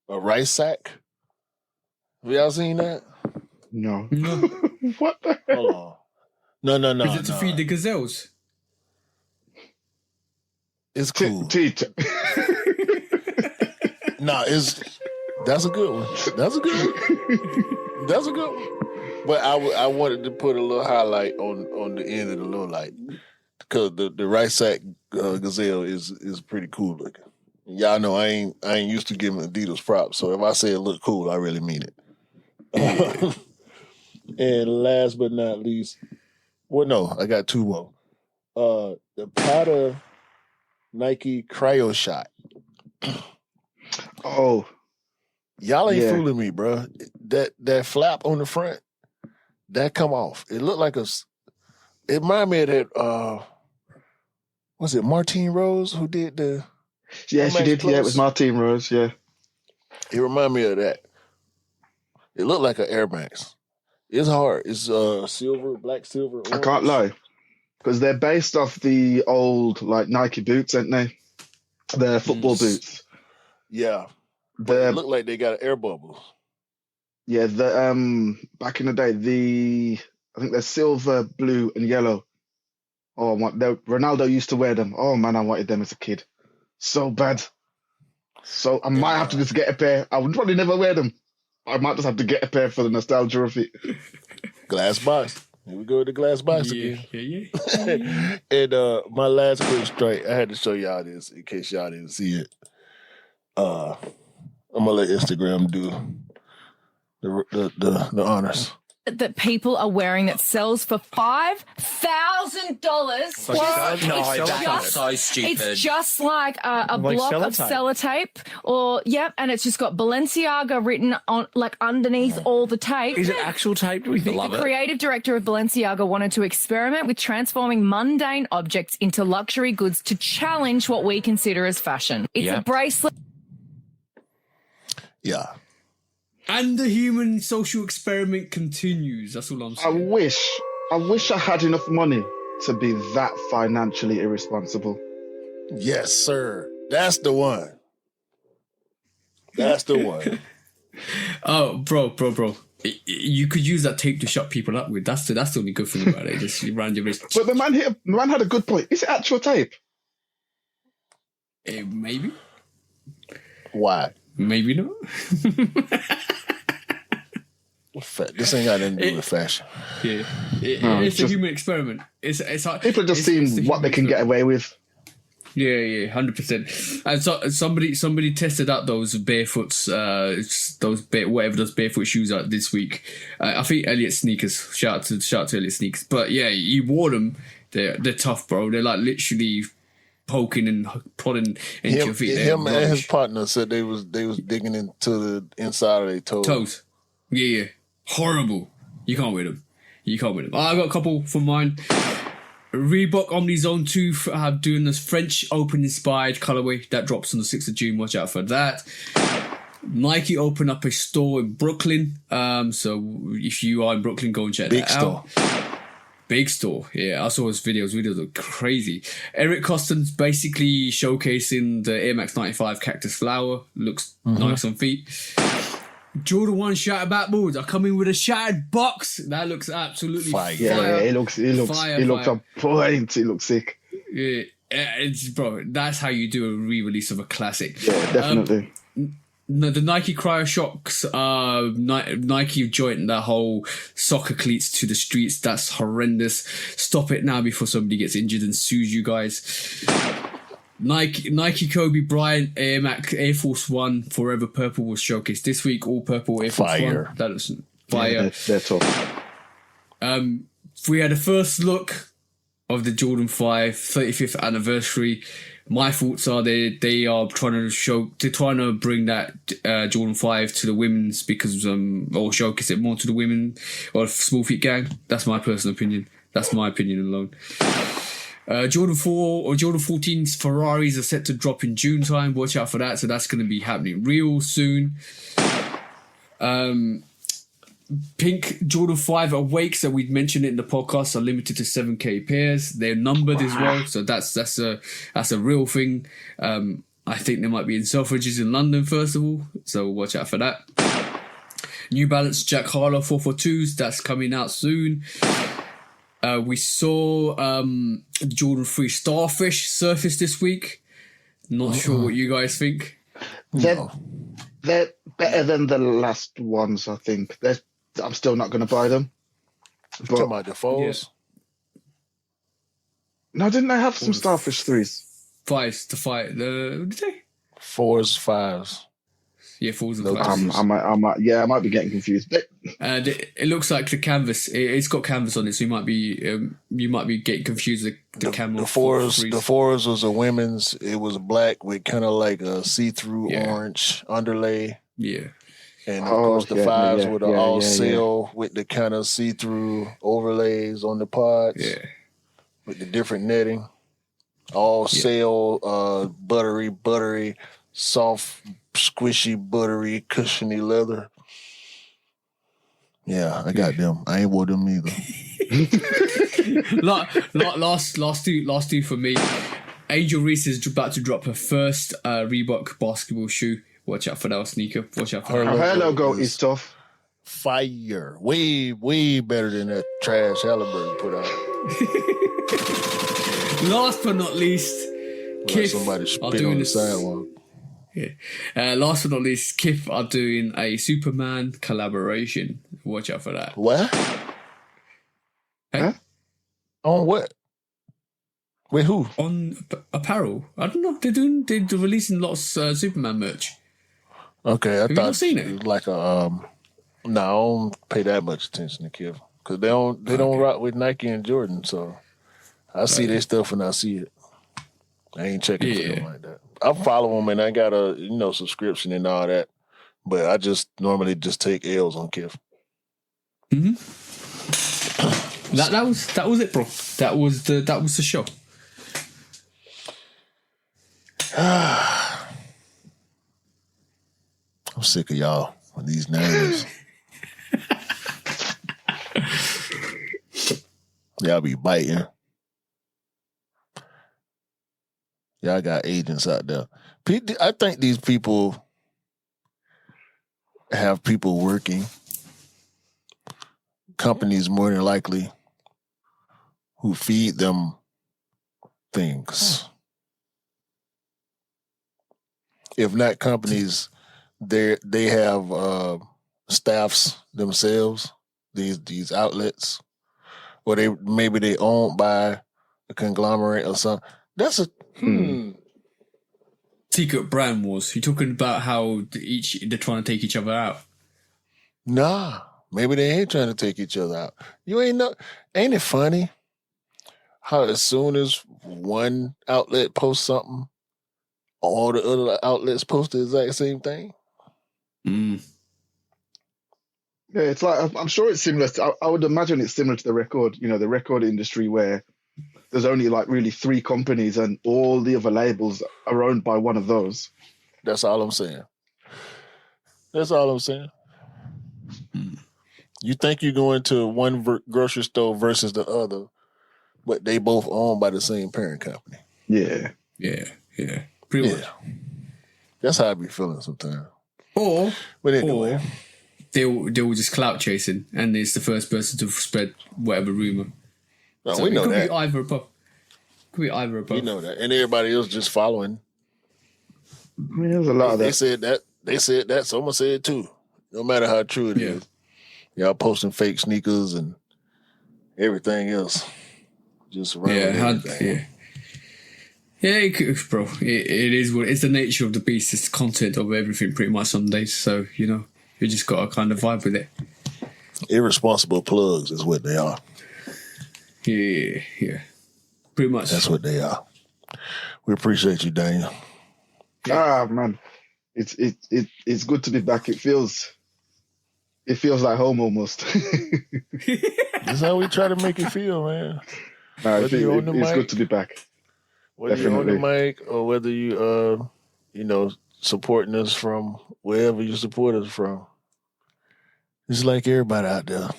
a rice sack. Have y'all seen that? No. What the hell? Hold on. No. Is it to feed the gazelles? It's cool. That's a good one. That's a good one. But I wanted to put a little highlight on the end of the low light because the rice sack Gazelle is pretty cool looking. Y'all know I ain't used to giving Adidas props, so if I say it look cool, I really mean it. And last but not least, well, no, I got 2 more. The Powder Nike Cryo Shot. Oh, y'all ain't fooling me, bro. That flap on the front, that come off. It looked like it reminded me of that. Was it Martine Rose who did the? Yeah, she did. Plus? Yeah, it was Martine Rose. Yeah, it reminded me of that. It looked like an Air Max. It's hard. It's silver, black silver. Orange. I can't lie, because they're based off the old like Nike boots, aren't they? They're football boots. Yeah, but it looked like they got air bubbles. Yeah, the back in the day, I think they're silver, blue, and yellow. Oh, Ronaldo used to wear them. Oh man, I wanted them as a kid, so bad. So I might have to just get a pair. I would probably never wear them. I might just have to get a pair for the nostalgia of it. Glass box. Here we go with the glass box again. Yeah. And my last quick strike, I had to show y'all this in case y'all didn't see it. I'm gonna let Instagram do the honors. That people are wearing that sells for $5,000. That's so stupid. It's just like a block of sellotape, and it's just got Balenciaga written on like underneath all the tape. Is it actual tape? Do we think? The creative director of Balenciaga wanted to experiment with transforming mundane objects into luxury goods to challenge what we consider as fashion. It's a bracelet. Yeah. And the human social experiment continues. That's all I'm saying. I wish I had enough money to be that financially irresponsible. Yes, sir. That's the one. Oh, bro. You could use that tape to shut people up with. That's the only good thing about it. Just around your wrist. But the man had a good point. Is it actual tape? Maybe. Why? Maybe not. This ain't got nothing to do with fashion. Yeah, it's a human experiment. It's People are just seeing what they can get away with. Yeah, 100%. And so somebody tested out those barefoots, whatever those barefoot shoes are this week. I think Elliot Sneakers. Shout out to Elliot Sneakers. But yeah, you wore them. They're tough, bro. They're like literally poking and prodding into your feet. Him and his partner said they was digging into the inside of their toes. Yeah. Horrible. You can't wear them. I got a couple for mine. Reebok Omni Zone 2 have doing this French Open inspired colorway that drops on the 6th of June. Watch out for that. Nike opened up a store in Brooklyn. So if you are in Brooklyn, go and check that out. Big store. Yeah, I saw his videos. Videos are crazy. Eric Costin's basically showcasing the Air Max 95 Cactus Flower. Looks nice on feet. Jordan 1 shattered backboards. I come in with a shattered box. That looks absolutely fire. Yeah, it looks on point. It looks sick. Yeah, bro, that's how you do a re-release of a classic. Yeah, definitely. The Nike CryoShocks, Nike joint that whole soccer cleats to the streets. That's horrendous. Stop it now before somebody gets injured and sues you guys. Nike Kobe Bryant Air Max Air Force One Forever Purple was showcased this week. All purple Air Force One. That was fire. Yeah, they're tough. We had a first look of the Jordan 5 35th anniversary. My thoughts are they are trying to bring that Jordan 5 to the women's because or showcase it more to the women or small feet gang. That's my personal opinion. That's my opinion alone. Jordan 4 or Jordan 14's Ferraris are set to drop in June time. Watch out for that. So that's going to be happening real soon. Pink Jordan 5 Awakes that we'd mentioned it in the podcast are limited to 7k pairs. They're numbered as well. So that's a real thing. I think they might be in Selfridges in London first of all. So watch out for that. New Balance Jack Harlow 442s. That's coming out soon. We saw Jordan 3 Starfish surface this week. Not sure what you guys think. They're better than the last ones, I think. I'm still not going to buy them. But, talking about the fours? Yeah. No, didn't they have some Starfish 3s? Fives to fight. What did they? 4s, 5s. Yeah, 4s and 5s. I might be getting confused. But it looks like the canvas. It's got canvas on it, so you might be getting confused with the camel. The 4s was a women's. It was black with kind of like a see-through orange underlay. Yeah. And of course the 5s were all sail with the kind of see-through overlays on the pods. Yeah. With the different netting. All sail, buttery, soft, squishy, buttery, cushiony leather. Yeah, I got them. I ain't wore them either. last two for me. Angel Reese is about to drop her first Reebok basketball shoe. Watch out for that sneaker. Watch out for that. Her logo is tough. Fire. Way better than that trash Halliburton put out. Last but not least, Kith somebody spit on the sidewalk. Yeah. Last but not least, Kith are doing a Superman collaboration. Watch out for that. What? Hey? Huh? On what? With who? On apparel. I don't know. They're releasing lots of Superman merch. Okay, I Have thought you not seen it? was like a no, I don't pay that much attention to Kith because they don't rock with Nike and Jordan. So I see their stuff and I see it. I ain't checking for them like that. I follow them and I got a subscription and all that, but I just normally just take L's on Kith. Mm-hmm. That was it, bro. That was the show. I'm sick of y'all with these names. Y'all be biting. Y'all got agents out there. I think these people have people working, companies more than likely who feed them things. If not companies, they have staffs themselves, these outlets, or they owned by a conglomerate or something. That's a secret brand wars. You're talking about how they're trying to take each other out. Nah, maybe they ain't trying to take each other out. You ain't know. Ain't it funny how as soon as one outlet posts something, all the other outlets post the exact same thing? Yeah, it's like, I'm sure it's similar. I would imagine it's similar to the record industry, where there's only like really 3 companies and all the other labels are owned by one of those. That's all I'm saying. That's all I'm saying. You think you go into one grocery store versus the other, but they both owned by the same parent company. Yeah. Pretty much. That's how I be feeling sometimes. Or anyway, they were just clout chasing, and it's the first person to spread whatever rumor. No, So we know it that. Could be either above. We know that, and everybody else just following. I mean, there's a lot of that. They said that. Someone said it too. No matter how true it is, y'all posting fake sneakers and everything else. Just running. Bro. It is what it's the nature of the beast. It's the content of everything, pretty much some days. So you just got to kind of vibe with it. Irresponsible plugs is what they are. Yeah. Pretty much. That's what they are. We appreciate you, Daniel. Man, it's good to be back. It feels like home almost. That's how we try to make it feel, man. It's good to be back. Whether you're on the mic or whether you supporting us from wherever you support us from. It's like everybody out there.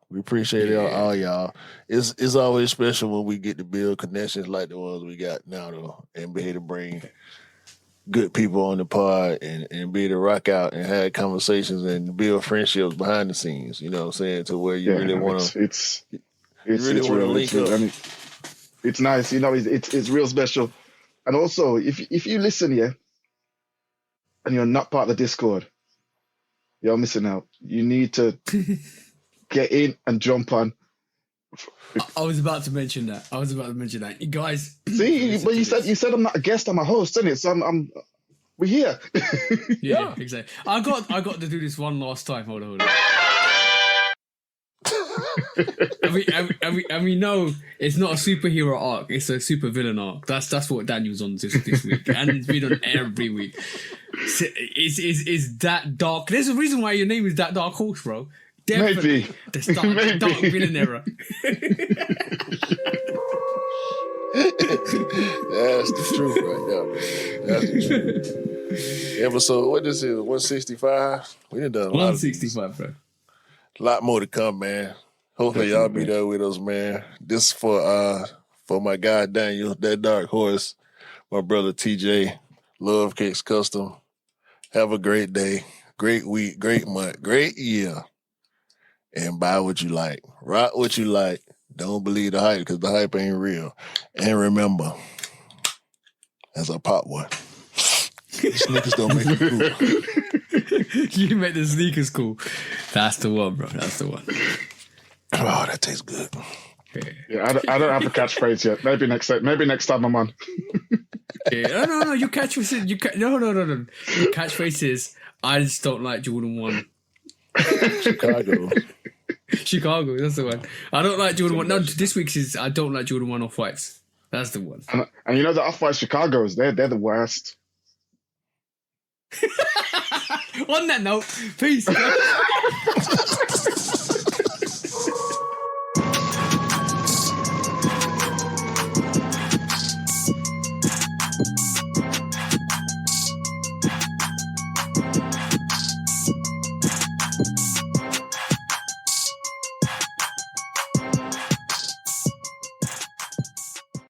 We appreciate all y'all. It's always special when we get to build connections like the ones we got now, though, and be able to bring good people on the pod and be able to rock out and have conversations and build friendships behind the scenes. You know what I'm saying? To where you really want to. It's real. It's nice. It's real special. And also, if you listen here and you're not part of the Discord, you're missing out. You need to get in and jump on. I was about to mention that. You guys. See, but you said I'm not a guest, I'm a host, isn't it? So we're here. Yeah, exactly. I got to do this one last time. Hold on. And we know it's not a superhero arc; it's a super villain arc. That's what Daniel's on this week, and it's been on every week. It's that dark. There's a reason why your name is That Dark Horse, bro. Definitely. Maybe. The dark villain era. That's the truth right there, man. That's the truth. Episode, what this is, 165? We done a lot. 165, bro. A lot more to come, man. Hopefully y'all be there with us, man. This for my guy Daniel, That Dark Horse, my brother TJ, Lovekickscustom. Have a great day, great week, great month, great year. And buy what you like. Rock what you like. Don't believe the hype, because the hype ain't real. And remember, as I pop one, the sneakers don't make it cool. You make the sneakers cool. That's the one, bro. That's the one. Oh, that tastes good. Yeah, I don't have a catchphrase yet. Maybe next time I'm on. Yeah, no. Your catchphrase. No. Your catchphrase is, I just don't like Jordan 1. Chicago, that's the one. I don't like Jordan 1. No, this week's is I don't like Jordan 1 off-whites. That's the one. And you know the off-white Chicago's, they're the worst. On that note, peace.